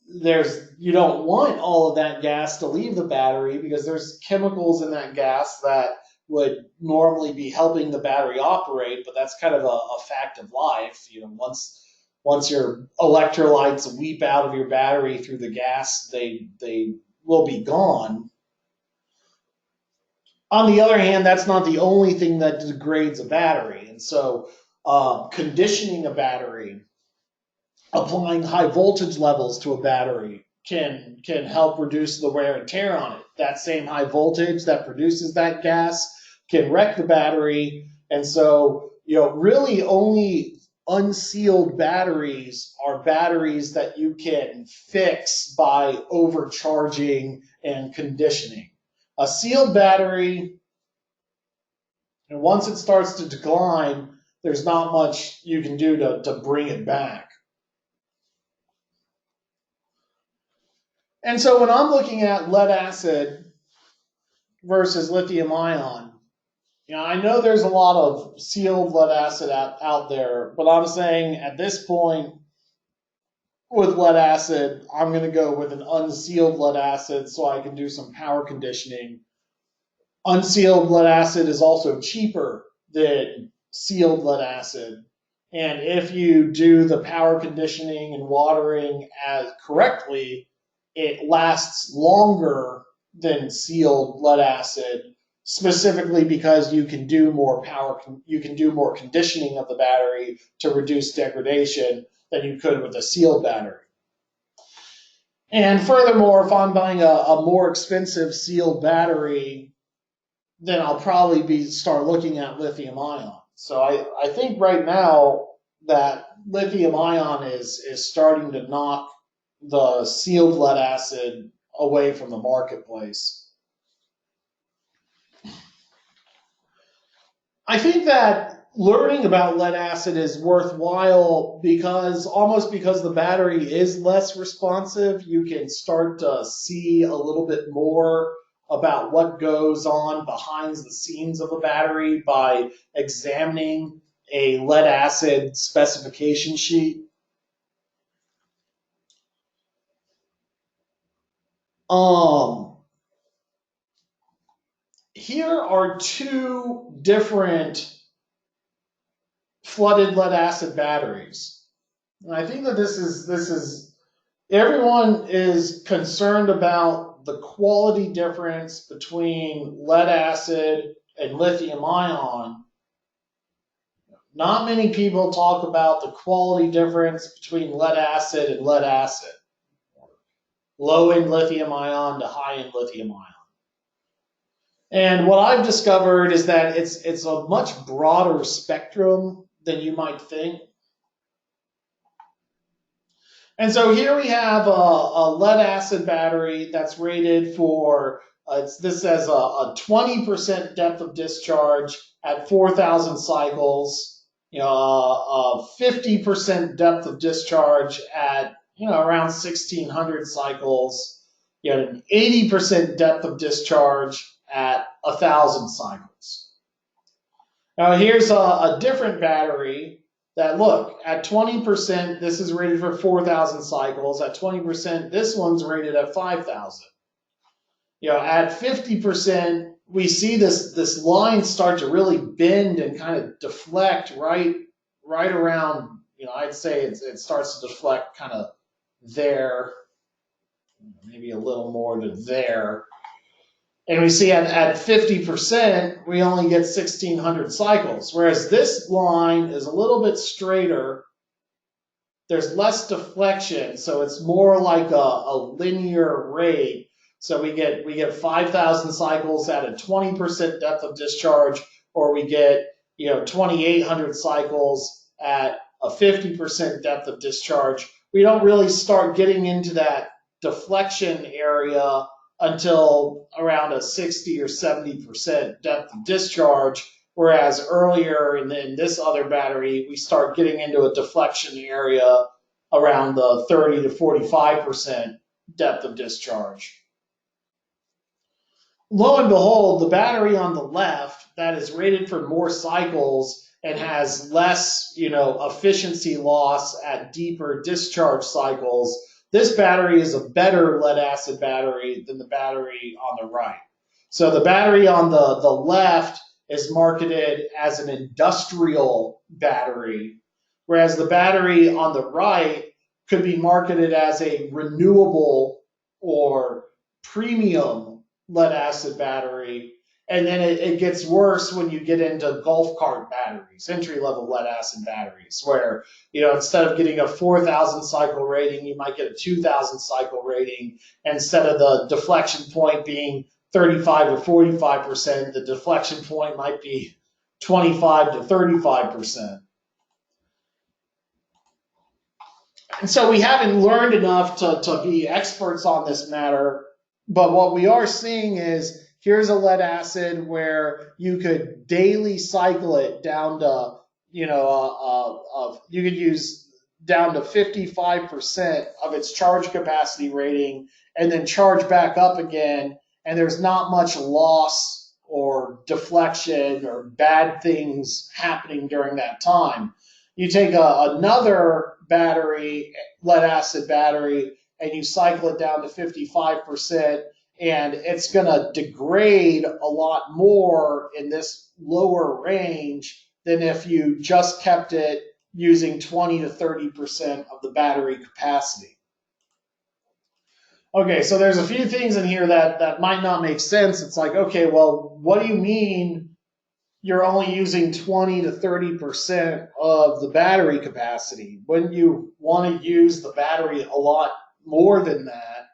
you don't want all of that gas to leave the battery because there's chemicals in that gas that would normally be helping the battery operate, but that's kind of a fact of life. Once your electrolytes weep out of your battery through the gas, they will be gone. On the other hand, that's not the only thing that degrades a battery. And so conditioning a battery, applying high voltage levels to a battery can help reduce the wear and tear on it. That same high voltage that produces that gas can wreck the battery. And so, really only unsealed batteries are batteries that you can fix by overcharging and conditioning. A sealed battery, and once it starts to decline, there's not much you can do to bring it back. And so when I'm looking at lead acid versus lithium ion, I know there's a lot of sealed lead acid out there, but I'm saying at this point with lead acid, I'm going to go with an unsealed lead acid so I can do some power conditioning. Unsealed lead acid is also cheaper than sealed lead acid. And if you do the power conditioning and watering as correctly, it lasts longer than sealed lead acid, specifically because you can do more conditioning of the battery to reduce degradation than you could with a sealed battery. And furthermore, if I'm buying a more expensive sealed battery, then I'll probably start looking at lithium ion. So I think right now that lithium ion is starting to knock the sealed lead acid away from the marketplace. I think that learning about lead acid is worthwhile because the battery is less responsive, you can start to see a little bit more about what goes on behind the scenes of a battery by examining a lead acid specification sheet. Here are two different flooded lead acid batteries. And I think that this is everyone is concerned about the quality difference between lead acid and lithium ion. Not many people talk about the quality difference between lead acid and lead acid. Low-end lithium ion to high-end lithium ion. And what I've discovered is that it's a much broader spectrum than you might think. And so here we have a lead acid battery that's rated for, this says a 20% depth of discharge at 4,000 cycles, a 50% depth of discharge at, around 1,600 cycles, an 80% depth of discharge at 1,000 cycles. Now here's a different battery that, look, at 20%, this is rated for 4,000 cycles. At 20%, this one's rated at 5,000. At 50%, we see this line start to really bend and kind of deflect right around, I'd say it starts to deflect kind of there, maybe a little more to there. And we see at 50%, we only get 1,600 cycles, whereas this line is a little bit straighter. There's less deflection, so it's more like a linear rate. So we get 5,000 cycles at a 20% depth of discharge, or we get 2,800 cycles at a 50% depth of discharge. We don't really start getting into that deflection area until around a 60 or 70% depth of discharge, whereas earlier in this other battery, we start getting into a deflection area around the 30 to 45% depth of discharge. Lo and behold, the battery on the left that is rated for more cycles and has less, efficiency loss at deeper discharge cycles, this battery is a better lead acid battery than the battery on the right. So the battery on the left is marketed as an industrial battery, whereas the battery on the right could be marketed as a renewable or premium lead acid battery. And then it gets worse when you get into golf cart batteries, entry-level lead acid batteries, where, instead of getting a 4,000 cycle rating, you might get a 2,000 cycle rating. Instead of the deflection point being 35 to 45%, the deflection point might be 25 to 35%. And so we haven't learned enough to be experts on this matter, but what we are seeing is, here's a lead acid where you could daily cycle it down to, you could use down to 55% of its charge capacity rating and then charge back up again, and there's not much loss or deflection or bad things happening during that time. You take another battery, lead acid battery, and you cycle it down to 55%, and it's going to degrade a lot more in this lower range than if you just kept it using 20 to 30% of the battery capacity. Okay, so there's a few things in here that might not make sense. It's like, okay, well, what do you mean you're only using 20 to 30% of the battery capacity? Wouldn't you want to use the battery a lot more than that?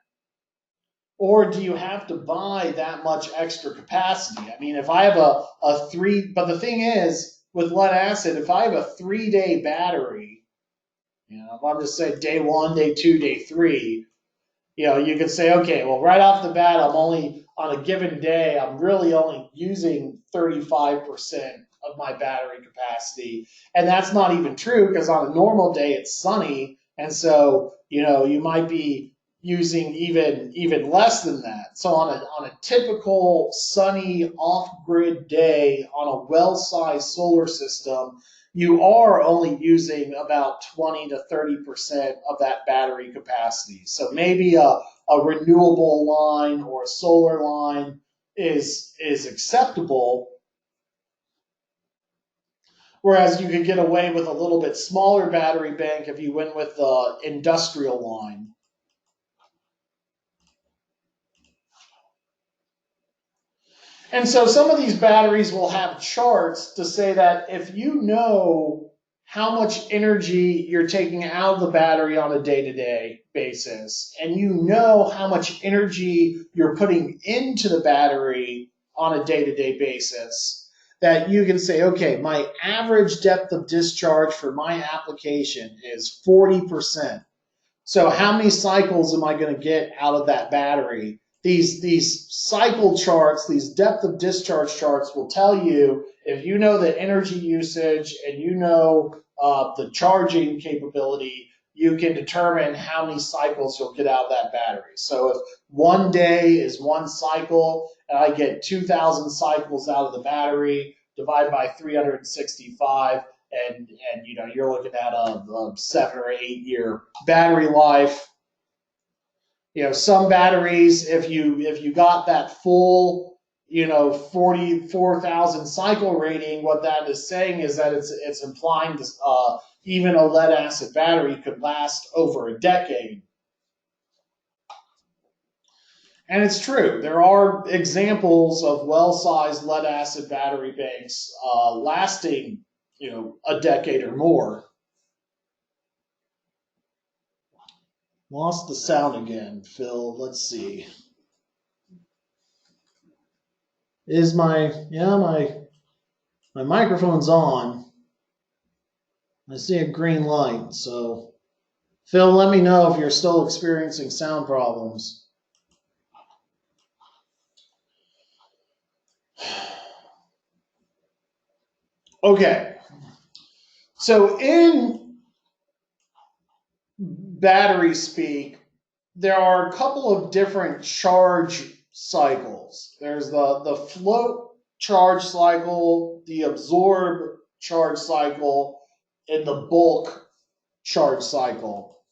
Or do you have to buy that much extra capacity? I mean, if I have but the thing is, with lead acid, if I have a 3-day battery, if I'm just saying day 1, day 2, day 3, you could say, okay, well, right off the bat, I'm only, on a given day, I'm really only using 35% of my battery capacity. And that's not even true, because on a normal day, it's sunny. And so, you might be using even less than that. So on a typical sunny off-grid day on a well-sized solar system, you are only using about 20 to 30% of that battery capacity. So maybe a renewable line or a solar line is acceptable, whereas you could get away with a little bit smaller battery bank if you went with the industrial line. And so some of these batteries will have charts to say that if you know how much energy you're taking out of the battery on a day-to-day basis, and you know how much energy you're putting into the battery on a day-to-day basis, that you can say, okay, my average depth of discharge for my application is 40%. So how many cycles am I going to get out of that battery? These cycle charts, these depth of discharge charts will tell you, if you know the energy usage and you know the charging capability, you can determine how many cycles you'll get out of that battery. So if one day is one cycle and I get 2,000 cycles out of the battery, divide by 365, and you're looking at a 7 or 8 year battery life. Some batteries, if you got that full 44,000 cycle rating, what that is saying is that it's implying this, even a lead acid battery could last over a decade. And it's true. There are examples of well-sized lead acid battery banks lasting a decade or more. Lost the sound again, Phil. Let's see. Is my microphone's on. I see a green light, so Phil, let me know if you're still experiencing sound problems. Okay. So in battery speak, there are a couple of different charge cycles. There's the float charge cycle, the absorb charge cycle, and the bulk charge cycle.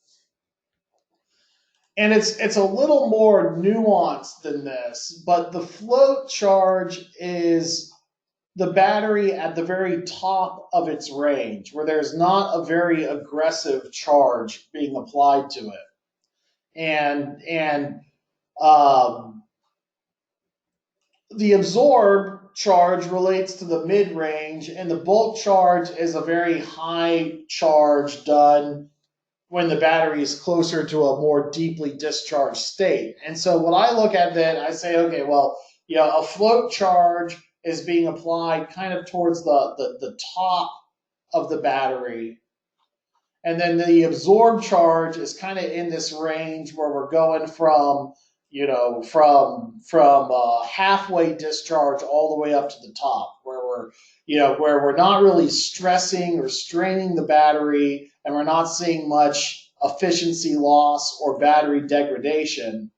And it's a little more nuanced than this, but the float charge is the battery at the very top of its range, where there's not a very aggressive charge being applied to it. And the absorb charge relates to the mid-range, and the bulk charge is a very high charge done when the battery is closer to a more deeply discharged state. And so when I look at that, I say, okay, well, a float charge is being applied kind of towards the top of the battery. And then the absorb charge is kind of in this range where we're going from halfway discharge all the way up to the top, where we're not really stressing or straining the battery, and we're not seeing much efficiency loss or battery degradation.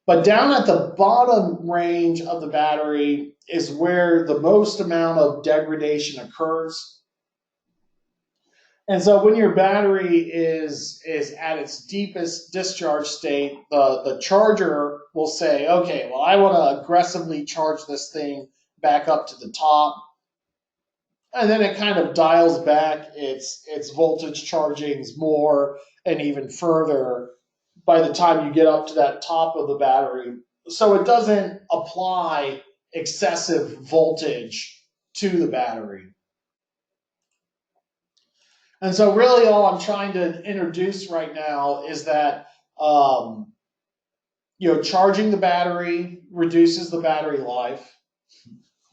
But down at the bottom range of the battery is where the most amount of degradation occurs. And so when your battery is at its deepest discharge state, the charger will say, okay, well, I want to aggressively charge this thing back up to the top. And then it kind of dials back its voltage chargings more and even further by the time you get up to that top of the battery. So it doesn't apply excessive voltage to the battery. And so really all I'm trying to introduce right now is that charging the battery reduces the battery life.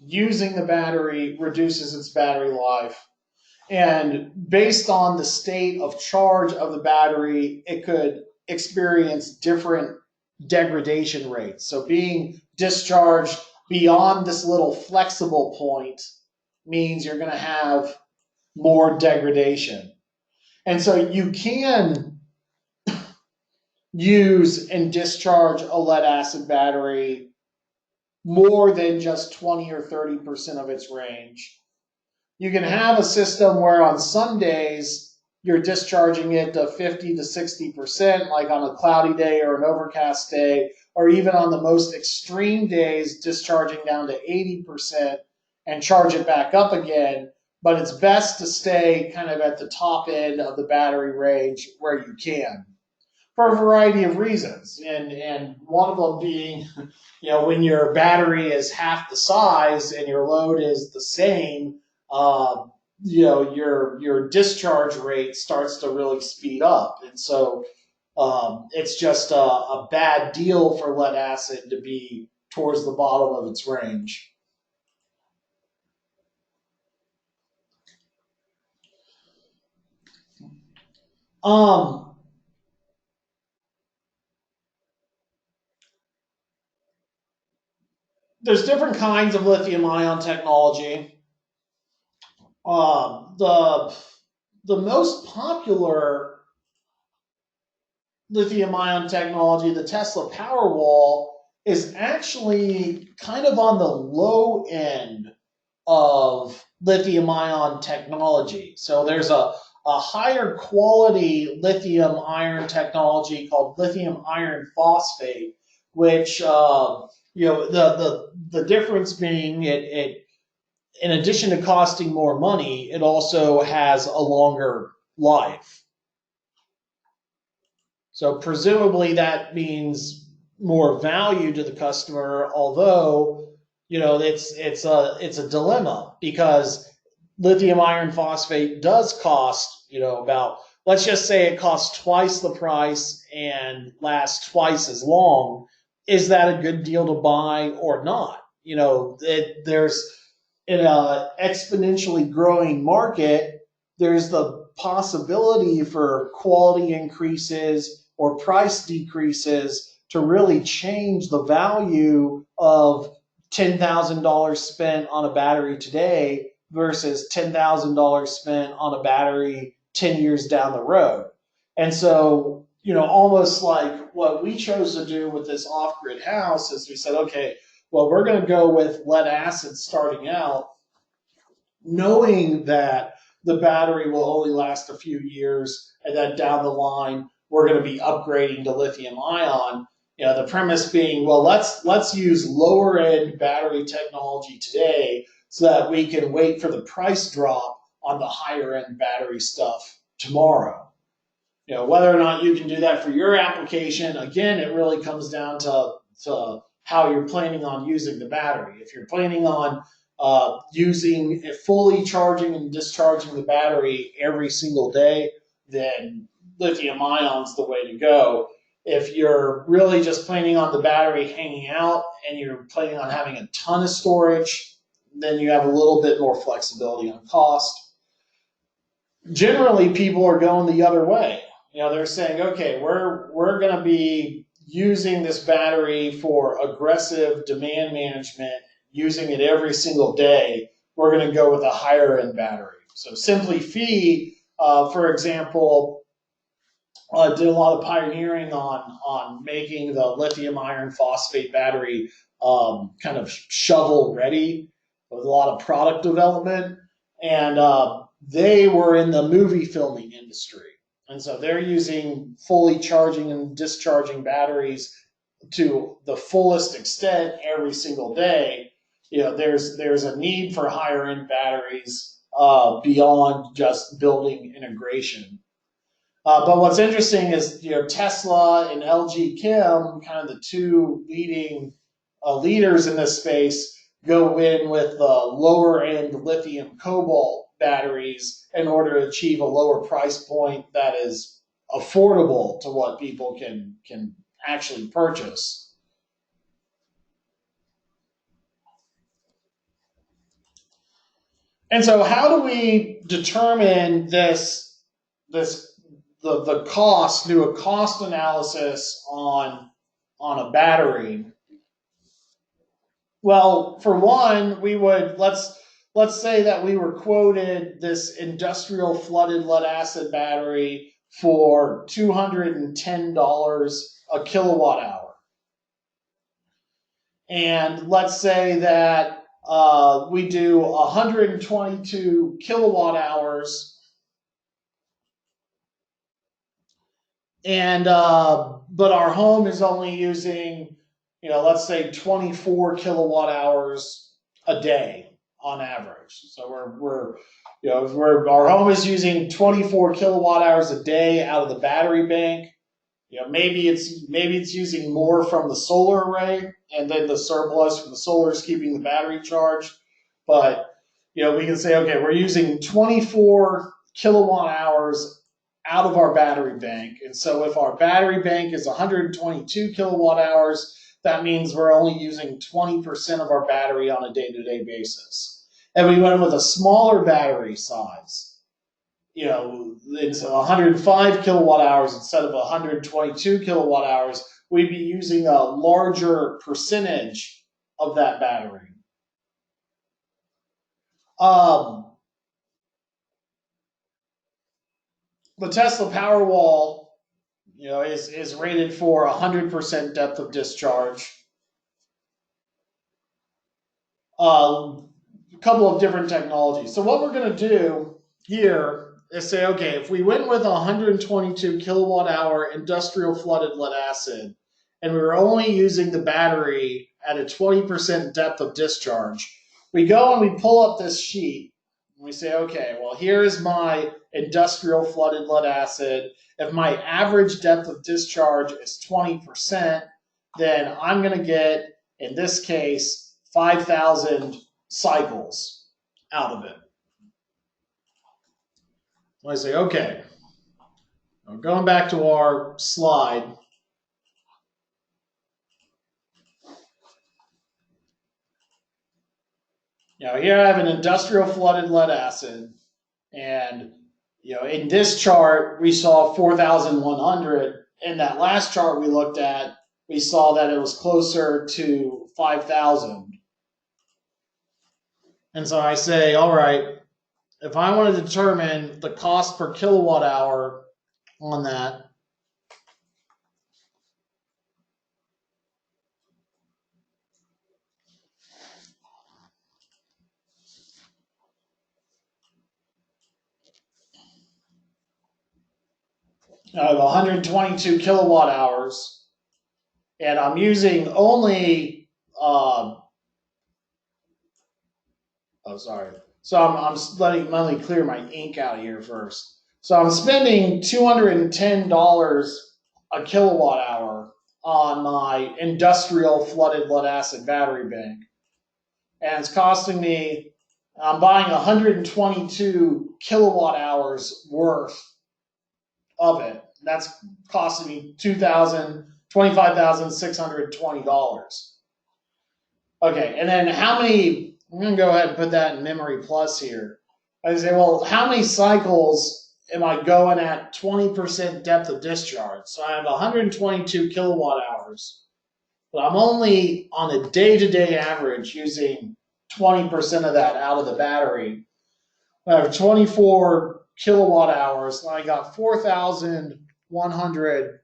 Using the battery reduces its battery life. And based on the state of charge of the battery, it could experience different degradation rates. So being discharged beyond this little flexible point means you're going to have more degradation. And so you can use and discharge a lead acid battery more than just 20 or 30% of its range. You can have a system where on some days you're discharging it to 50 to 60%, like on a cloudy day or an overcast day, or even on the most extreme days, discharging down to 80% and charge it back up again. But it's best to stay kind of at the top end of the battery range where you can, for a variety of reasons. And one of them being, when your battery is half the size and your load is the same, your discharge rate starts to really speed up. And so it's just a bad deal for lead acid to be towards the bottom of its range. There's different kinds of lithium-ion technology. The most popular lithium-ion technology, the Tesla Powerwall, is actually kind of on the low end of lithium-ion technology. So there's a higher quality lithium iron technology called lithium iron phosphate, which the difference being it in addition to costing more money, it also has a longer life. So presumably that means more value to the customer, although it's a dilemma, because lithium iron phosphate does cost about, let's just say it costs twice the price and lasts twice as long. Is that a good deal to buy or not? There's in an exponentially growing market, there's the possibility for quality increases or price decreases to really change the value of $10,000 spent on a battery today versus $10,000 spent on a battery 10 years down the road. And so, almost like what we chose to do with this off-grid house is we said, okay, well, we're going to go with lead acid starting out, knowing that the battery will only last a few years, and then down the line, we're going to be upgrading to lithium ion. The premise being, well, let's use lower end battery technology today so that we can wait for the price drop on the higher end battery stuff tomorrow. Whether or not you can do that for your application, again, it really comes down to how you're planning on using the battery. If you're planning on using it, fully charging and discharging the battery every single day, then lithium ion's the way to go. If you're really just planning on the battery hanging out and you're planning on having a ton of storage, then you have a little bit more flexibility on cost. Generally, people are going the other way. They're saying, okay, we're going to be using this battery for aggressive demand management, using it every single day. We're going to go with a higher end battery. So Simply Phi, for example, did a lot of pioneering on making the lithium iron phosphate battery kind of shovel ready with a lot of product development. And they were in the movie filming industry. And so they're using fully charging and discharging batteries to the fullest extent every single day. There's a need for higher end batteries beyond just building integration. But what's interesting is Tesla and LG Chem, kind of the two leading leaders in this space, go in with lower end lithium cobalt batteries in order to achieve a lower price point that is affordable to what people can actually purchase. And so, how do we determine the cost, do a cost analysis on a battery? Well, for one, we would let's say that we were quoted this industrial flooded lead acid battery for $210 a kilowatt hour. And let's say that we do 122 kilowatt hours, and but our home is only using, let's say 24 kilowatt hours a day on average. So our home is using 24 kilowatt hours a day out of the battery bank. Maybe it's using more from the solar array, and then the surplus from the solar is keeping the battery charged. But we can say, okay, we're using 24 kilowatt hours out of our battery bank, and so if our battery bank is 122 kilowatt hours, that means we're only using 20% of our battery on a day-to-day basis. And we went with a smaller battery size, it's 105 kilowatt hours instead of 122 kilowatt hours, we'd be using a larger percentage of that battery. The Tesla Powerwall, is rated for 100% depth of discharge. A couple of different technologies. So what we're going to do here is say, okay, if we went with 122 kilowatt hour industrial flooded lead acid, and we were only using the battery at a 20% depth of discharge, we go and we pull up this sheet, and we say, okay, well, here is my industrial flooded lead acid. If my average depth of discharge is 20%, then I'm going to get, in this case, 5,000 cycles out of it. I say, okay, going back to our slide. Here I have an industrial flooded lead acid, and in this chart we saw 4,100. In that last chart we looked at, we saw that it was closer to 5,000. And so I say, all right, if I want to determine the cost per kilowatt hour on that, I have 122 kilowatt hours, and I'm using only, So I'm let me clear my ink out here first. So I'm spending $210 a kilowatt hour on my industrial flooded lead acid battery bank. And it's costing me, I'm buying 122 kilowatt hours worth of it. That's costing me $25,620. Okay, and then how many, I'm going to go ahead and put that in Memory Plus here. I say, well, how many cycles am I going at 20% depth of discharge? So I have 122 kilowatt hours, but I'm only on a day-to-day average using 20% of that out of the battery. I have 24 kilowatt hours, and I got 4,000 100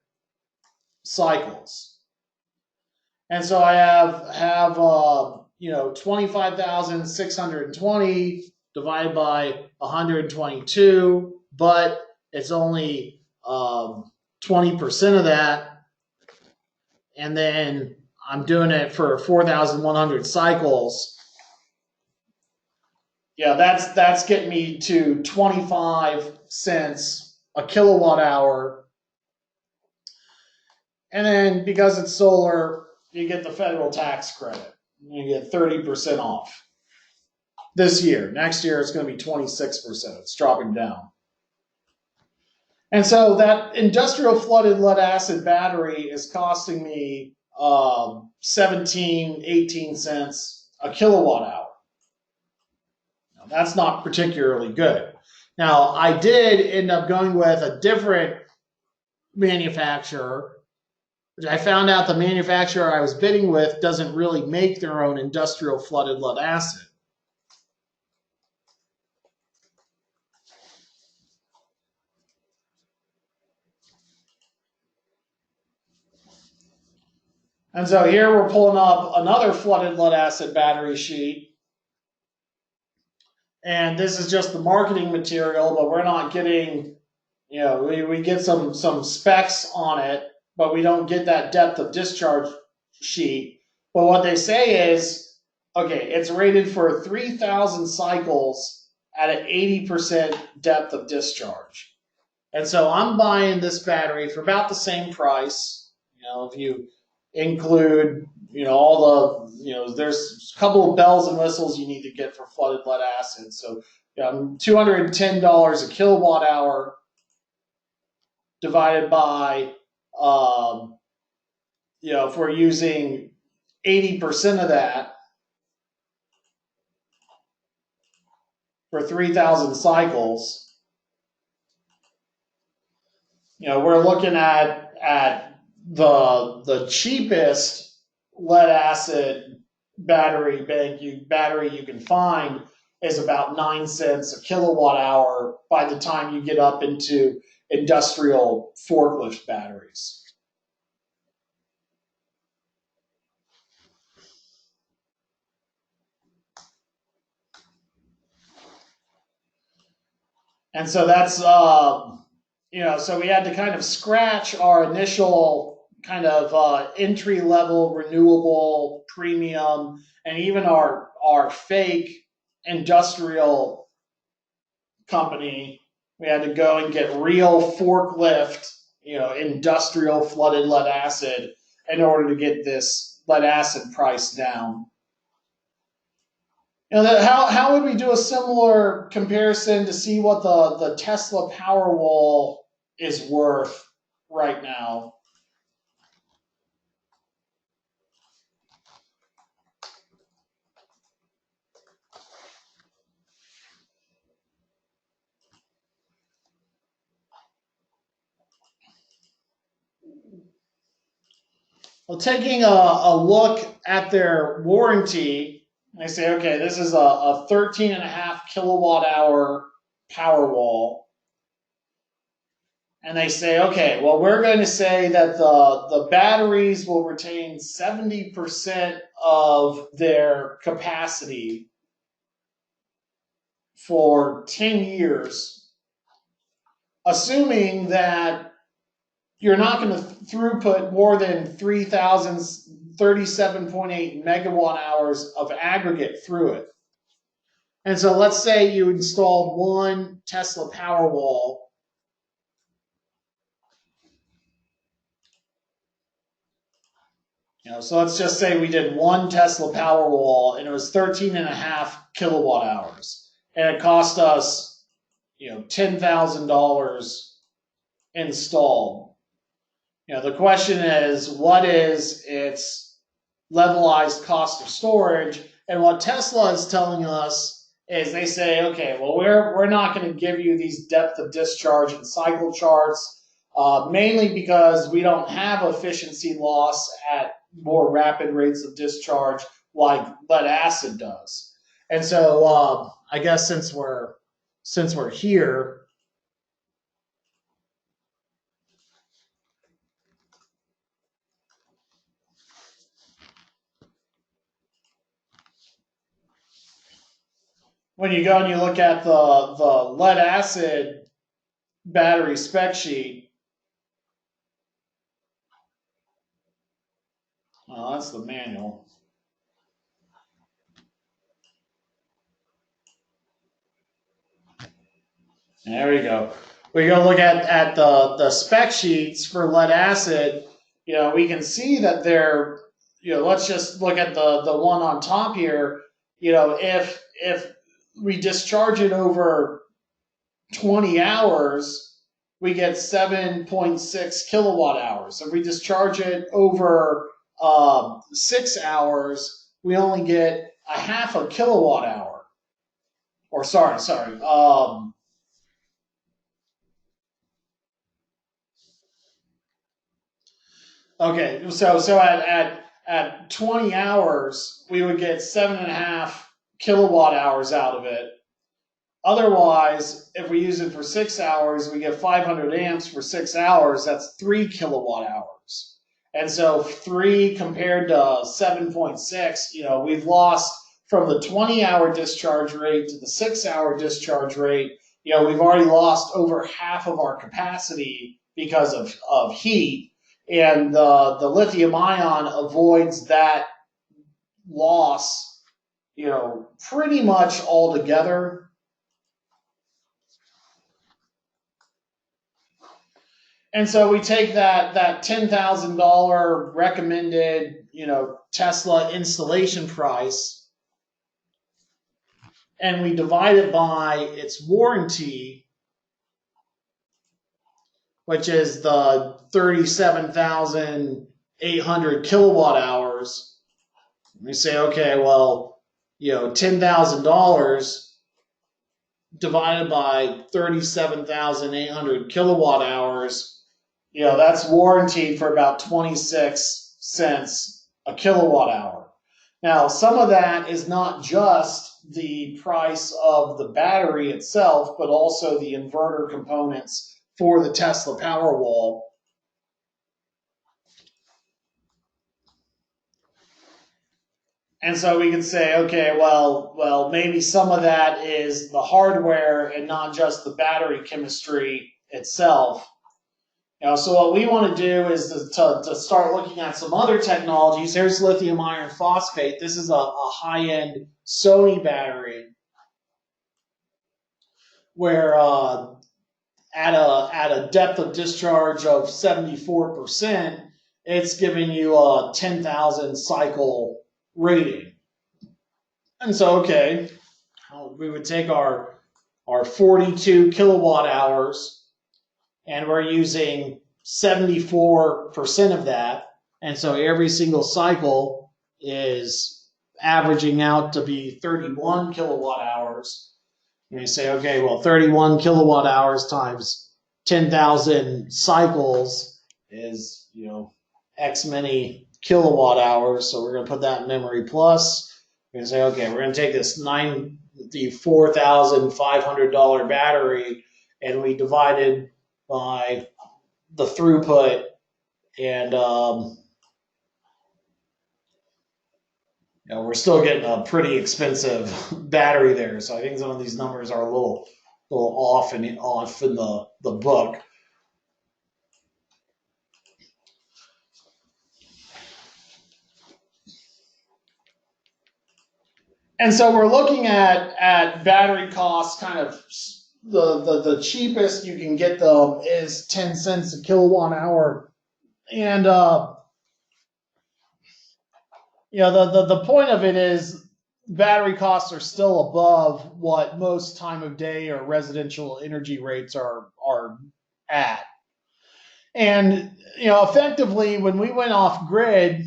cycles. And so I have 25,620 divided by 122, but it's only 20% of that. And then I'm doing it for 4,100 cycles. Yeah, that's getting me to 25 cents a kilowatt hour. And then because it's solar, you get the federal tax credit. You get 30% off this year. Next year, it's going to be 26%. It's dropping down. And so that industrial flooded lead acid battery is costing me 17, 18 cents a kilowatt hour. Now, that's not particularly good. Now, I did end up going with a different manufacturer. I found out the manufacturer I was bidding with doesn't really make their own industrial flooded lead acid. And so here we're pulling up another flooded lead acid battery sheet. And this is just the marketing material, but we're not getting, we get some specs on it, but we don't get that depth of discharge sheet. But what they say is, okay, it's rated for 3,000 cycles at an 80% depth of discharge. And so I'm buying this battery for about the same price. If you include, all the, there's a couple of bells and whistles you need to get for flooded lead acid. So $210 a kilowatt hour divided by, if we're using 80% of that for 3,000 cycles, we're looking at the cheapest lead acid battery you can find is about 9 cents a kilowatt hour by the time you get up into industrial forklift batteries. And so that's, so we had to kind of scratch our initial kind of entry-level renewable premium, and even our fake industrial company. We had to go and get real forklift, industrial flooded lead acid in order to get this lead acid price down. How would we do a similar comparison to see what the Tesla Powerwall is worth right now? Well, taking a look at their warranty, they say, okay, this is a 13.5 kilowatt hour Powerwall. And they say, okay, well, we're going to say that the batteries will retain 70% of their capacity for 10 years, assuming that you're not going to throughput more than 3,037.8 megawatt hours of aggregate through it. And so let's say you installed one Tesla Powerwall. So let's just say we did one Tesla Powerwall and it was 13.5 kilowatt hours. And it cost us, $10,000 installed. The question is, what is its levelized cost of storage? And what Tesla is telling us is they say, okay, well, we're not going to give you these depth of discharge and cycle charts, mainly because we don't have efficiency loss at more rapid rates of discharge like lead acid does. And so I guess since we're here, when you go and you look at the lead acid battery spec sheet, well, that's the manual. There we go. We go look at the spec sheets for lead acid. We can see that they're, let's just look at the one on top here. If we discharge it over 20 hours, we get 7.6 kilowatt hours. If we discharge it over 6 hours, we only get a half a kilowatt hour. Or sorry. Okay, so at 20 hours, we would get 7.5 kilowatt hours out of it. Otherwise, if we use it for 6 hours, we get 500 amps for 6 hours. That's 3 kilowatt hours. And so 3 compared to 7.6, we've lost from the 20-hour discharge rate to the 6-hour discharge rate. We've already lost over half of our capacity because of heat. And the lithium ion avoids that loss, pretty much altogether. And so we take that $10,000 recommended, Tesla installation price, and we divide it by its warranty, which is the 37,800 kilowatt hours. We say, okay, well, $10,000 divided by 37,800 kilowatt hours, that's warranted for about 26 cents a kilowatt hour. Now, some of that is not just the price of the battery itself, but also the inverter components for the Tesla Powerwall. And so we can say, okay, well, maybe some of that is the hardware and not just the battery chemistry itself. So what we want to do is to start looking at some other technologies. Here's lithium iron phosphate. This is a high-end Sony battery where at a depth of discharge of 74%, it's giving you a 10,000 cycle rating. And so, okay, we would take our 42 kilowatt hours, and we're using 74% of that. And so every single cycle is averaging out to be 31 kilowatt hours. And you say, okay, well, 31 kilowatt hours times 10,000 cycles is, X many kilowatt hours. So we're going to put that in memory plus. We're going to say, okay, we're going to take this $4,500 battery, and we divided by the throughput, and we're still getting a pretty expensive battery there. So I think some of these numbers are a little off in the book. And so we're looking at battery costs. Kind of the cheapest you can get them is 10 cents a kilowatt hour, and the point of it is battery costs are still above what most time of day or residential energy rates are at. And effectively, when we went off grid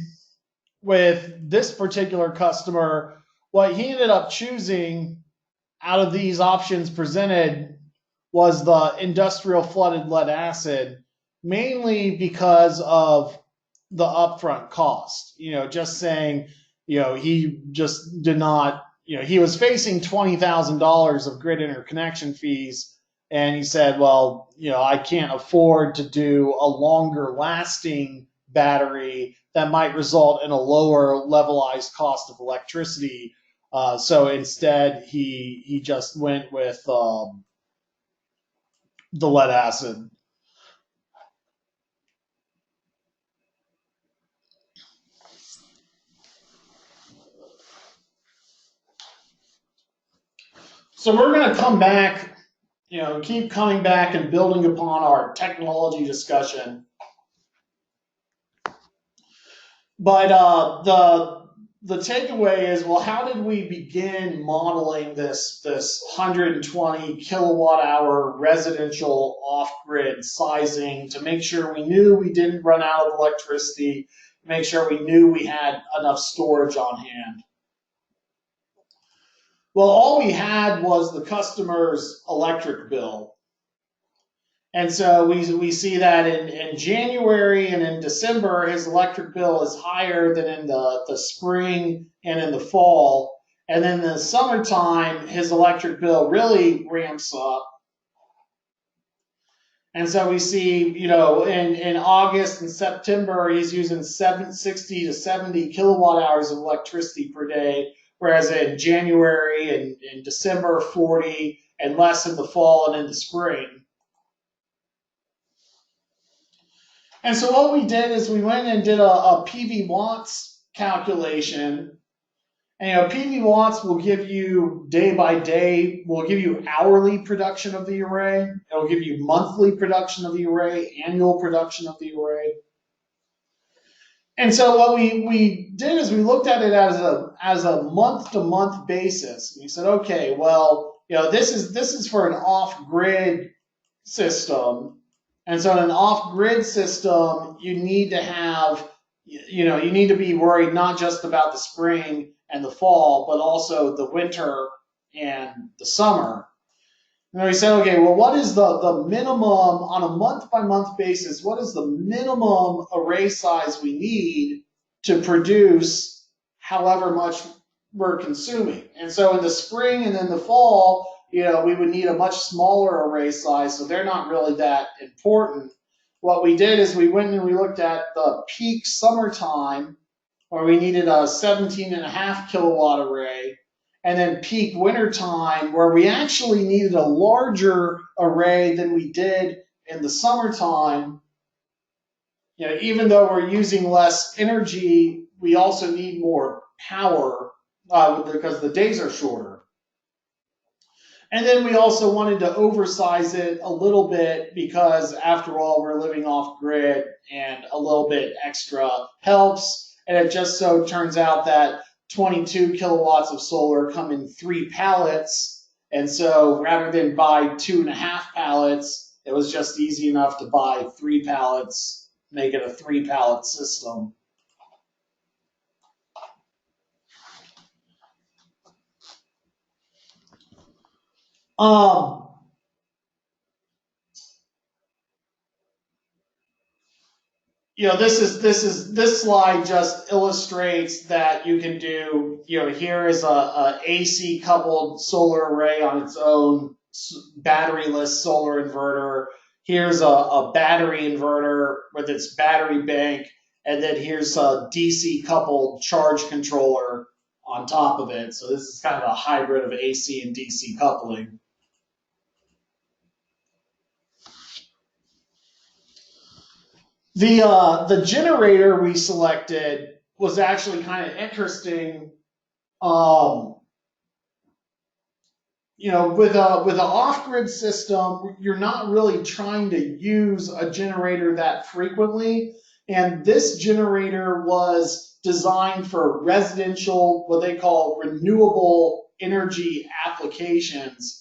with this particular customer, what he ended up choosing out of these options presented was the industrial flooded lead acid, mainly because of the upfront cost. Just saying, he just did not, he was facing $20,000 of grid interconnection fees, and he said, well, I can't afford to do a longer lasting battery that might result in a lower levelized cost of electricity So instead, he just went with the lead acid. So we're going to come back, keep coming back and building upon our technology discussion. But the takeaway is, well, how did we begin modeling this 120 kilowatt hour residential off-grid sizing to make sure we knew we didn't run out of electricity, make sure we knew we had enough storage on hand? Well, all we had was the customer's electric bill. And so we see that in January and in December, his electric bill is higher than in the spring and in the fall. And then in the summertime, his electric bill really ramps up. And so we see, in August and September, he's using 60 to 70 kilowatt hours of electricity per day, whereas in January and in December, 40, and less in the fall and in the spring. And so what we did is we went and did a PV watts calculation. And PV watts will give you day by day, will give you hourly production of the array. It'll give you monthly production of the array, annual production of the array. And so what we did is we looked at it as a month-to-month basis. And we said, okay, well, this is for an off-grid system. And so in an off-grid system, you need to have, you need to be worried not just about the spring and the fall, but also the winter and the summer. And we said, okay, well, what is the minimum on a month-by-month basis? What is the minimum array size we need to produce however much we're consuming? And so in the spring and in the fall, we would need a much smaller array size, so they're not really that important. What we did is we went and we looked at the peak summertime, where we needed a 17.5 kilowatt array, and then peak wintertime, where we actually needed a larger array than we did in the summertime. Even though we're using less energy, we also need more power because the days are shorter. And then we also wanted to oversize it a little bit because, after all, we're living off grid and a little bit extra helps. And it just so turns out that 22 kilowatts of solar come in 3 pallets. And so rather than buy 2.5 pallets, it was just easy enough to buy 3 pallets, make it a 3-pallet system. This slide just illustrates that you can do, here is a AC coupled solar array on its own, batteryless solar inverter. Here's a battery inverter with its battery bank, and then here's a DC coupled charge controller on top of it. So this is kind of a hybrid of AC and DC coupling. The generator we selected was actually kind of interesting. With an off-grid system, you're not really trying to use a generator that frequently. And this generator was designed for residential, what they call renewable energy applications.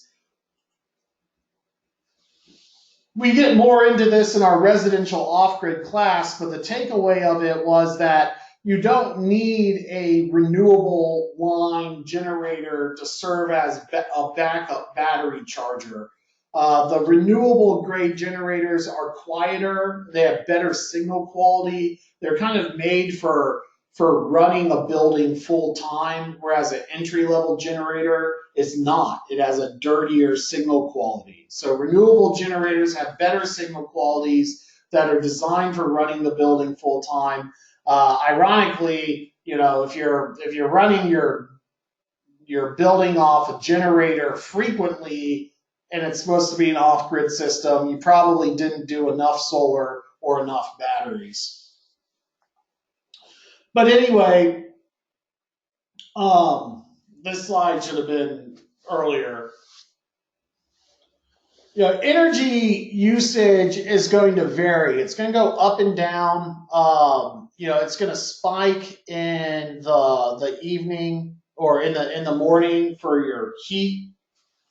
We get more into this in our residential off-grid class, but the takeaway of it was that you don't need a renewable line generator to serve as a backup battery charger. The renewable grade generators are quieter, they have better signal quality, they're kind of made for running a building full time, whereas an entry-level generator is not. It has a dirtier signal quality. So renewable generators have better signal qualities that are designed for running the building full time. Ironically, if you're running your you're building off a generator frequently and it's supposed to be an off-grid system, you probably didn't do enough solar or enough batteries. But anyway, this slide should have been earlier. Energy usage is going to vary. It's going to go up and down. It's going to spike in the evening or in the morning for your heat,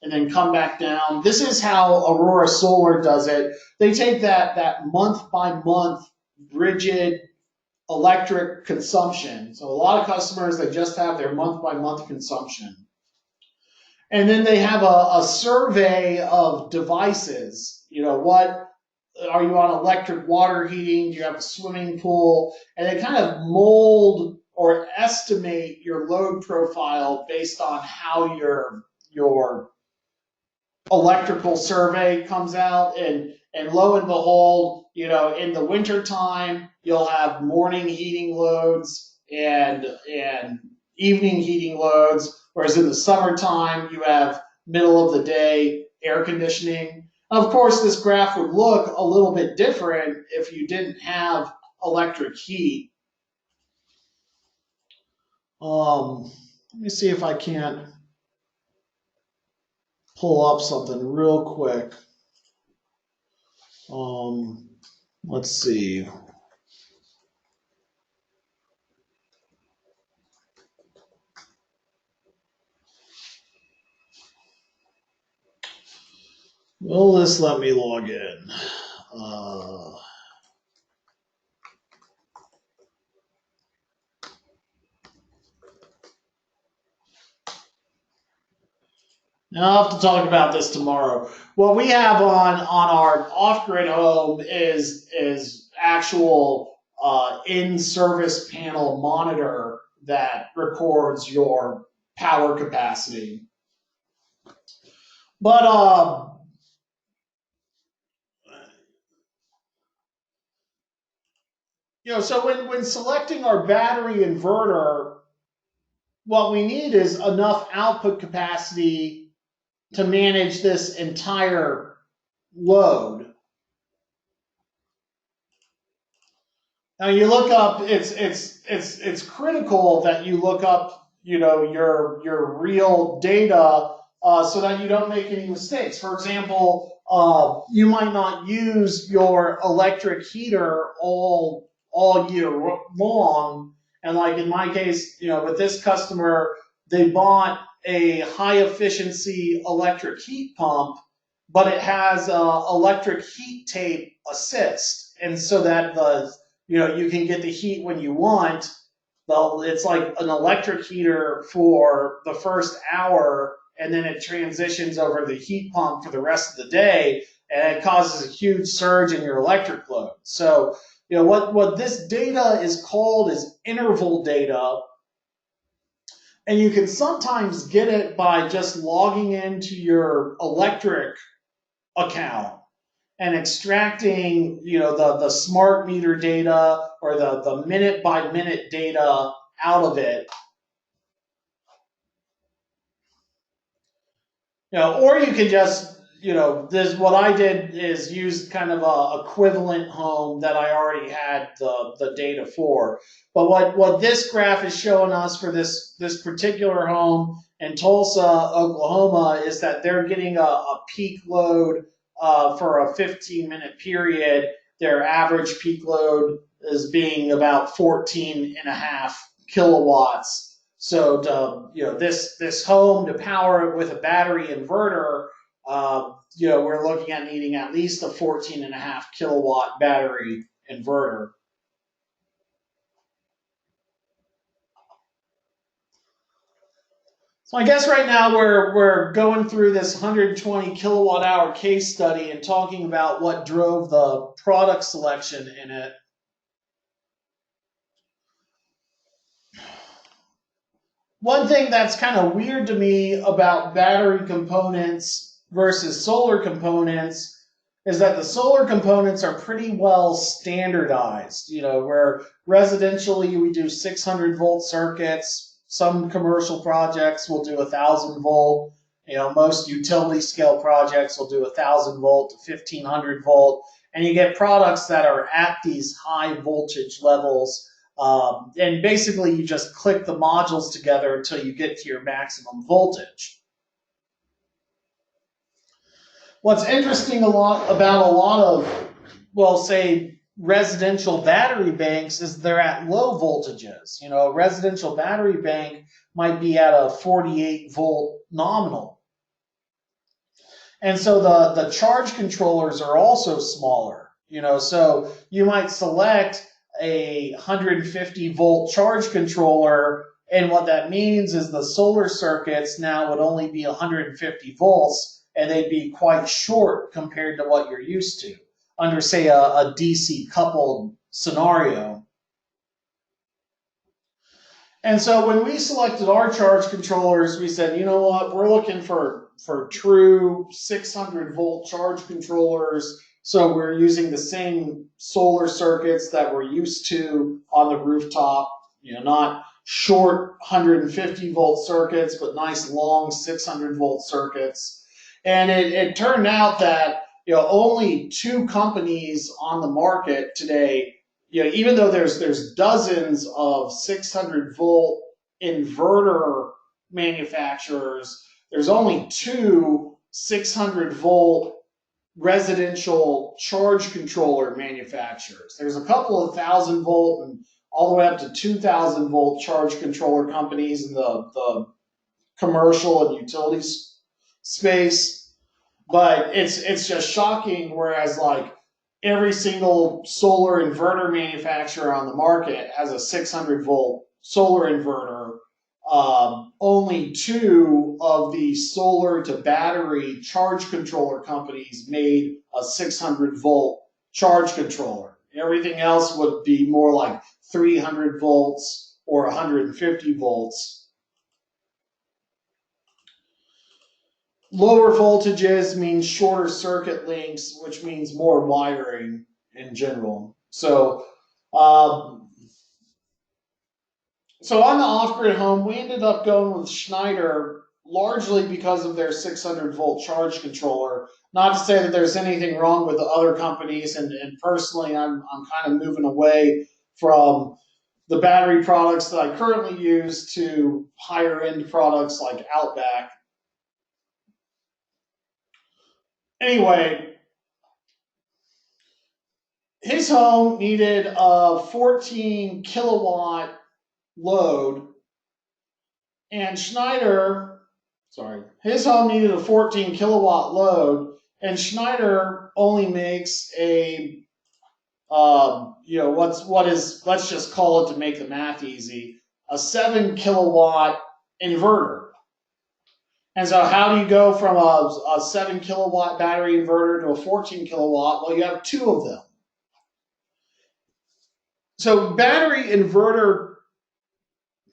and then come back down. This is how Aurora Solar does it. They take that month by month rigid electric consumption. So a lot of customers, they just have their month by month consumption. And then they have a survey of devices. What are you on? Electric water heating? Do you have a swimming pool? And they kind of mold or estimate your load profile based on how your electrical survey comes out. And lo and behold, in the wintertime, you'll have morning heating loads and evening heating loads. Whereas in the summertime, you have middle of the day air conditioning. Of course, this graph would look a little bit different if you didn't have electric heat. Let me see if I can't pull up something real quick. Let's see. Will this let me log in? Now I'll have to talk about this tomorrow. What we have on our off-grid home is actual in-service panel monitor that records your power capacity. But so when selecting our battery inverter, what we need is enough output capacity to manage this entire load. Now you look up. It's critical that you look up your real data so that you don't make any mistakes. For example, you might not use your electric heater all year long. And like in my case, with this customer, they bought a high efficiency electric heat pump, but it has electric heat tape assist. And so that you can get the heat when you want. Well, it's like an electric heater for the first hour, and then it transitions over to the heat pump for the rest of the day, and it causes a huge surge in your electric load. So, what this data is called is interval data, and you can sometimes get it by just logging into your electric account and extracting, the smart meter data or the minute by minute data out of it. Or you can just, what I did is use kind of a equivalent home that I already had the data for. But what this graph is showing us for this particular home in Tulsa, Oklahoma, is that they're getting a peak load for a 15-minute period. Their average peak load is being about 14.5 kilowatts. So this home, to power it with a battery inverter, we're looking at needing at least a 14.5 kilowatt battery inverter. So I guess right now we're going through this 120 kilowatt hour case study and talking about what drove the product selection in it. One thing that's kind of weird to me about battery components versus solar components is that the solar components are pretty well standardized. Where residentially we do 600 volt circuits, Some commercial projects will do 1,000 volt. Most utility scale projects will do 1,000 volt to 1,500 volt, and you get products that are at these high voltage levels. And basically, you just click the modules together until you get to your maximum voltage. What's interesting about a lot of, well, say, residential battery banks is they're at low voltages. A residential battery bank might be at a 48 volt nominal. And so the charge controllers are also smaller. So you might select a 150 volt charge controller, and what that means is the solar circuits now would only be 150 volts, and they'd be quite short compared to what you're used to under, say, a DC coupled scenario. And so when we selected our charge controllers, we said, you know what, we're looking for true 600 volt charge controllers. So we're using the same solar circuits that we're used to on the rooftop, not short 150 volt circuits, but nice long 600 volt circuits. And it turned out that only 2 companies on the market today, even though there's dozens of 600 volt inverter manufacturers, there's only 2 600 volt residential charge controller manufacturers. There's a couple of 1,000 volt and all the way up to 2,000 volt charge controller companies in the commercial and utilities space, but it's just shocking. Whereas like every single solar inverter manufacturer on the market has a 600 volt solar inverter. Only 2 of the solar to battery charge controller companies made a 600 volt charge controller. Everything else would be more like 300 volts or 150 volts. Lower voltages means shorter circuit lengths, which means more wiring in general. So on the off-grid home, we ended up going with Schneider largely because of their 600 volt charge controller. Not to say that there's anything wrong with the other companies, and personally, I'm kind of moving away from the battery products that I currently use to higher end products like Outback. Anyway, his home needed a 14 kilowatt load, and his home needed a 14 kilowatt load, and Schneider only makes a, let's just call it, to make the math easy, a 7 kilowatt inverter. And so how do you go from a 7 kilowatt battery inverter to a 14 kilowatt? Well, you have 2 of them. So battery inverter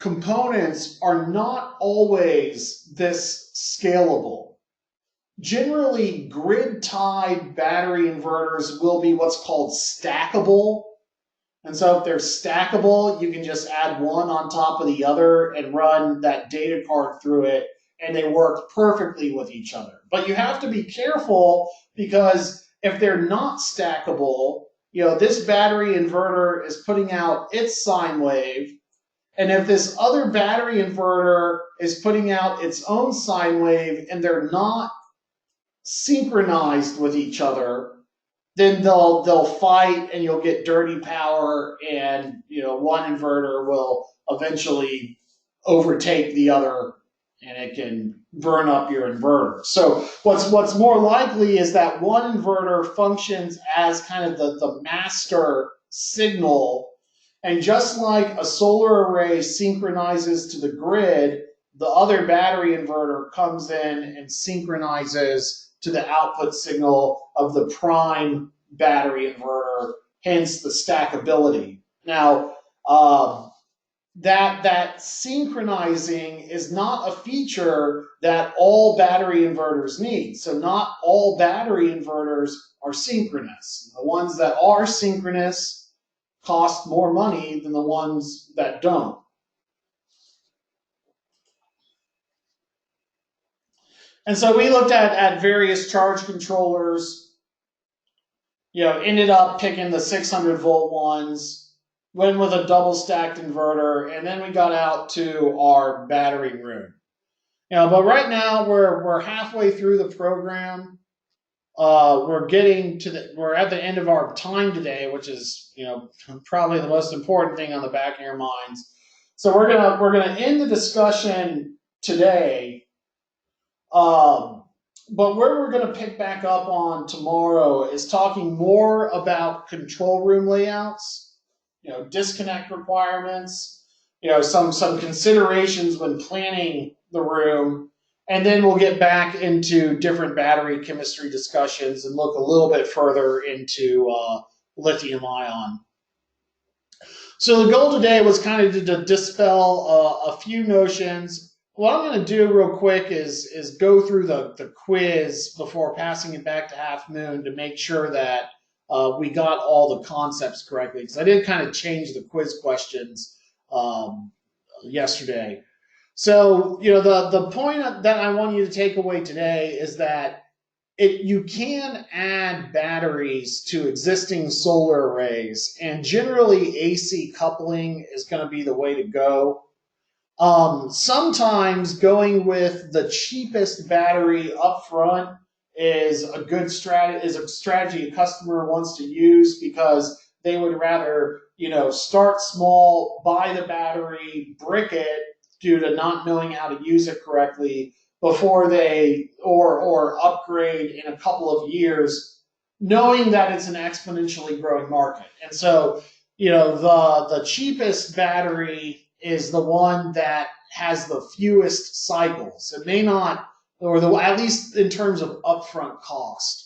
components are not always this scalable. Generally, grid-tied battery inverters will be what's called stackable. And so if they're stackable, you can just add one on top of the other and run that data card through it, and they work perfectly with each other. But you have to be careful, because if they're not stackable, this battery inverter is putting out its sine wave, and if this other battery inverter is putting out its own sine wave and they're not synchronized with each other, then they'll fight and you'll get dirty power, and one inverter will eventually overtake the other and it can burn up your inverter. So what's more likely is that one inverter functions as kind of the master signal. And just like a solar array synchronizes to the grid, the other battery inverter comes in and synchronizes to the output signal of the prime battery inverter, hence the stackability. Now, that synchronizing is not a feature that all battery inverters need. So not all battery inverters are synchronous. The ones that are synchronous cost more money than the ones that don't. And so we looked at various charge controllers, ended up picking the 600 volt ones, went with a double stacked inverter, and then we got out to our battery room. But right now we're halfway through the program. We're at the end of our time today, which is probably the most important thing on the back of your minds. So we're gonna end the discussion today. But where we're going to pick back up on tomorrow is talking more about control room layouts, disconnect requirements, some considerations when planning the room, and then we'll get back into different battery chemistry discussions and look a little bit further into lithium ion. So the goal today was kind of to dispel a few notions. What I'm going to do real quick is go through the quiz before passing it back to Half Moon to make sure that we got all the concepts correctly. Because I did kind of change the quiz questions yesterday. So, the point that I want you to take away today is that you can add batteries to existing solar arrays, and generally AC coupling is going to be the way to go. Sometimes going with the cheapest battery up front is a good strategy a customer wants to use because they would rather, start small, buy the battery, brick it due to not knowing how to use it correctly before they or upgrade in a couple of years, knowing that it's an exponentially growing market. And so, the cheapest battery is the one that has the fewest cycles. It may not, at least in terms of upfront cost.